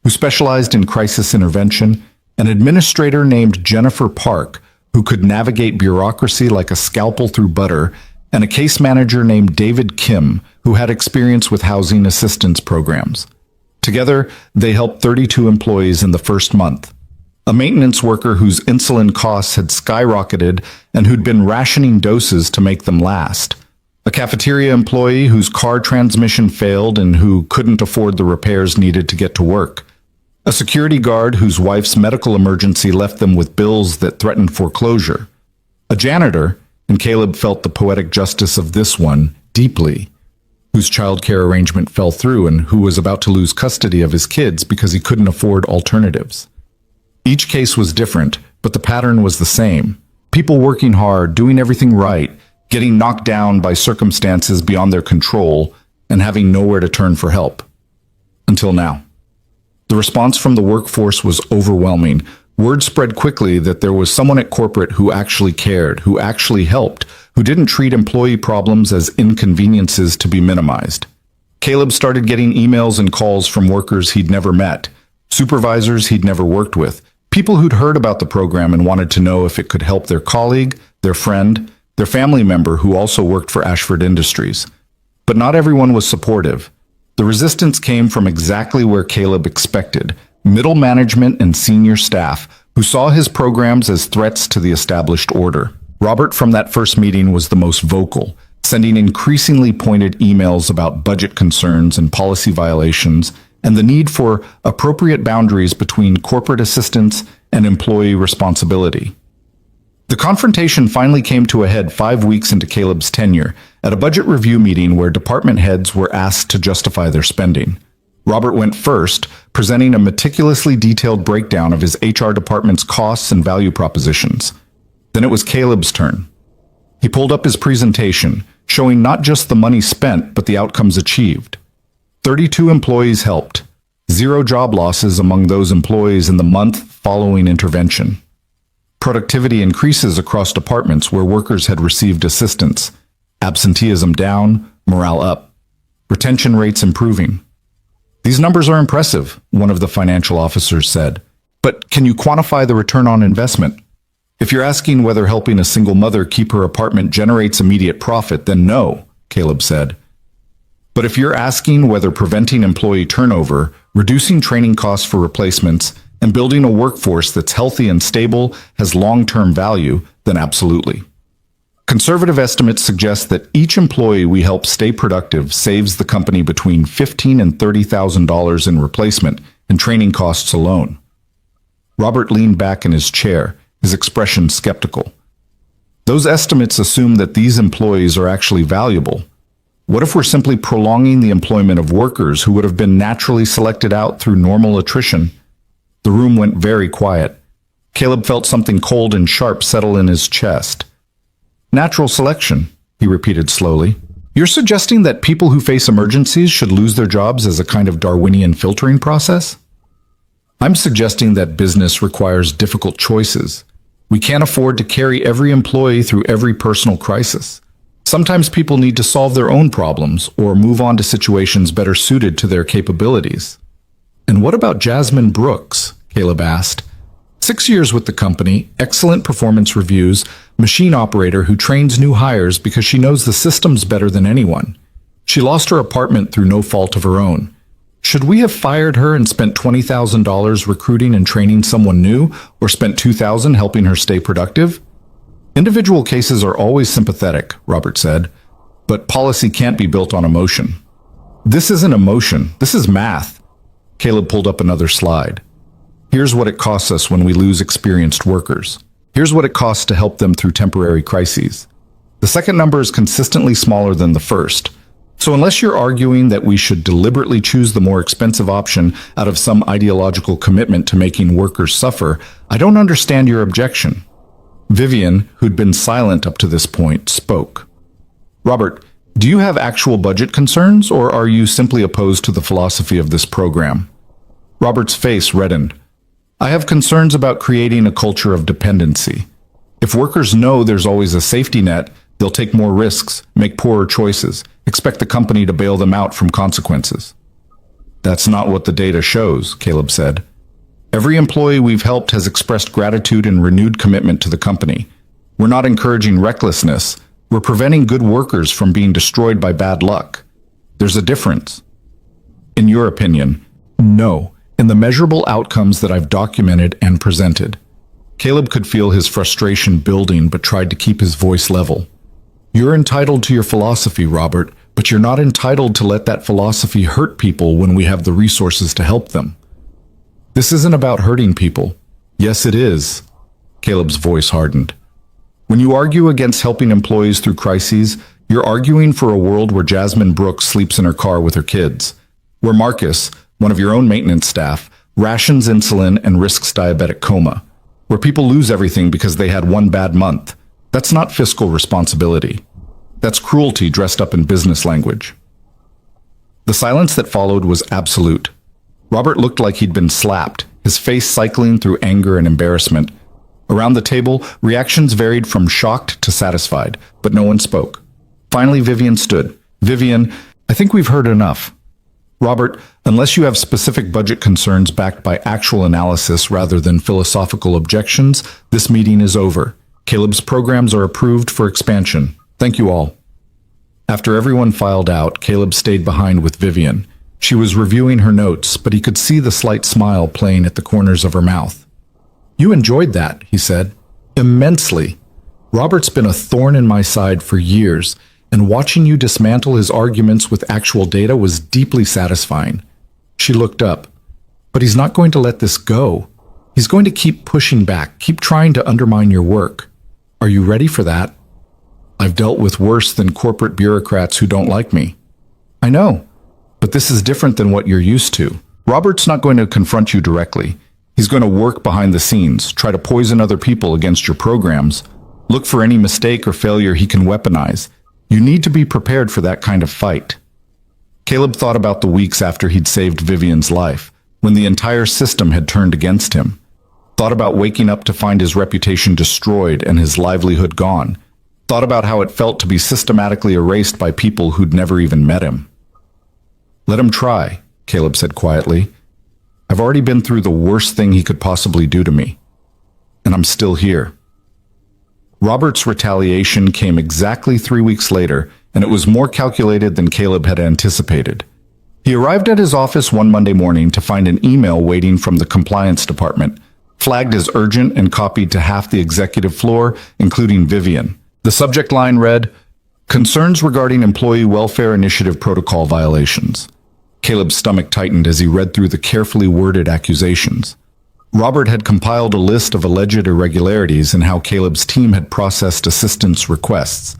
who specialized in crisis intervention, an administrator named Jennifer Park, who could navigate bureaucracy like a scalpel through butter, and a case manager named David Kim, who had experience with housing assistance programs. Together, they helped 32 employees in the first month. A maintenance worker whose insulin costs had skyrocketed and who'd been rationing doses to make them last. A cafeteria employee whose car transmission failed and who couldn't afford the repairs needed to get to work. A security guard whose wife's medical emergency left them with bills that threatened foreclosure. A janitor, and Caleb felt the poetic justice of this one deeply, whose childcare arrangement fell through and who was about to lose custody of his kids because he couldn't afford alternatives. Each case was different, but the pattern was the same. People working hard, doing everything right, getting knocked down by circumstances beyond their control, and having nowhere to turn for help. Until now. The response from the workforce was overwhelming. Word spread quickly that there was someone at corporate who actually cared, who actually helped, who didn't treat employee problems as inconveniences to be minimized. Caleb started getting emails and calls from workers he'd never met, supervisors he'd never worked with, people who'd heard about the program and wanted to know if it could help their colleague, their friend, their family member who also worked for Ashford Industries. But not everyone was supportive. The resistance came from exactly where Caleb expected: middle management and senior staff, who saw his programs as threats to the established order. Robert from that first meeting was the most vocal, sending increasingly pointed emails about budget concerns and policy violations, and the need for appropriate boundaries between corporate assistance and employee responsibility. The confrontation finally came to a head 5 weeks into Caleb's tenure, at a budget review meeting where department heads were asked to justify their spending. Robert went first, presenting a meticulously detailed breakdown of his HR department's costs and value propositions. Then it was Caleb's turn. He pulled up his presentation, showing not just the money spent, but the outcomes achieved. 32 employees helped. 0 job losses among those employees in the month following intervention. Productivity increases across departments where workers had received assistance. Absenteeism down, morale up. Retention rates improving. "These numbers are impressive," one of the financial officers said. "But can you quantify the return on investment?" "If you're asking whether helping a single mother keep her apartment generates immediate profit, then no," Caleb said. "But if you're asking whether preventing employee turnover, reducing training costs for replacements, and building a workforce that's healthy and stable has long-term value, then absolutely. Conservative estimates suggest that each employee we help stay productive saves the company between $15,000 and $30,000 in replacement and training costs alone. Robert leaned back in his chair, his expression skeptical. Those estimates assume that these employees are actually valuable. What if we're simply prolonging the employment of workers who would have been naturally selected out through normal attrition? The room went very quiet. Caleb felt something cold and sharp settle in his chest. Natural selection, he repeated slowly. You're suggesting that people who face emergencies should lose their jobs as a kind of Darwinian filtering process? I'm suggesting that business requires difficult choices. We can't afford to carry every employee through every personal crisis. Sometimes people need to solve their own problems or move on to situations better suited to their capabilities. And what about Jasmine Brooks? Caleb asked. 6 years with the company, excellent performance reviews, machine operator who trains new hires because she knows the systems better than anyone. She lost her apartment through no fault of her own. Should we have fired her and spent $20,000 recruiting and training someone new, or spent $2,000 helping her stay productive? Individual cases are always sympathetic, Robert said, but policy can't be built on emotion. This isn't emotion, this is math. Caleb pulled up another slide. Here's what it costs us when we lose experienced workers. Here's what it costs to help them through temporary crises. The second number is consistently smaller than the first. So unless you're arguing that we should deliberately choose the more expensive option out of some ideological commitment to making workers suffer, I don't understand your objection. Vivian, who'd been silent up to this point, spoke. Robert, do you have actual budget concerns, or are you simply opposed to the philosophy of this program? Robert's face reddened. I have concerns about creating a culture of dependency. If workers know there's always a safety net, they'll take more risks, make poorer choices, expect the company to bail them out from consequences. That's not what the data shows, Caleb said. Every employee we've helped has expressed gratitude and renewed commitment to the company. We're not encouraging recklessness. We're preventing good workers from being destroyed by bad luck. There's a difference. In your opinion, no. In the measurable outcomes that I've documented and presented. Caleb could feel his frustration building but tried to keep his voice level. You're entitled to your philosophy, Robert, but you're not entitled to let that philosophy hurt people when we have the resources to help them. This isn't about hurting people. Yes, it is. Caleb's voice hardened. When you argue against helping employees through crises, you're arguing for a world where Jasmine Brooks sleeps in her car with her kids, where Marcus, one of your own maintenance staff, rations insulin and risks diabetic coma, where people lose everything because they had one bad month. That's not fiscal responsibility. That's cruelty dressed up in business language. The silence that followed was absolute. Robert looked like he'd been slapped, his face cycling through anger and embarrassment. Around the table, reactions varied from shocked to satisfied, but no one spoke. Finally, Vivian stood. Vivian, I think we've heard enough. Robert, unless you have specific budget concerns backed by actual analysis rather than philosophical objections, this meeting is over. Caleb's programs are approved for expansion. Thank you all. After everyone filed out, Caleb stayed behind with Vivian. She was reviewing her notes, but he could see the slight smile playing at the corners of her mouth. You enjoyed that, he said. Immensely. Robert's been a thorn in my side for years, and watching you dismantle his arguments with actual data was deeply satisfying. She looked up. But he's not going to let this go. He's going to keep pushing back, keep trying to undermine your work. Are you ready for that? I've dealt with worse than corporate bureaucrats who don't like me. I know, but this is different than what you're used to. Robert's not going to confront you directly. He's going to work behind the scenes, try to poison other people against your programs, look for any mistake or failure he can weaponize. You need to be prepared for that kind of fight. Caleb thought about the weeks after he'd saved Vivian's life, when the entire system had turned against him. Thought about waking up to find his reputation destroyed and his livelihood gone. Thought about how it felt to be systematically erased by people who'd never even met him. Let him try, Caleb said quietly. I've already been through the worst thing he could possibly do to me. And I'm still here. Robert's retaliation came exactly 3 weeks later, and it was more calculated than Caleb had anticipated. He arrived at his office one Monday morning to find an email waiting from the compliance department, flagged as urgent and copied to half the executive floor, including Vivian. The subject line read, "Concerns regarding Employee Welfare Initiative protocol violations." Caleb's stomach tightened as he read through the carefully worded accusations. Robert had compiled a list of alleged irregularities in how Caleb's team had processed assistance requests: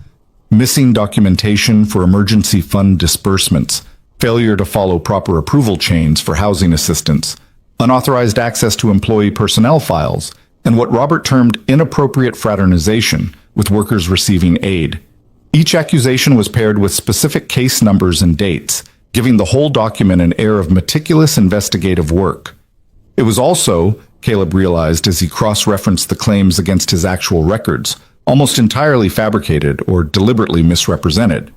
missing documentation for emergency fund disbursements, failure to follow proper approval chains for housing assistance, unauthorized access to employee personnel files, and what Robert termed inappropriate fraternization, with workers receiving aid. Each accusation was paired with specific case numbers and dates, giving the whole document an air of meticulous investigative work. It was also, Caleb realized as he cross-referenced the claims against his actual records, almost entirely fabricated or deliberately misrepresented.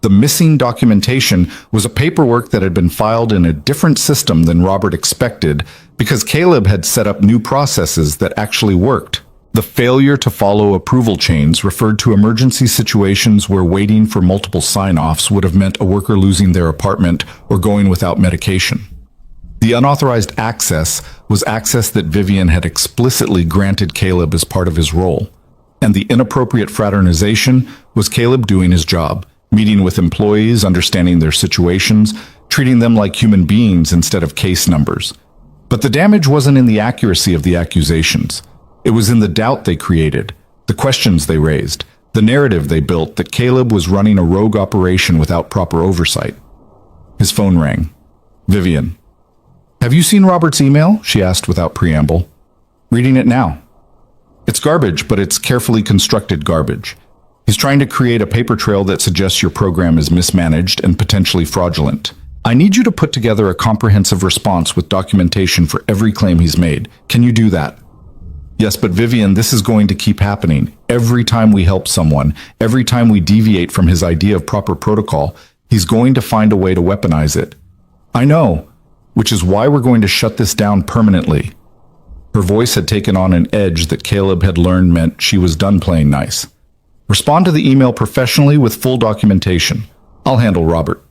The missing documentation was a paperwork that had been filed in a different system than Robert expected because Caleb had set up new processes that actually worked. The failure to follow approval chains referred to emergency situations where waiting for multiple sign-offs would have meant a worker losing their apartment or going without medication. The unauthorized access was access that Vivian had explicitly granted Caleb as part of his role. And the inappropriate fraternization was Caleb doing his job, meeting with employees, understanding their situations, treating them like human beings instead of case numbers. But the damage wasn't in the accuracy of the accusations. It was in the doubt they created, the questions they raised, the narrative they built that Caleb was running a rogue operation without proper oversight. His phone rang. Vivian. "Have you seen Robert's email?" she asked without preamble. "Reading it now. It's garbage, but it's carefully constructed garbage. He's trying to create a paper trail that suggests your program is mismanaged and potentially fraudulent. I need you to put together a comprehensive response with documentation for every claim he's made. Can you do that?" "Yes, but Vivian, this is going to keep happening. Every time we help someone, every time we deviate from his idea of proper protocol, he's going to find a way to weaponize it." "I know, which is why we're going to shut this down permanently." Her voice had taken on an edge that Caleb had learned meant she was done playing nice. "Respond to the email professionally with full documentation. I'll handle Robert."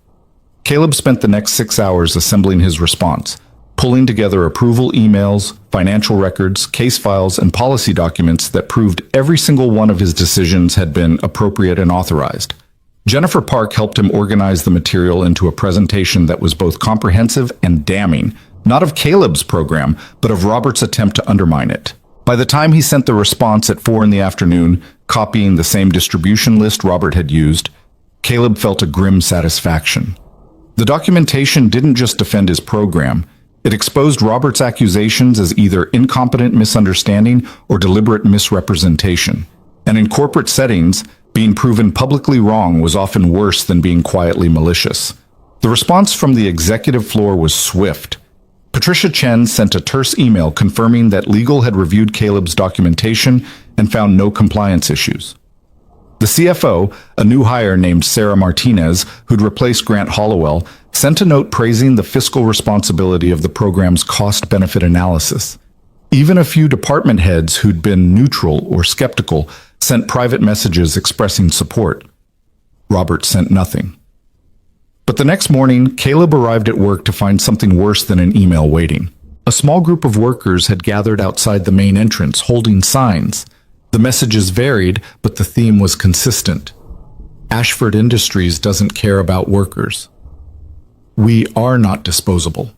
Caleb spent the next 6 hours assembling his response, pulling together approval emails, financial records, case files, and policy documents that proved every single one of his decisions had been appropriate and authorized. Jennifer Park helped him organize the material into a presentation that was both comprehensive and damning, not of Caleb's program, but of Robert's attempt to undermine it. By the time he sent the response at 4 in the afternoon, copying the same distribution list Robert had used, Caleb felt a grim satisfaction. The documentation didn't just defend his program, it exposed Robert's accusations as either incompetent misunderstanding or deliberate misrepresentation. And in corporate settings, being proven publicly wrong was often worse than being quietly malicious. The response from the executive floor was swift. Patricia Chen sent a terse email confirming that legal had reviewed Caleb's documentation and found no compliance issues. The CFO, a new hire named Sarah Martinez, who'd replaced Grant Hollowell, sent a note praising the fiscal responsibility of the program's cost-benefit analysis. Even a few department heads who'd been neutral or skeptical sent private messages expressing support. Robert sent nothing. But the next morning, Caleb arrived at work to find something worse than an email waiting. A small group of workers had gathered outside the main entrance, holding signs. The messages varied, but the theme was consistent. Ashford Industries doesn't care about workers. We are not disposable.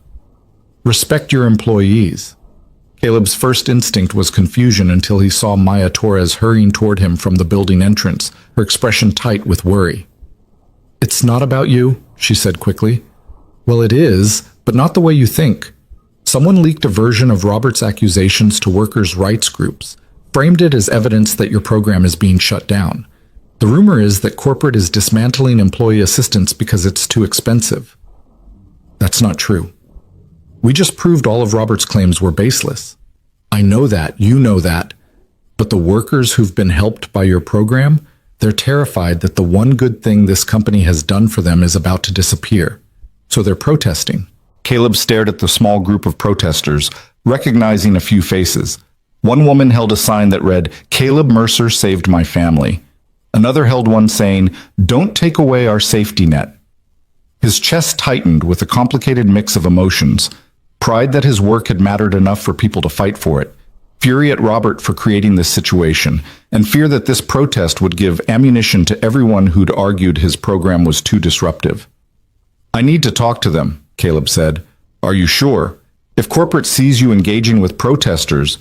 Respect your employees. Caleb's first instinct was confusion until he saw Maya Torres hurrying toward him from the building entrance, her expression tight with worry. "It's not about you," she said quickly. "Well, it is, but not the way you think. Someone leaked a version of Robert's accusations to workers' rights groups, framed it as evidence that your program is being shut down. The rumor is that corporate is dismantling employee assistance because it's too expensive. That's not true. We just proved all of Robert's claims were baseless. I know that, you know that, but the workers who've been helped by your program, they're terrified that the one good thing this company has done for them is about to disappear. So they're protesting." Caleb stared at the small group of protesters, recognizing a few faces. One woman held a sign that read, "Caleb Mercer saved my family." Another held one saying, "Don't take away our safety net." His chest tightened with a complicated mix of emotions: pride that his work had mattered enough for people to fight for it, fury at Robert for creating this situation, and fear that this protest would give ammunition to everyone who'd argued his program was too disruptive. "I need to talk to them," Caleb said. "Are you sure? If corporate sees you engaging with protesters—"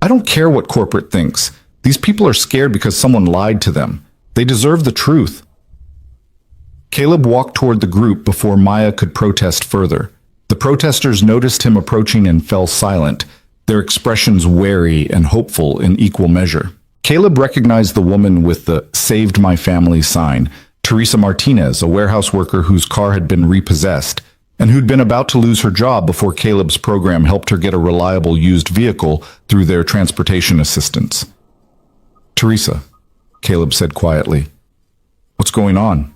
"I don't care what corporate thinks. These people are scared because someone lied to them. They deserve the truth." Caleb walked toward the group before Maya could protest further. The protesters noticed him approaching and fell silent, their expressions wary and hopeful in equal measure. Caleb recognized the woman with the "Saved My Family" sign, Teresa Martinez, a warehouse worker whose car had been repossessed, and who'd been about to lose her job before Caleb's program helped her get a reliable used vehicle through their transportation assistance. "Teresa," Caleb said quietly, "what's going on?"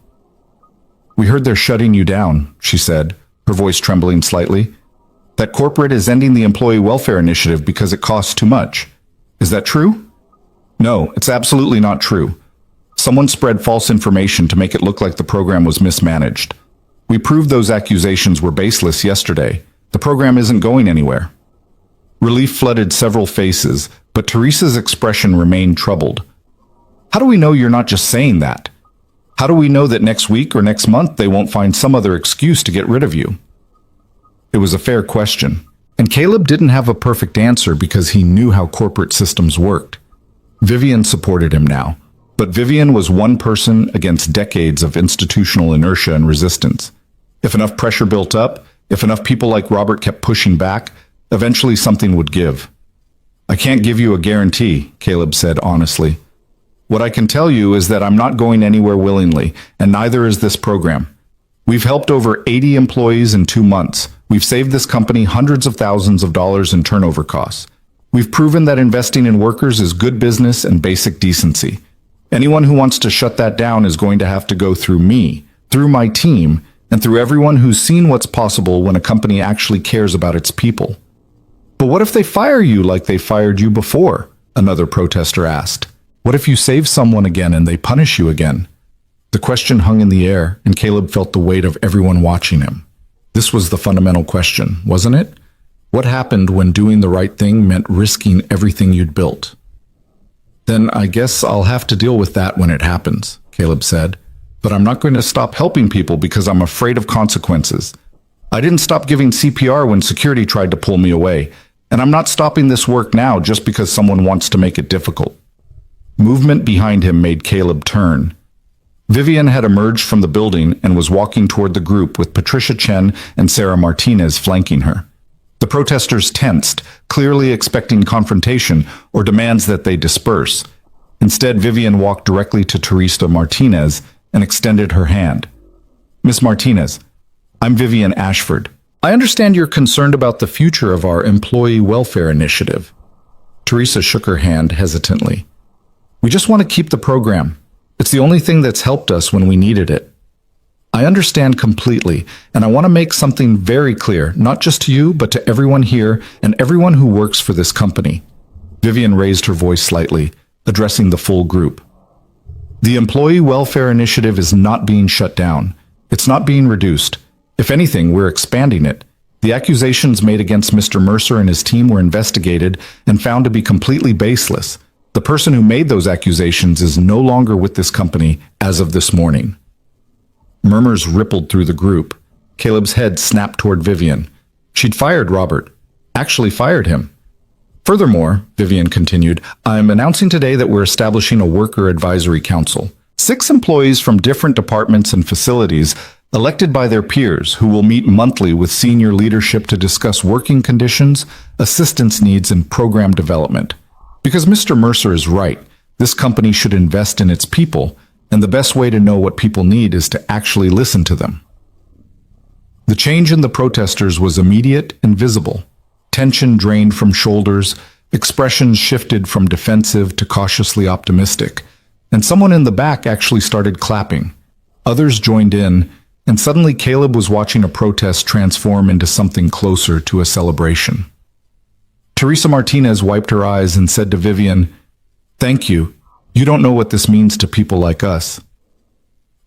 "We heard they're shutting you down," she said, her voice trembling slightly. "That corporate is ending the employee welfare initiative because it costs too much. Is that true?" "No, it's absolutely not true. Someone spread false information to make it look like the program was mismanaged. We proved those accusations were baseless yesterday. The program isn't going anywhere." Relief flooded several faces, but Teresa's expression remained troubled. "How do we know you're not just saying that? How do we know that next week or next month they won't find some other excuse to get rid of you?" It was a fair question, and Caleb didn't have a perfect answer because he knew how corporate systems worked. Vivian supported him now, but Vivian was one person against decades of institutional inertia and resistance. If enough pressure built up, if enough people like Robert kept pushing back, eventually something would give. "I can't give you a guarantee," Caleb said honestly. "What I can tell you is that I'm not going anywhere willingly, and neither is this program. We've helped over 80 employees in 2 months. We've saved this company hundreds of thousands of dollars in turnover costs. We've proven that investing in workers is good business and basic decency. Anyone who wants to shut that down is going to have to go through me, through my team, and through everyone who's seen what's possible when a company actually cares about its people." "But what if they fire you like they fired you before?" another protester asked. "What if you save someone again and they punish you again?" The question hung in the air, and Caleb felt the weight of everyone watching him. This was the fundamental question, wasn't it? What happened when doing the right thing meant risking everything you'd built? "Then I guess I'll have to deal with that when it happens," Caleb said. "But I'm not going to stop helping people because I'm afraid of consequences. I didn't stop giving CPR when security tried to pull me away, and I'm not stopping this work now just because someone wants to make it difficult." Movement behind him made Caleb turn. Vivian had emerged from the building and was walking toward the group with Patricia Chen and Sarah Martinez flanking her. The protesters tensed, clearly expecting confrontation or demands that they disperse. Instead, Vivian walked directly to Teresa Martinez and extended her hand. "Miss Martinez, I'm Vivian Ashford. I understand you're concerned about the future of our employee welfare initiative." Teresa shook her hand hesitantly. "We just want to keep the program. It's the only thing that's helped us when we needed it." "I understand completely, and I want to make something very clear, not just to you, but to everyone here and everyone who works for this company." Vivian raised her voice slightly, addressing the full group. "The Employee Welfare Initiative is not being shut down. It's not being reduced. If anything, we're expanding it. The accusations made against Mr. Mercer and his team were investigated and found to be completely baseless. The person who made those accusations is no longer with this company as of this morning." Murmurs rippled through the group. Caleb's head snapped toward Vivian. She'd fired Robert. Actually fired him. "Furthermore," Vivian continued, "I'm announcing today that we're establishing a worker advisory council. 6 employees from different departments and facilities, elected by their peers, who will meet monthly with senior leadership to discuss working conditions, assistance needs, and program development. Because Mr. Mercer is right, this company should invest in its people, and the best way to know what people need is to actually listen to them." The change in the protesters was immediate and visible. Tension drained from shoulders, expressions shifted from defensive to cautiously optimistic, and someone in the back actually started clapping. Others joined in, and suddenly Caleb was watching a protest transform into something closer to a celebration. Teresa Martinez wiped her eyes and said to Vivian, "Thank you. You don't know what this means to people like us."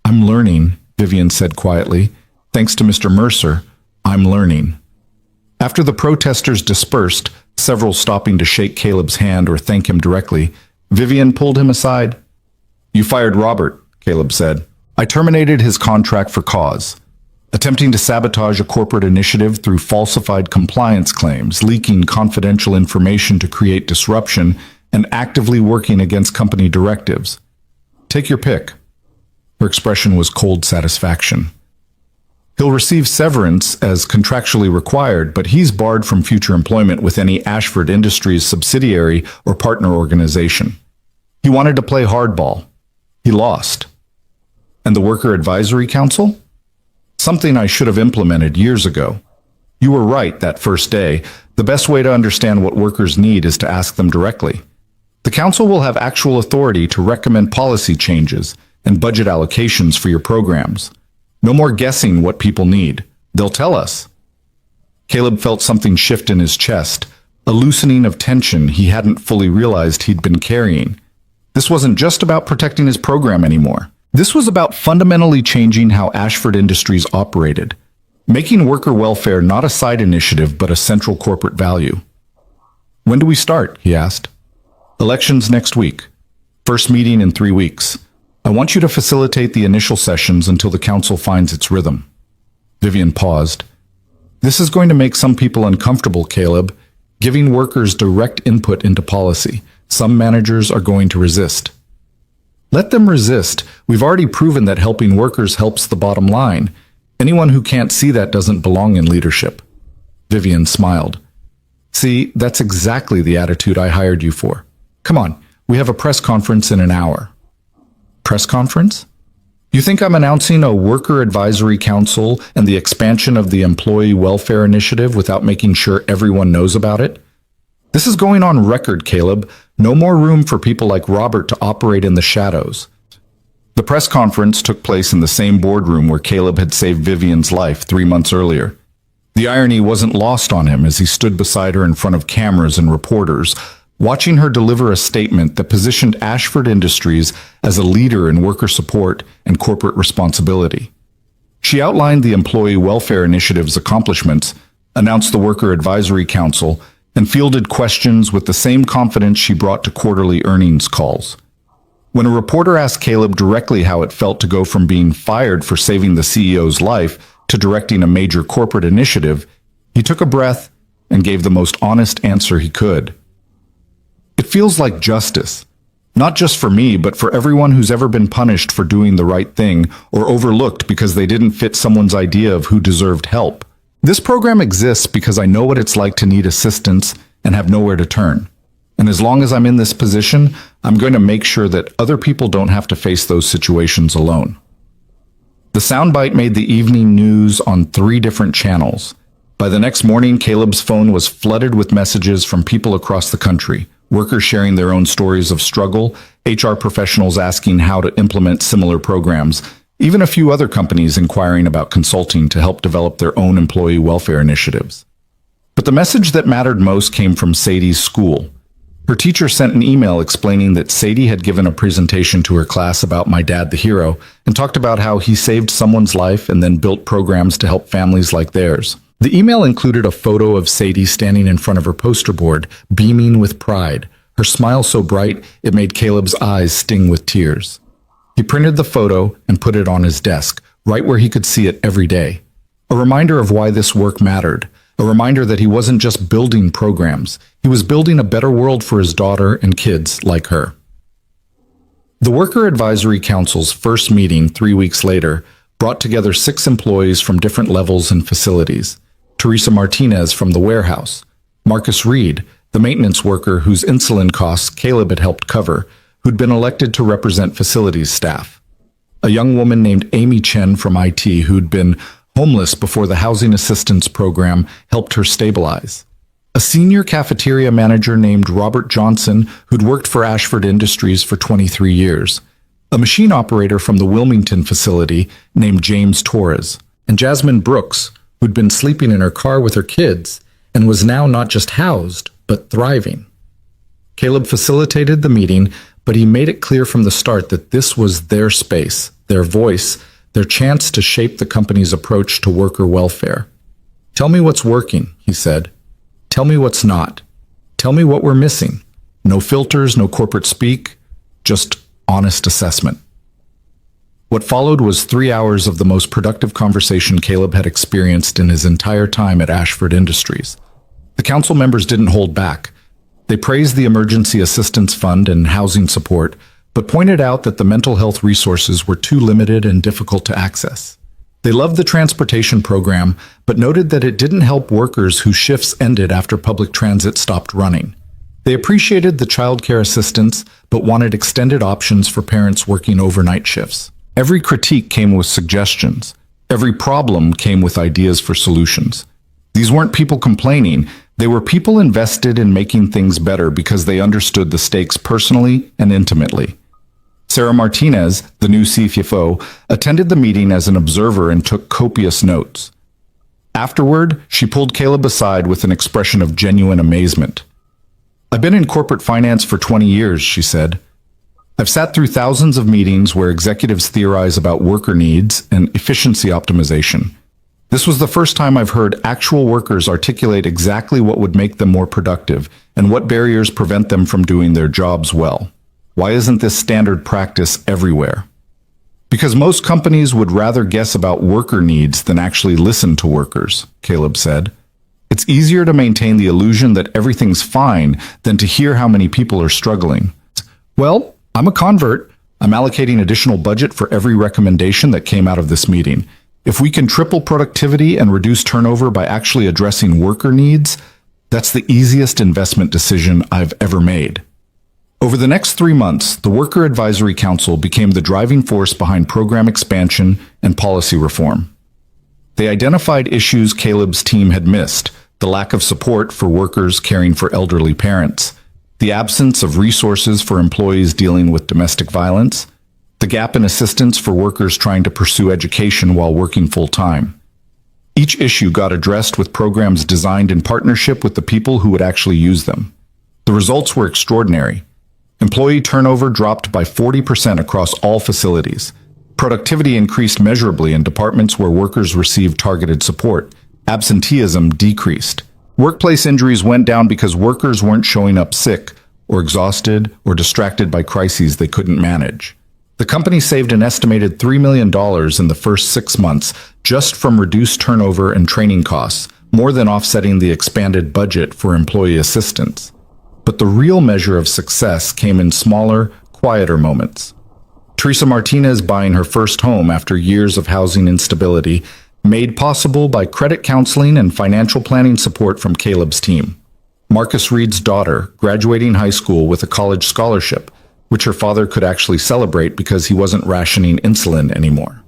"I'm learning," Vivian said quietly. Thanks to Mr. Mercer, I'm learning. After the protesters dispersed, several stopping to shake Caleb's hand or thank him directly, Vivian pulled him aside. You fired Robert, Caleb said. I terminated his contract for cause. Attempting to sabotage a corporate initiative through falsified compliance claims, leaking confidential information to create disruption, and actively working against company directives. Take your pick. Her expression was cold satisfaction. He'll receive severance as contractually required, but he's barred from future employment with any Ashford Industries subsidiary or partner organization. He wanted to play hardball. He lost. And the Worker Advisory Council? Something I should have implemented years ago. You were right that first day. The best way to understand what workers need is to ask them directly. The council will have actual authority to recommend policy changes and budget allocations for your programs. No more guessing what people need. They'll tell us. Caleb felt something shift in his chest, a loosening of tension he hadn't fully realized he'd been carrying. This wasn't just about protecting his program anymore. This was about fundamentally changing how Ashford Industries operated, making worker welfare not a side initiative but a central corporate value. When do we start? He asked. Elections next week. First meeting in 3 weeks. I want you to facilitate the initial sessions until the council finds its rhythm. Vivian paused. This is going to make some people uncomfortable, Caleb. Giving workers direct input into policy. Some managers are going to resist. Let them resist. We've already proven that helping workers helps the bottom line. Anyone who can't see that doesn't belong in leadership. Vivian smiled. See, that's exactly the attitude I hired you for. Come on, we have a press conference in an hour. Press conference? You think I'm announcing a worker advisory council and the expansion of the employee welfare initiative without making sure everyone knows about it? This is going on record, Caleb. No more room for people like Robert to operate in the shadows. The press conference took place in the same boardroom where Caleb had saved Vivian's life 3 months earlier. The irony wasn't lost on him as he stood beside her in front of cameras and reporters, watching her deliver a statement that positioned Ashford Industries as a leader in worker support and corporate responsibility. She outlined the Employee Welfare Initiative's accomplishments, announced the Worker Advisory Council, and fielded questions with the same confidence she brought to quarterly earnings calls. When a reporter asked Caleb directly how it felt to go from being fired for saving the CEO's life to directing a major corporate initiative, he took a breath and gave the most honest answer he could. It feels like justice, not just for me, but for everyone who's ever been punished for doing the right thing or overlooked because they didn't fit someone's idea of who deserved help. This program exists because I know what it's like to need assistance and have nowhere to turn. And as long as I'm in this position, I'm going to make sure that other people don't have to face those situations alone. The soundbite made the evening news on 3 different channels. By the next morning, Caleb's phone was flooded with messages from people across the country. Workers sharing their own stories of struggle, HR professionals asking how to implement similar programs, even a few other companies inquiring about consulting to help develop their own employee welfare initiatives. But the message that mattered most came from Sadie's school. Her teacher sent an email explaining that Sadie had given a presentation to her class about My Dad the Hero and talked about how he saved someone's life and then built programs to help families like theirs. The email included a photo of Sadie standing in front of her poster board, beaming with pride, her smile so bright it made Caleb's eyes sting with tears. He printed the photo and put it on his desk, right where he could see it every day. A reminder of why this work mattered, a reminder that he wasn't just building programs, he was building a better world for his daughter and kids like her. The Worker Advisory Council's first meeting 3 weeks later brought together 6 employees from different levels and facilities. Teresa Martinez from the warehouse, Marcus Reed, the maintenance worker whose insulin costs Caleb had helped cover, who'd been elected to represent facilities staff. A young woman named Amy Chen from IT who'd been homeless before the Housing Assistance Program helped her stabilize. A senior cafeteria manager named Robert Johnson who'd worked for Ashford Industries for 23 years. A machine operator from the Wilmington facility named James Torres. And Jasmine Brooks, who'd been sleeping in her car with her kids and was now not just housed, but thriving. Caleb facilitated the meeting, but he made it clear from the start that this was their space, their voice, their chance to shape the company's approach to worker welfare. "Tell me what's working," he said. "Tell me what's not. Tell me what we're missing." No filters, no corporate speak, just honest assessment. What followed was 3 hours of the most productive conversation Caleb had experienced in his entire time at Ashford Industries. The council members didn't hold back. They praised the Emergency Assistance Fund and housing support, but pointed out that the mental health resources were too limited and difficult to access. They loved the transportation program, but noted that it didn't help workers whose shifts ended after public transit stopped running. They appreciated the childcare assistance, but wanted extended options for parents working overnight shifts. Every critique came with suggestions. Every problem came with ideas for solutions. These weren't people complaining. They were people invested in making things better because they understood the stakes personally and intimately. Sarah Martinez, the new CFO, attended the meeting as an observer and took copious notes. Afterward, she pulled Caleb aside with an expression of genuine amazement. "I've been in corporate finance for 20 years, she said. "I've sat through thousands of meetings where executives theorize about worker needs and efficiency optimization. This was the first time I've heard actual workers articulate exactly what would make them more productive and what barriers prevent them from doing their jobs well. Why isn't this standard practice everywhere?" "Because most companies would rather guess about worker needs than actually listen to workers," Caleb said. "It's easier to maintain the illusion that everything's fine than to hear how many people are struggling." "Well, I'm a convert. I'm allocating additional budget for every recommendation that came out of this meeting. If we can triple productivity and reduce turnover by actually addressing worker needs, that's the easiest investment decision I've ever made." Over the next 3 months, the Worker Advisory Council became the driving force behind program expansion and policy reform. They identified issues Caleb's team had missed: the lack of support for workers caring for elderly parents, the absence of resources for employees dealing with domestic violence, the gap in assistance for workers trying to pursue education while working full-time. Each issue got addressed with programs designed in partnership with the people who would actually use them. The results were extraordinary. Employee turnover dropped by 40% across all facilities. Productivity increased measurably in departments where workers received targeted support. Absenteeism decreased. Workplace injuries went down because workers weren't showing up sick, or exhausted, or distracted by crises they couldn't manage. The company saved an estimated $3 million in the first 6 months just from reduced turnover and training costs, more than offsetting the expanded budget for employee assistance. But the real measure of success came in smaller, quieter moments. Teresa Martinez buying her first home after years of housing instability, made possible by credit counseling and financial planning support from Caleb's team. Marcus Reed's daughter graduating high school with a college scholarship, which her father could actually celebrate because he wasn't rationing insulin anymore.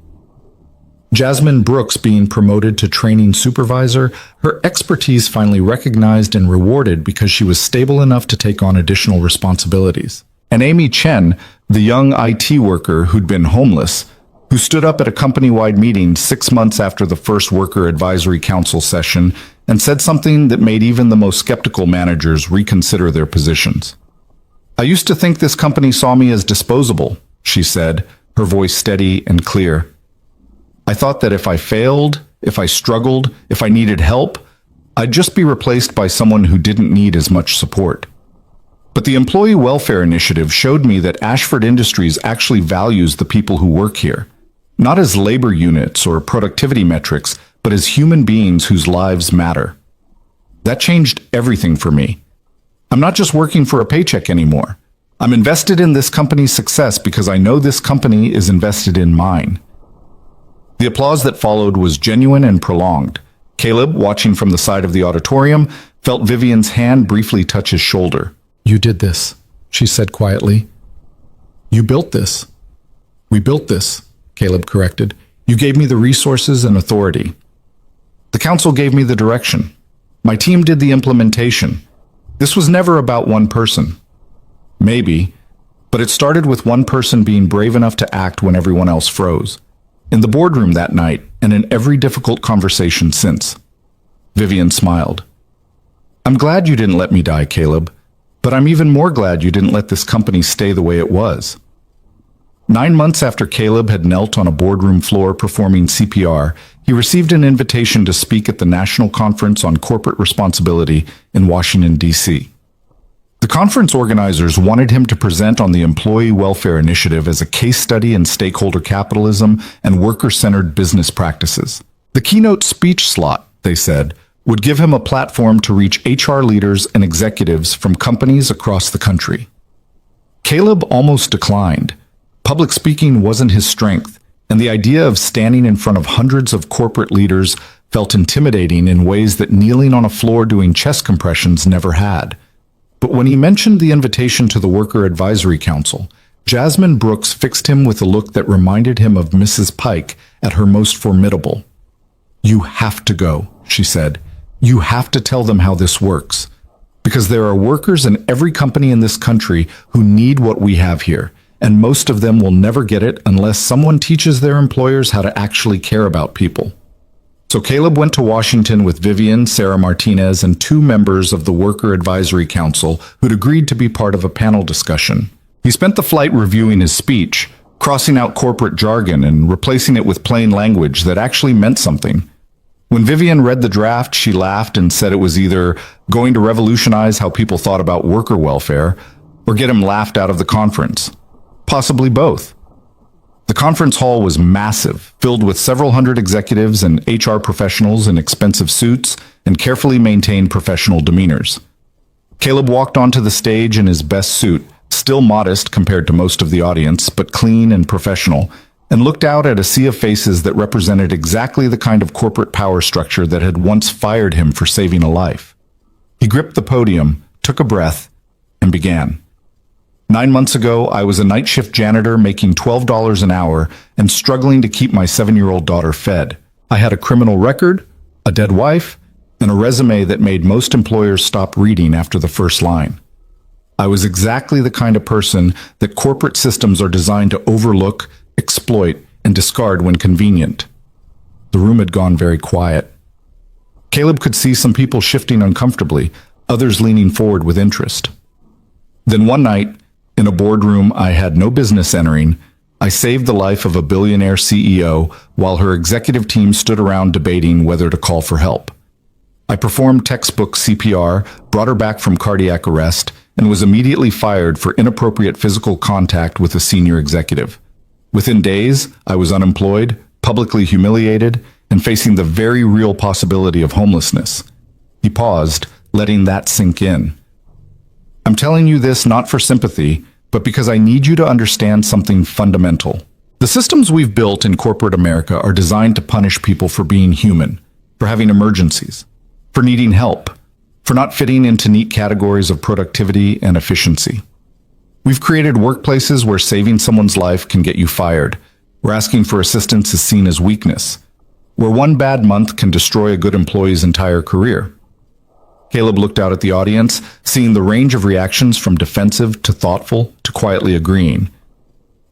Jasmine Brooks being promoted to training supervisor, her expertise finally recognized and rewarded because she was stable enough to take on additional responsibilities. And Amy Chen, the young IT worker who'd been homeless, who stood up at a company-wide meeting 6 months after the first Worker Advisory Council session and said something that made even the most skeptical managers reconsider their positions. "I used to think this company saw me as disposable," she said, her voice steady and clear. "I thought that if I failed, if I struggled, if I needed help, I'd just be replaced by someone who didn't need as much support. But the Employee Welfare Initiative showed me that Ashford Industries actually values the people who work here, not as labor units or productivity metrics, but as human beings whose lives matter. That changed everything for me. I'm not just working for a paycheck anymore. I'm invested in this company's success because I know this company is invested in mine." The applause that followed was genuine and prolonged. Caleb, watching from the side of the auditorium, felt Vivian's hand briefly touch his shoulder. "You did this," she said quietly. "You built this." "We built this," Caleb corrected. "You gave me the resources and authority. The council gave me the direction. My team did the implementation. This was never about one person. Maybe, but it started with one person being brave enough to act when everyone else froze. In the boardroom that night, and in every difficult conversation since." Vivian smiled. "I'm glad you didn't let me die, Caleb, but I'm even more glad you didn't let this company stay the way it was." 9 months after Caleb had knelt on a boardroom floor performing CPR, he received an invitation to speak at the National Conference on Corporate Responsibility in Washington, D.C. The conference organizers wanted him to present on the Employee Welfare Initiative as a case study in stakeholder capitalism and worker-centered business practices. The keynote speech slot, they said, would give him a platform to reach HR leaders and executives from companies across the country. Caleb almost declined. Public speaking wasn't his strength, and the idea of standing in front of hundreds of corporate leaders felt intimidating in ways that kneeling on a floor doing chest compressions never had. But when he mentioned the invitation to the Worker Advisory Council, Jasmine Brooks fixed him with a look that reminded him of Mrs. Pike at her most formidable. "You have to go," she said. "You have to tell them how this works. Because there are workers in every company in this country who need what we have here, and most of them will never get it unless someone teaches their employers how to actually care about people." So Caleb went to Washington with Vivian, Sarah Martinez, and 2 members of the Worker Advisory Council who'd agreed to be part of a panel discussion. He spent the flight reviewing his speech, crossing out corporate jargon and replacing it with plain language that actually meant something. When Vivian read the draft, she laughed and said it was either going to revolutionize how people thought about worker welfare or get him laughed out of the conference. Possibly both. The conference hall was massive, filled with several hundred executives and HR professionals in expensive suits and carefully maintained professional demeanors. Caleb walked onto the stage in his best suit, still modest compared to most of the audience, but clean and professional, and looked out at a sea of faces that represented exactly the kind of corporate power structure that had once fired him for saving a life. He gripped the podium, took a breath, and began. 9 months ago, I was a night shift janitor making $12 an hour and struggling to keep my 7-year-old daughter fed. I had a criminal record, a dead wife, and a resume that made most employers stop reading after the first line. I was exactly the kind of person that corporate systems are designed to overlook, exploit, and discard when convenient. The room had gone very quiet. Caleb could see some people shifting uncomfortably, others leaning forward with interest. Then one night, in a boardroom I had no business entering, I saved the life of a billionaire CEO while her executive team stood around debating whether to call for help. I performed textbook CPR, brought her back from cardiac arrest, and was immediately fired for inappropriate physical contact with a senior executive. Within days, I was unemployed, publicly humiliated, and facing the very real possibility of homelessness. He paused, letting that sink in. I'm telling you this not for sympathy, but because I need you to understand something fundamental. The systems we've built in corporate America are designed to punish people for being human, for having emergencies, for needing help, for not fitting into neat categories of productivity and efficiency. We've created workplaces where saving someone's life can get you fired, where asking for assistance is seen as weakness, where one bad month can destroy a good employee's entire career. Caleb looked out at the audience, seeing the range of reactions from defensive to thoughtful to quietly agreeing.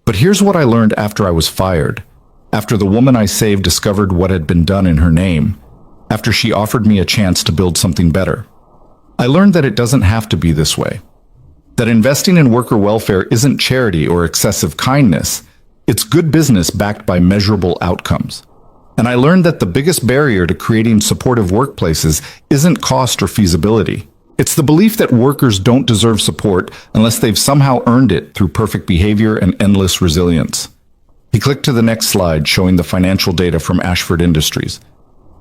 But here's what I learned after I was fired, after the woman I saved discovered what had been done in her name, after she offered me a chance to build something better. I learned that it doesn't have to be this way, that investing in worker welfare isn't charity or excessive kindness, it's good business backed by measurable outcomes. And I learned that the biggest barrier to creating supportive workplaces isn't cost or feasibility. It's the belief that workers don't deserve support unless they've somehow earned it through perfect behavior and endless resilience. He clicked to the next slide, showing the financial data from Ashford Industries.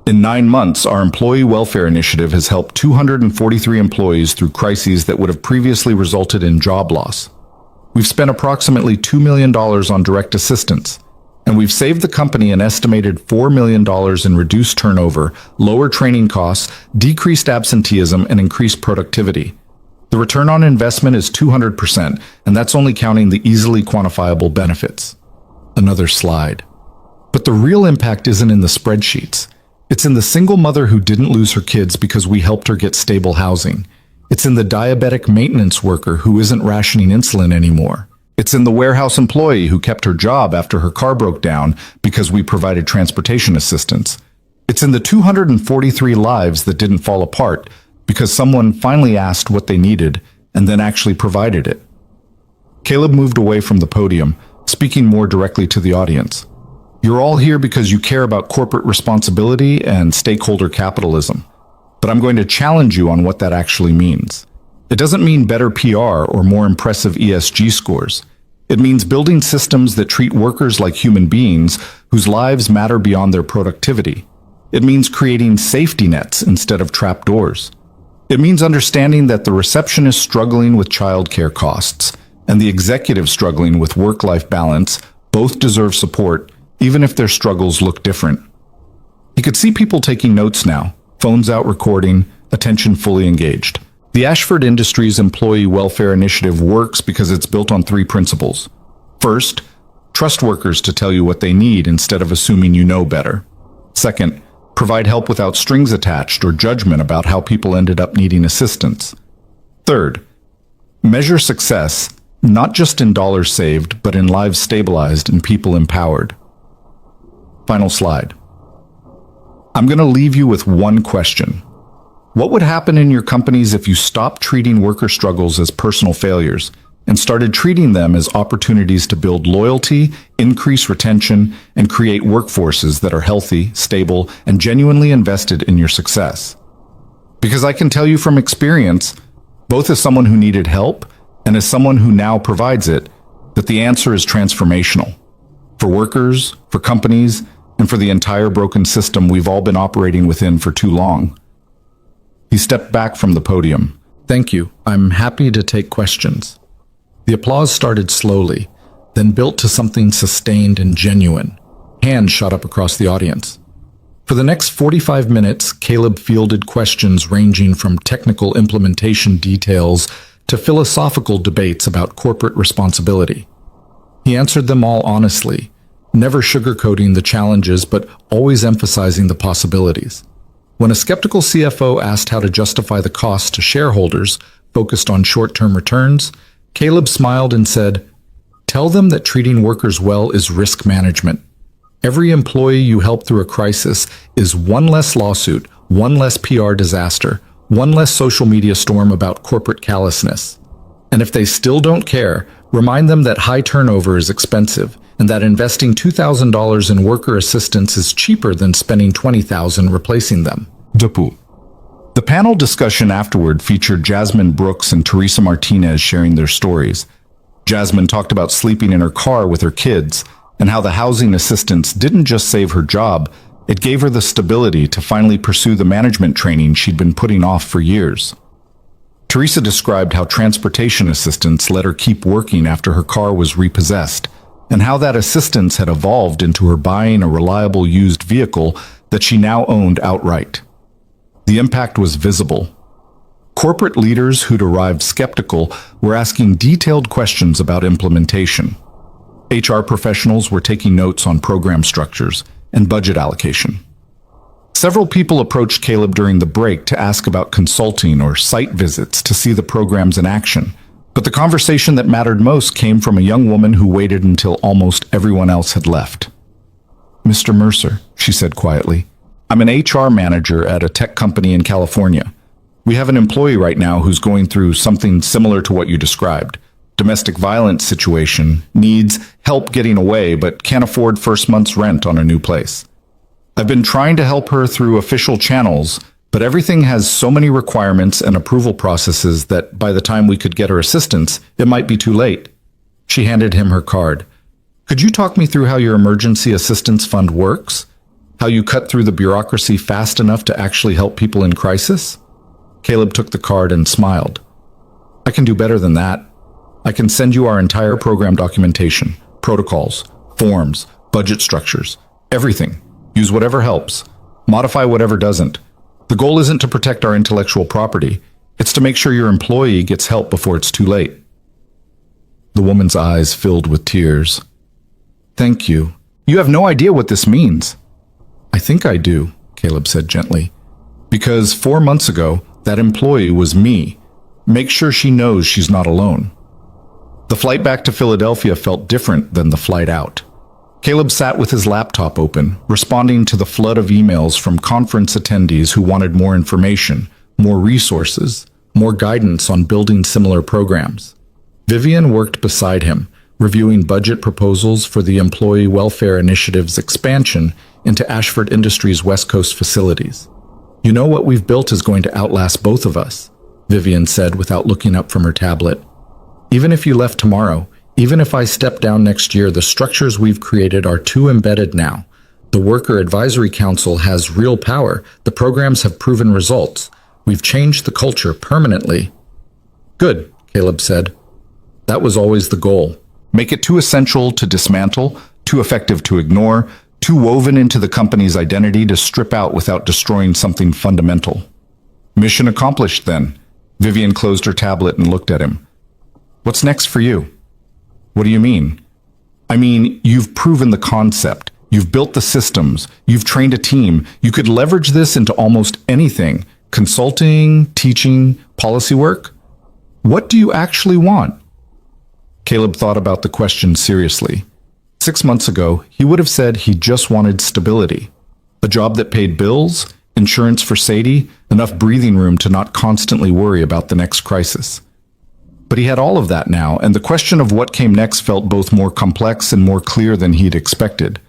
In 9 months, our Employee Welfare Initiative has helped 243 employees through crises that would have previously resulted in job loss. We've spent approximately $2 million on direct assistance, and we've saved the company an estimated $4 million in reduced turnover, lower training costs, decreased absenteeism, and increased productivity. The return on investment is 200%, and that's only counting the easily quantifiable benefits. Another slide. But the real impact isn't in the spreadsheets. It's in the single mother who didn't lose her kids because we helped her get stable housing. It's in the diabetic maintenance worker who isn't rationing insulin anymore. It's in the warehouse employee who kept her job after her car broke down because we provided transportation assistance. It's in the 243 lives that didn't fall apart because someone finally asked what they needed and then actually provided it. Caleb moved away from the podium, speaking more directly to the audience. You're all here because you care about corporate responsibility and stakeholder capitalism. But I'm going to challenge you on what that actually means. It doesn't mean better PR or more impressive ESG scores. It means building systems that treat workers like human beings whose lives matter beyond their productivity. It means creating safety nets instead of trapdoors. It means understanding that the receptionist struggling with childcare costs and the executive struggling with work-life balance both deserve support, even if their struggles look different. You could see people taking notes now, phones out recording, attention fully engaged. The Ashford Industries Employee Welfare Initiative works because it's built on 3 principles. First, trust workers to tell you what they need instead of assuming you know better. Second, provide help without strings attached or judgment about how people ended up needing assistance. Third, measure success not just in dollars saved, but in lives stabilized and people empowered. Final slide. I'm going to leave you with one question. What would happen in your companies if you stopped treating worker struggles as personal failures and started treating them as opportunities to build loyalty, increase retention, and create workforces that are healthy, stable, and genuinely invested in your success? Because I can tell you from experience, both as someone who needed help and as someone who now provides it, that the answer is transformational. For workers, for companies, and for the entire broken system we've all been operating within for too long. He stepped back from the podium. Thank you. I'm happy to take questions. The applause started slowly, then built to something sustained and genuine. Hands shot up across the audience. For the next 45 minutes, Caleb fielded questions ranging from technical implementation details to philosophical debates about corporate responsibility. He answered them all honestly, never sugarcoating the challenges but always emphasizing the possibilities. When a skeptical CFO asked how to justify the cost to shareholders focused on short-term returns, Caleb smiled and said, "Tell them that treating workers well is risk management. Every employee you help through a crisis is one less lawsuit, one less PR disaster, one less social media storm about corporate callousness. And if they still don't care, remind them that high turnover is expensive and that investing $2,000 in worker assistance is cheaper than spending $20,000 replacing them." Dupu. The panel discussion afterward featured Jasmine Brooks and Teresa Martinez sharing their stories. Jasmine talked about sleeping in her car with her kids and how the housing assistance didn't just save her job, it gave her the stability to finally pursue the management training she'd been putting off for years. Teresa described how transportation assistance let her keep working after her car was repossessed, and how that assistance had evolved into her buying a reliable used vehicle that she now owned outright. The impact was visible. Corporate leaders who'd arrived skeptical were asking detailed questions about implementation. HR professionals were taking notes on program structures and budget allocation. Several people approached Caleb during the break to ask about consulting or site visits to see the programs in action. But the conversation that mattered most came from a young woman who waited until almost everyone else had left. "Mr. Mercer," she said quietly, "I'm an HR manager at a tech company in California. We have an employee right now who's going through something similar to what you described. Domestic violence situation, needs help getting away but can't afford first month's rent on a new place. I've been trying to help her through official channels, but everything has so many requirements and approval processes that by the time we could get her assistance, it might be too late." She handed him her card. "Could you talk me through how your emergency assistance fund works? How you cut through the bureaucracy fast enough to actually help people in crisis?" Caleb took the card and smiled. "I can do better than that. I can send you our entire program documentation, protocols, forms, budget structures, everything. Use whatever helps. Modify whatever doesn't. The goal isn't to protect our intellectual property. It's to make sure your employee gets help before it's too late." The woman's eyes filled with tears. "Thank you. You have no idea what this means." "I think I do," Caleb said gently. "Because 4 months ago, that employee was me. Make sure she knows she's not alone." The flight back to Philadelphia felt different than the flight out. Caleb sat with his laptop open, responding to the flood of emails from conference attendees who wanted more information, more resources, more guidance on building similar programs. Vivian worked beside him, reviewing budget proposals for the Employee Welfare Initiative's expansion into Ashford Industries' West Coast facilities. You know what we've built is going to outlast both of us, Vivian said without looking up from her tablet. Even if you left tomorrow, even if I step down next year, the structures we've created are too embedded now. The Worker Advisory Council has real power. The programs have proven results. We've changed the culture permanently. Good, Caleb said. That was always the goal. Make it too essential to dismantle, too effective to ignore, too woven into the company's identity to strip out without destroying something fundamental. Mission accomplished then. Vivian closed her tablet and looked at him. What's next for you? What do you mean? I mean, you've proven the concept. You've built the systems. You've trained a team. You could leverage this into almost anything. Consulting, teaching, policy work. What do you actually want? Caleb thought about the question seriously. 6 months ago, he would have said he just wanted stability. A job that paid bills, insurance for Sadie, enough breathing room to not constantly worry about the next crisis. But he had all of that now, and the question of what came next felt both more complex and more clear than he'd expected.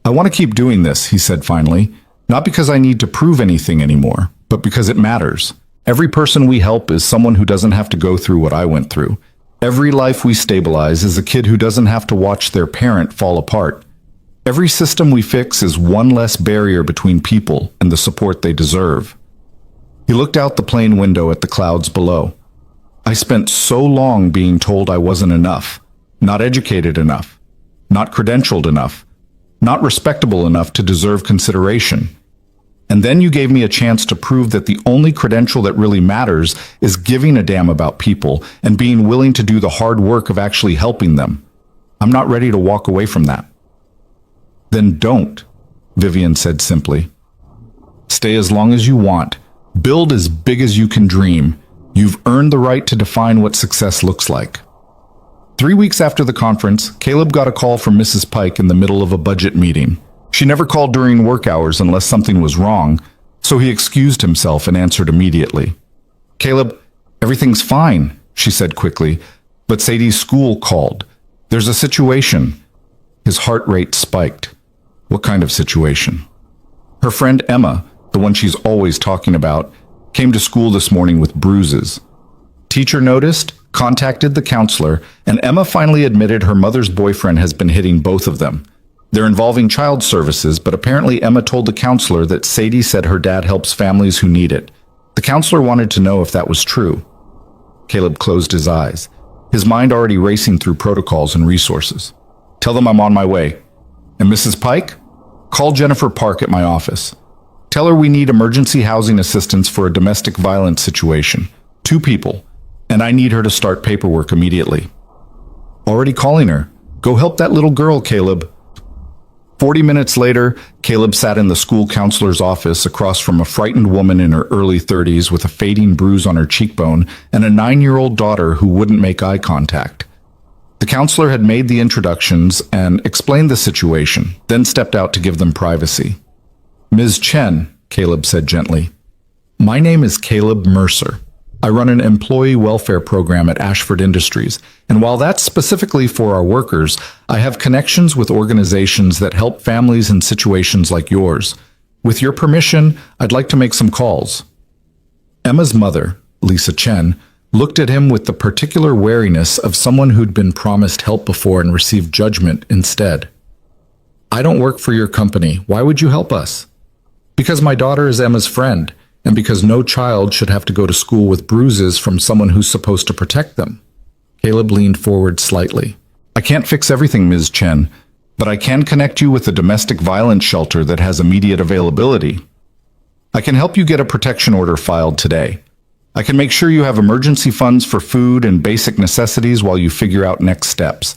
I want to keep doing this, he said finally, not because I need to prove anything anymore, but because it matters. Every person we help is someone who doesn't have to go through what I went through. Every life we stabilize is a kid who doesn't have to watch their parent fall apart. Every system we fix is one less barrier between people and the support they deserve. He looked out the plane window at the clouds below. I spent so long being told I wasn't enough, not educated enough, not credentialed enough, not respectable enough to deserve consideration. And then you gave me a chance to prove that the only credential that really matters is giving a damn about people and being willing to do the hard work of actually helping them. I'm not ready to walk away from that. Then don't, Vivian said simply. Stay as long as you want. Build as big as you can dream. You've earned the right to define what success looks like. 3 weeks after the conference, Caleb got a call from Mrs. Pike in the middle of a budget meeting. She never called during work hours unless something was wrong, so he excused himself and answered immediately. Caleb, everything's fine, she said quickly, but Sadie's school called. There's a situation. His heart rate spiked. What kind of situation? Her friend Emma, the one she's always talking about, came to school this morning with bruises. Teacher noticed, contacted the counselor, and Emma finally admitted her mother's boyfriend has been hitting both of them. They're involving child services, but apparently Emma told the counselor that Sadie said her dad helps families who need it. The counselor wanted to know if that was true. Caleb closed his eyes, his mind already racing through protocols and resources. Tell them I'm on my way. And Mrs. Pike? Call Jennifer Park at my office. Tell her we need emergency housing assistance for a domestic violence situation. 2 people. And I need her to start paperwork immediately. Already calling her. Go help that little girl, Caleb. 40 minutes later, Caleb sat in the school counselor's office across from a frightened woman in her early 30s with a fading bruise on her cheekbone and a 9-year-old daughter who wouldn't make eye contact. The counselor had made the introductions and explained the situation, then stepped out to give them privacy. Ms. Chen, Caleb said gently, my name is Caleb Mercer. I run an employee welfare program at Ashford Industries, and while that's specifically for our workers, I have connections with organizations that help families in situations like yours. With your permission, I'd like to make some calls. Emma's mother, Lisa Chen, looked at him with the particular wariness of someone who'd been promised help before and received judgment instead. I don't work for your company. Why would you help us? Because my daughter is Emma's friend, and because no child should have to go to school with bruises from someone who's supposed to protect them. Caleb leaned forward slightly. I can't fix everything, Ms. Chen, but I can connect you with a domestic violence shelter that has immediate availability. I can help you get a protection order filed today. I can make sure you have emergency funds for food and basic necessities while you figure out next steps.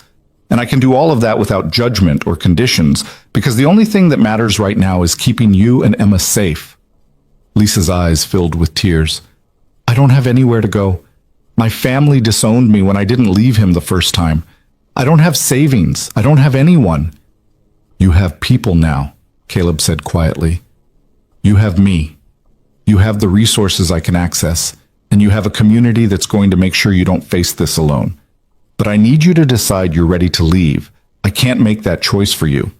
And I can do all of that without judgment or conditions, because the only thing that matters right now is keeping you and Emma safe. Lisa's eyes filled with tears. I don't have anywhere to go. My family disowned me when I didn't leave him the first time. I don't have savings. I don't have anyone. You have people now, Caleb said quietly. You have me. You have the resources I can access, and you have a community that's going to make sure you don't face this alone. But I need you to decide you're ready to leave. I can't make that choice for you."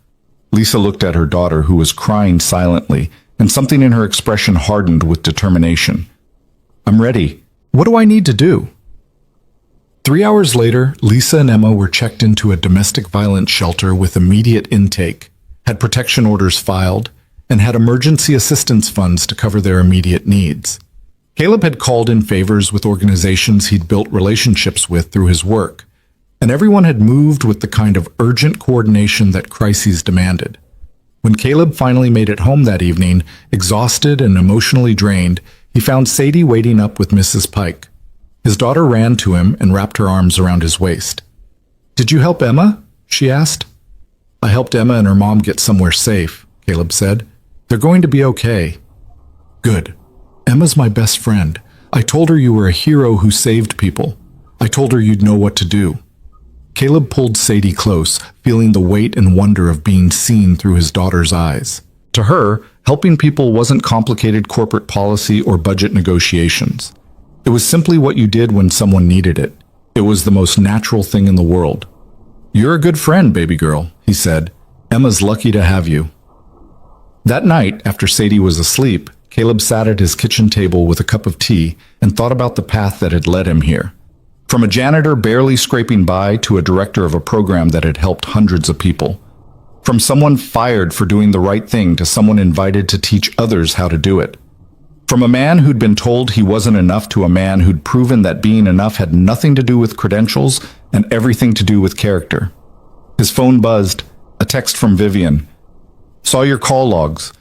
Lisa looked at her daughter, who was crying silently, and something in her expression hardened with determination. "I'm ready. What do I need to do?" 3 hours later, Lisa and Emma were checked into a domestic violence shelter with immediate intake, had protection orders filed, and had emergency assistance funds to cover their immediate needs. Caleb had called in favors with organizations he'd built relationships with through his work, and everyone had moved with the kind of urgent coordination that crises demanded. When Caleb finally made it home that evening, exhausted and emotionally drained, he found Sadie waiting up with Mrs. Pike. His daughter ran to him and wrapped her arms around his waist. "Did you help Emma?" she asked. "I helped Emma and her mom get somewhere safe," Caleb said. "They're going to be okay." "Good. Emma's my best friend. I told her you were a hero who saved people. I told her you'd know what to do." Caleb pulled Sadie close, feeling the weight and wonder of being seen through his daughter's eyes. To her, helping people wasn't complicated corporate policy or budget negotiations. It was simply what you did when someone needed it. It was the most natural thing in the world. "You're a good friend, baby girl," he said. "Emma's lucky to have you." That night, after Sadie was asleep, Caleb sat at his kitchen table with a cup of tea and thought about the path that had led him here. From a janitor barely scraping by to a director of a program that had helped hundreds of people. From someone fired for doing the right thing to someone invited to teach others how to do it. From a man who'd been told he wasn't enough to a man who'd proven that being enough had nothing to do with credentials and everything to do with character. His phone buzzed, a text from Vivian. "Saw your call logs.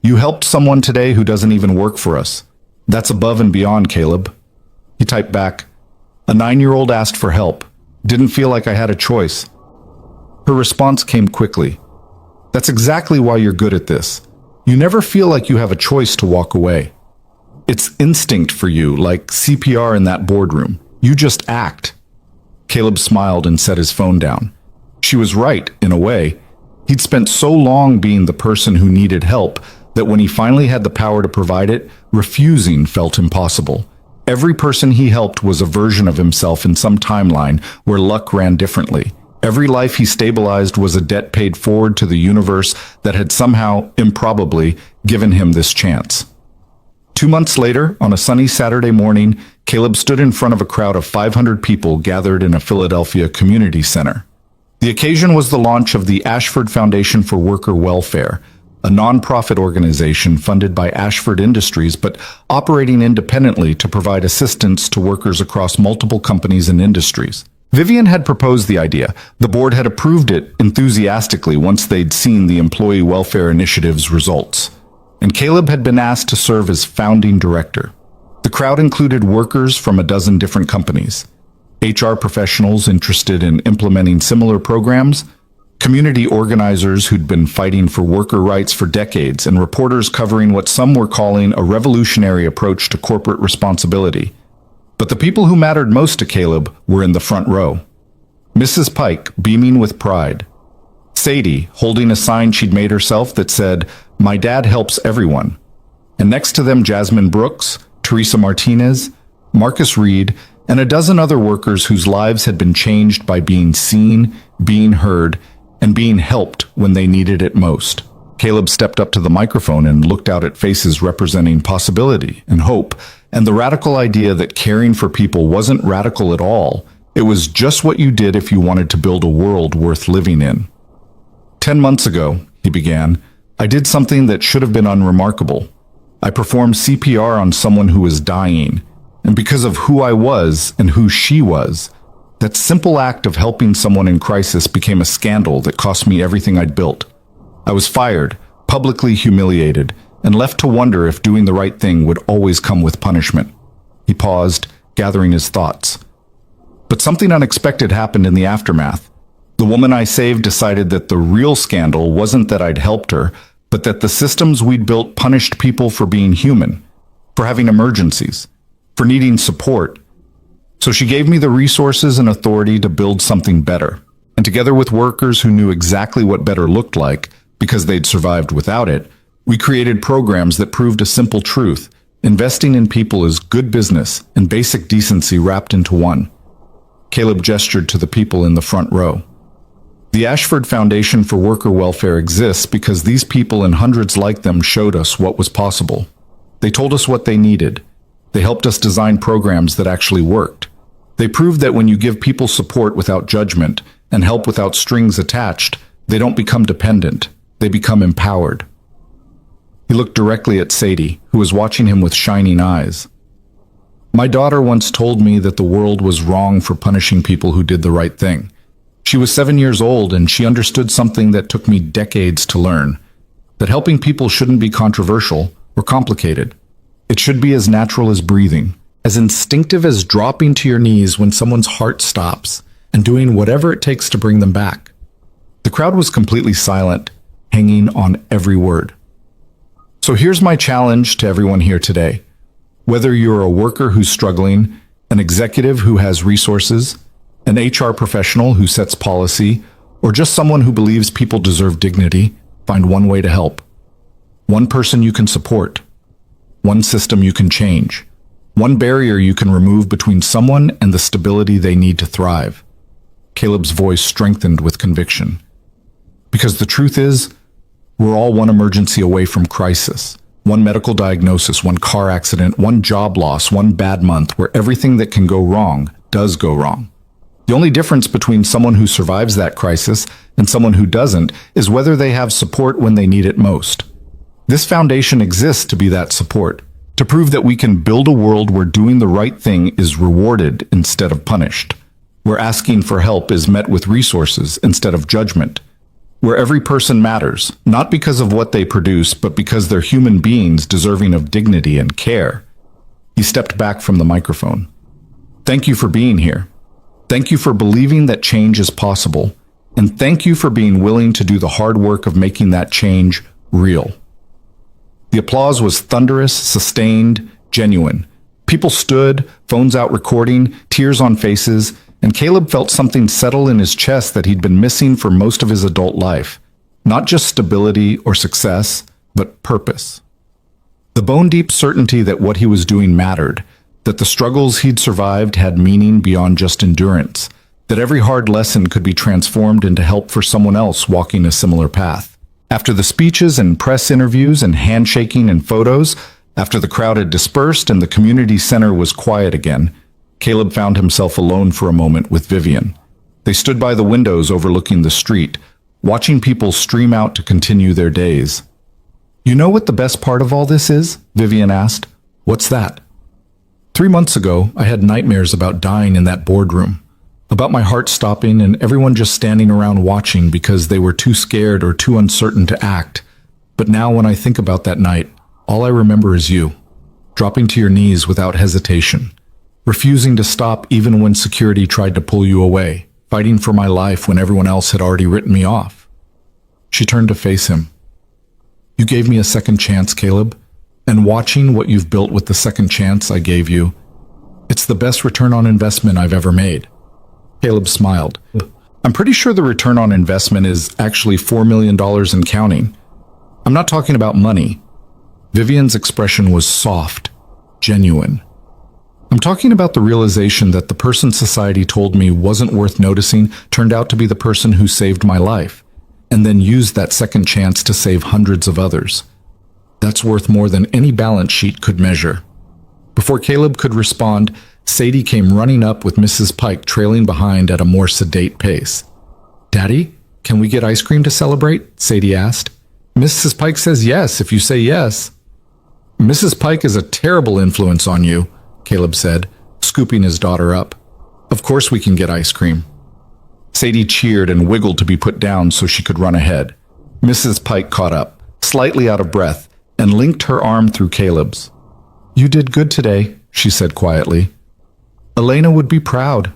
You helped someone today who doesn't even work for us. That's above and beyond, Caleb." He typed back, "A 9-year-old asked for help. Didn't feel like I had a choice." Her response came quickly. "That's exactly why you're good at this. You never feel like you have a choice to walk away. It's instinct for you, like CPR in that boardroom. You just act." Caleb smiled and set his phone down. She was right, in a way. He'd spent so long being the person who needed help that when he finally had the power to provide it, refusing felt impossible. Every person he helped was a version of himself in some timeline where luck ran differently. Every life he stabilized was a debt paid forward to the universe that had somehow, improbably, given him this chance. 2 months later, on a sunny Saturday morning, Caleb stood in front of a crowd of 500 people gathered in a Philadelphia community center. The occasion was the launch of the Ashford Foundation for Worker Welfare, a nonprofit organization funded by Ashford Industries but operating independently to provide assistance to workers across multiple companies and industries. Vivian had proposed the idea. The board had approved it enthusiastically once they'd seen the Employee Welfare Initiative's results. And Caleb had been asked to serve as founding director. The crowd included workers from a dozen different companies, HR professionals interested in implementing similar programs, community organizers who'd been fighting for worker rights for decades, and reporters covering what some were calling a revolutionary approach to corporate responsibility. But the people who mattered most to Caleb were in the front row. Mrs. Pike, beaming with pride. Sadie, holding a sign she'd made herself that said, "My dad helps everyone." And next to them, Jasmine Brooks, Teresa Martinez, Marcus Reed, and a dozen other workers whose lives had been changed by being seen, being heard, and being helped when they needed it most. Caleb stepped up to the microphone and looked out at faces representing possibility and hope, and the radical idea that caring for people wasn't radical at all. It was just what you did if you wanted to build a world worth living in. 10 months ago, he began, I did something that should have been unremarkable. I performed CPR on someone who was dying, and because of who I was and who she was, that simple act of helping someone in crisis became a scandal that cost me everything I'd built. I was fired, publicly humiliated, and left to wonder if doing the right thing would always come with punishment. He paused, gathering his thoughts. But something unexpected happened in the aftermath. The woman I saved decided that the real scandal wasn't that I'd helped her, but that the systems we'd built punished people for being human, for having emergencies, for needing support. So she gave me the resources and authority to build something better. And together with workers who knew exactly what better looked like, because they'd survived without it, we created programs that proved a simple truth. Investing in people is good business and basic decency wrapped into one. Caleb gestured to the people in the front row. The Ashford Foundation for Worker Welfare exists because these people and hundreds like them showed us what was possible. They told us what they needed. They helped us design programs that actually worked. They proved that when you give people support without judgment and help without strings attached, they don't become dependent. They become empowered. He looked directly at Sadie, who was watching him with shining eyes. My daughter once told me that the world was wrong for punishing people who did the right thing. She was 7 years old and she understood something that took me decades to learn, that helping people shouldn't be controversial or complicated. It should be as natural as breathing, as instinctive as dropping to your knees when someone's heart stops and doing whatever it takes to bring them back. The crowd was completely silent, hanging on every word. So here's my challenge to everyone here today. Whether you're a worker who's struggling, an executive who has resources, an HR professional who sets policy, or just someone who believes people deserve dignity, find one way to help. One person you can support. One system you can change. One barrier you can remove between someone and the stability they need to thrive. Caleb's voice strengthened with conviction. Because the truth is, we're all one emergency away from crisis. One medical diagnosis, one car accident, one job loss, one bad month where everything that can go wrong does go wrong. The only difference between someone who survives that crisis and someone who doesn't is whether they have support when they need it most. This foundation exists to be that support, to prove that we can build a world where doing the right thing is rewarded instead of punished, where asking for help is met with resources instead of judgment, where every person matters, not because of what they produce, but because they're human beings deserving of dignity and care. He stepped back from the microphone. Thank you for being here. Thank you for believing that change is possible, and thank you for being willing to do the hard work of making that change real. The applause was thunderous, sustained, genuine. People stood, phones out recording, tears on faces, and Caleb felt something settle in his chest that he'd been missing for most of his adult life. Not just stability or success, but purpose. The bone-deep certainty that what he was doing mattered, that the struggles he'd survived had meaning beyond just endurance, that every hard lesson could be transformed into help for someone else walking a similar path. After the speeches and press interviews and handshaking and photos, after the crowd had dispersed and the community center was quiet again, Caleb found himself alone for a moment with Vivian. They stood by the windows overlooking the street, watching people stream out to continue their days. You know what the best part of all this is? Vivian asked. What's that? 3 months ago, I had nightmares about dying in that boardroom, about my heart stopping and everyone just standing around watching because they were too scared or too uncertain to act. But now when I think about that night, all I remember is you, dropping to your knees without hesitation, refusing to stop even when security tried to pull you away, fighting for my life when everyone else had already written me off. She turned to face him. You gave me a second chance, Caleb, and watching what you've built with the second chance I gave you, it's the best return on investment I've ever made. Caleb smiled. I'm pretty sure the return on investment is actually $4 million and counting. I'm not talking about money. Vivian's expression was soft, genuine. I'm talking about the realization that the person society told me wasn't worth noticing turned out to be the person who saved my life, and then used that second chance to save hundreds of others. That's worth more than any balance sheet could measure. Before Caleb could respond, Sadie came running up with Mrs. Pike trailing behind at a more sedate pace. Daddy, can we get ice cream to celebrate? Sadie asked. Mrs. Pike says yes if you say yes. Mrs. Pike is a terrible influence on you, Caleb said, scooping his daughter up. Of course we can get ice cream. Sadie cheered and wiggled to be put down so she could run ahead. Mrs. Pike caught up, slightly out of breath, and linked her arm through Caleb's. You did good today, she said quietly. Elena would be proud.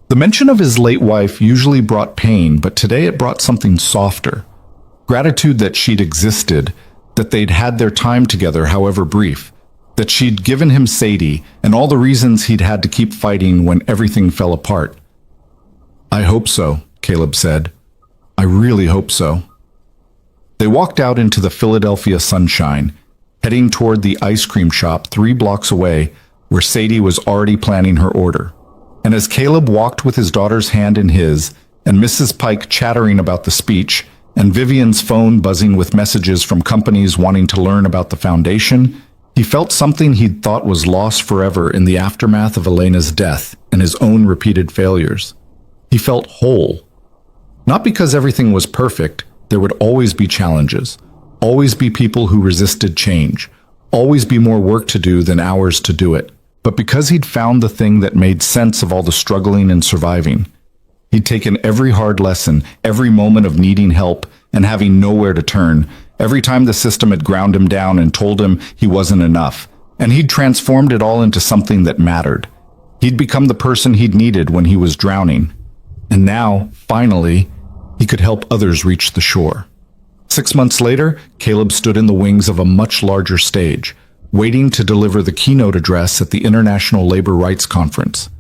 The mention of his late wife usually brought pain, but today it brought something softer. Gratitude that she'd existed, that they'd had their time together, however brief, that she'd given him Sadie and all the reasons he'd had to keep fighting when everything fell apart. I hope so, Caleb said. I really hope so. They walked out into the Philadelphia sunshine, heading toward the ice cream shop 3 blocks away where Sadie was already planning her order. And as Caleb walked with his daughter's hand in his, and Mrs. Pike chattering about the speech, and Vivian's phone buzzing with messages from companies wanting to learn about the foundation, he felt something he'd thought was lost forever in the aftermath of Elena's death and his own repeated failures. He felt whole. Not because everything was perfect, there would always be challenges, always be people who resisted change, always be more work to do than hours to do it, but because he'd found the thing that made sense of all the struggling and surviving. He'd taken every hard lesson, every moment of needing help and having nowhere to turn, every time the system had ground him down and told him he wasn't enough, and he'd transformed it all into something that mattered. He'd become the person he'd needed when he was drowning. And now, finally, he could help others reach the shore. 6 months later, Caleb stood in the wings of a much larger stage, waiting to deliver the keynote address at the International Labor Rights Conference.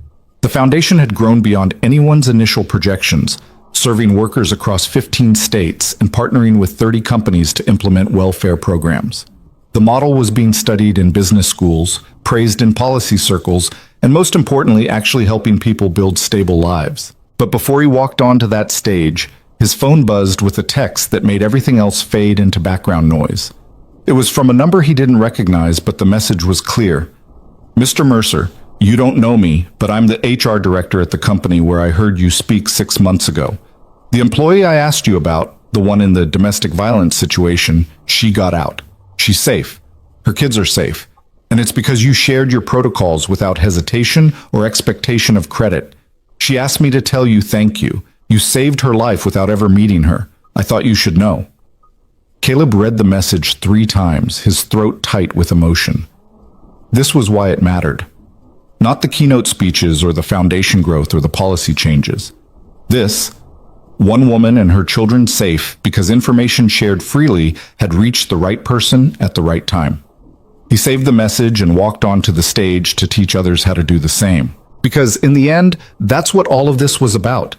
The foundation had grown beyond anyone's initial projections, serving workers across 15 states and partnering with 30 companies to implement welfare programs. The model was being studied in business schools, praised in policy circles, and most importantly, actually helping people build stable lives. But before he walked onto that stage, his phone buzzed with a text that made everything else fade into background noise. It was from a number he didn't recognize, but the message was clear. "Mr. Mercer, you don't know me, but I'm the HR director at the company where I heard you speak 6 months ago. The employee I asked you about, the one in the domestic violence situation, she got out. She's safe. Her kids are safe. And it's because you shared your protocols without hesitation or expectation of credit. She asked me to tell you thank you. You saved her life without ever meeting her. I thought you should know." Caleb read the message 3 times, his throat tight with emotion. This was why it mattered. Not the keynote speeches or the foundation growth or the policy changes. This, one woman and her children safe because information shared freely had reached the right person at the right time. He saved the message and walked onto the stage to teach others how to do the same. Because in the end, that's what all of this was about.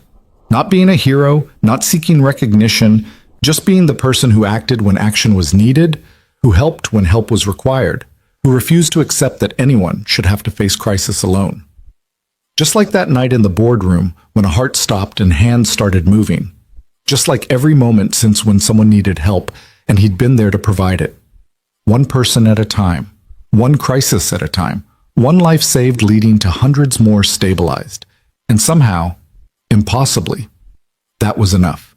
Not being a hero, not seeking recognition, just being the person who acted when action was needed, who helped when help was required, who refused to accept that anyone should have to face crisis alone. Just like that night in the boardroom when a heart stopped and hands started moving. Just like every moment since when someone needed help and he'd been there to provide it. One person at a time, one crisis at a time, one life saved leading to hundreds more stabilized. And somehow, impossibly, that was enough.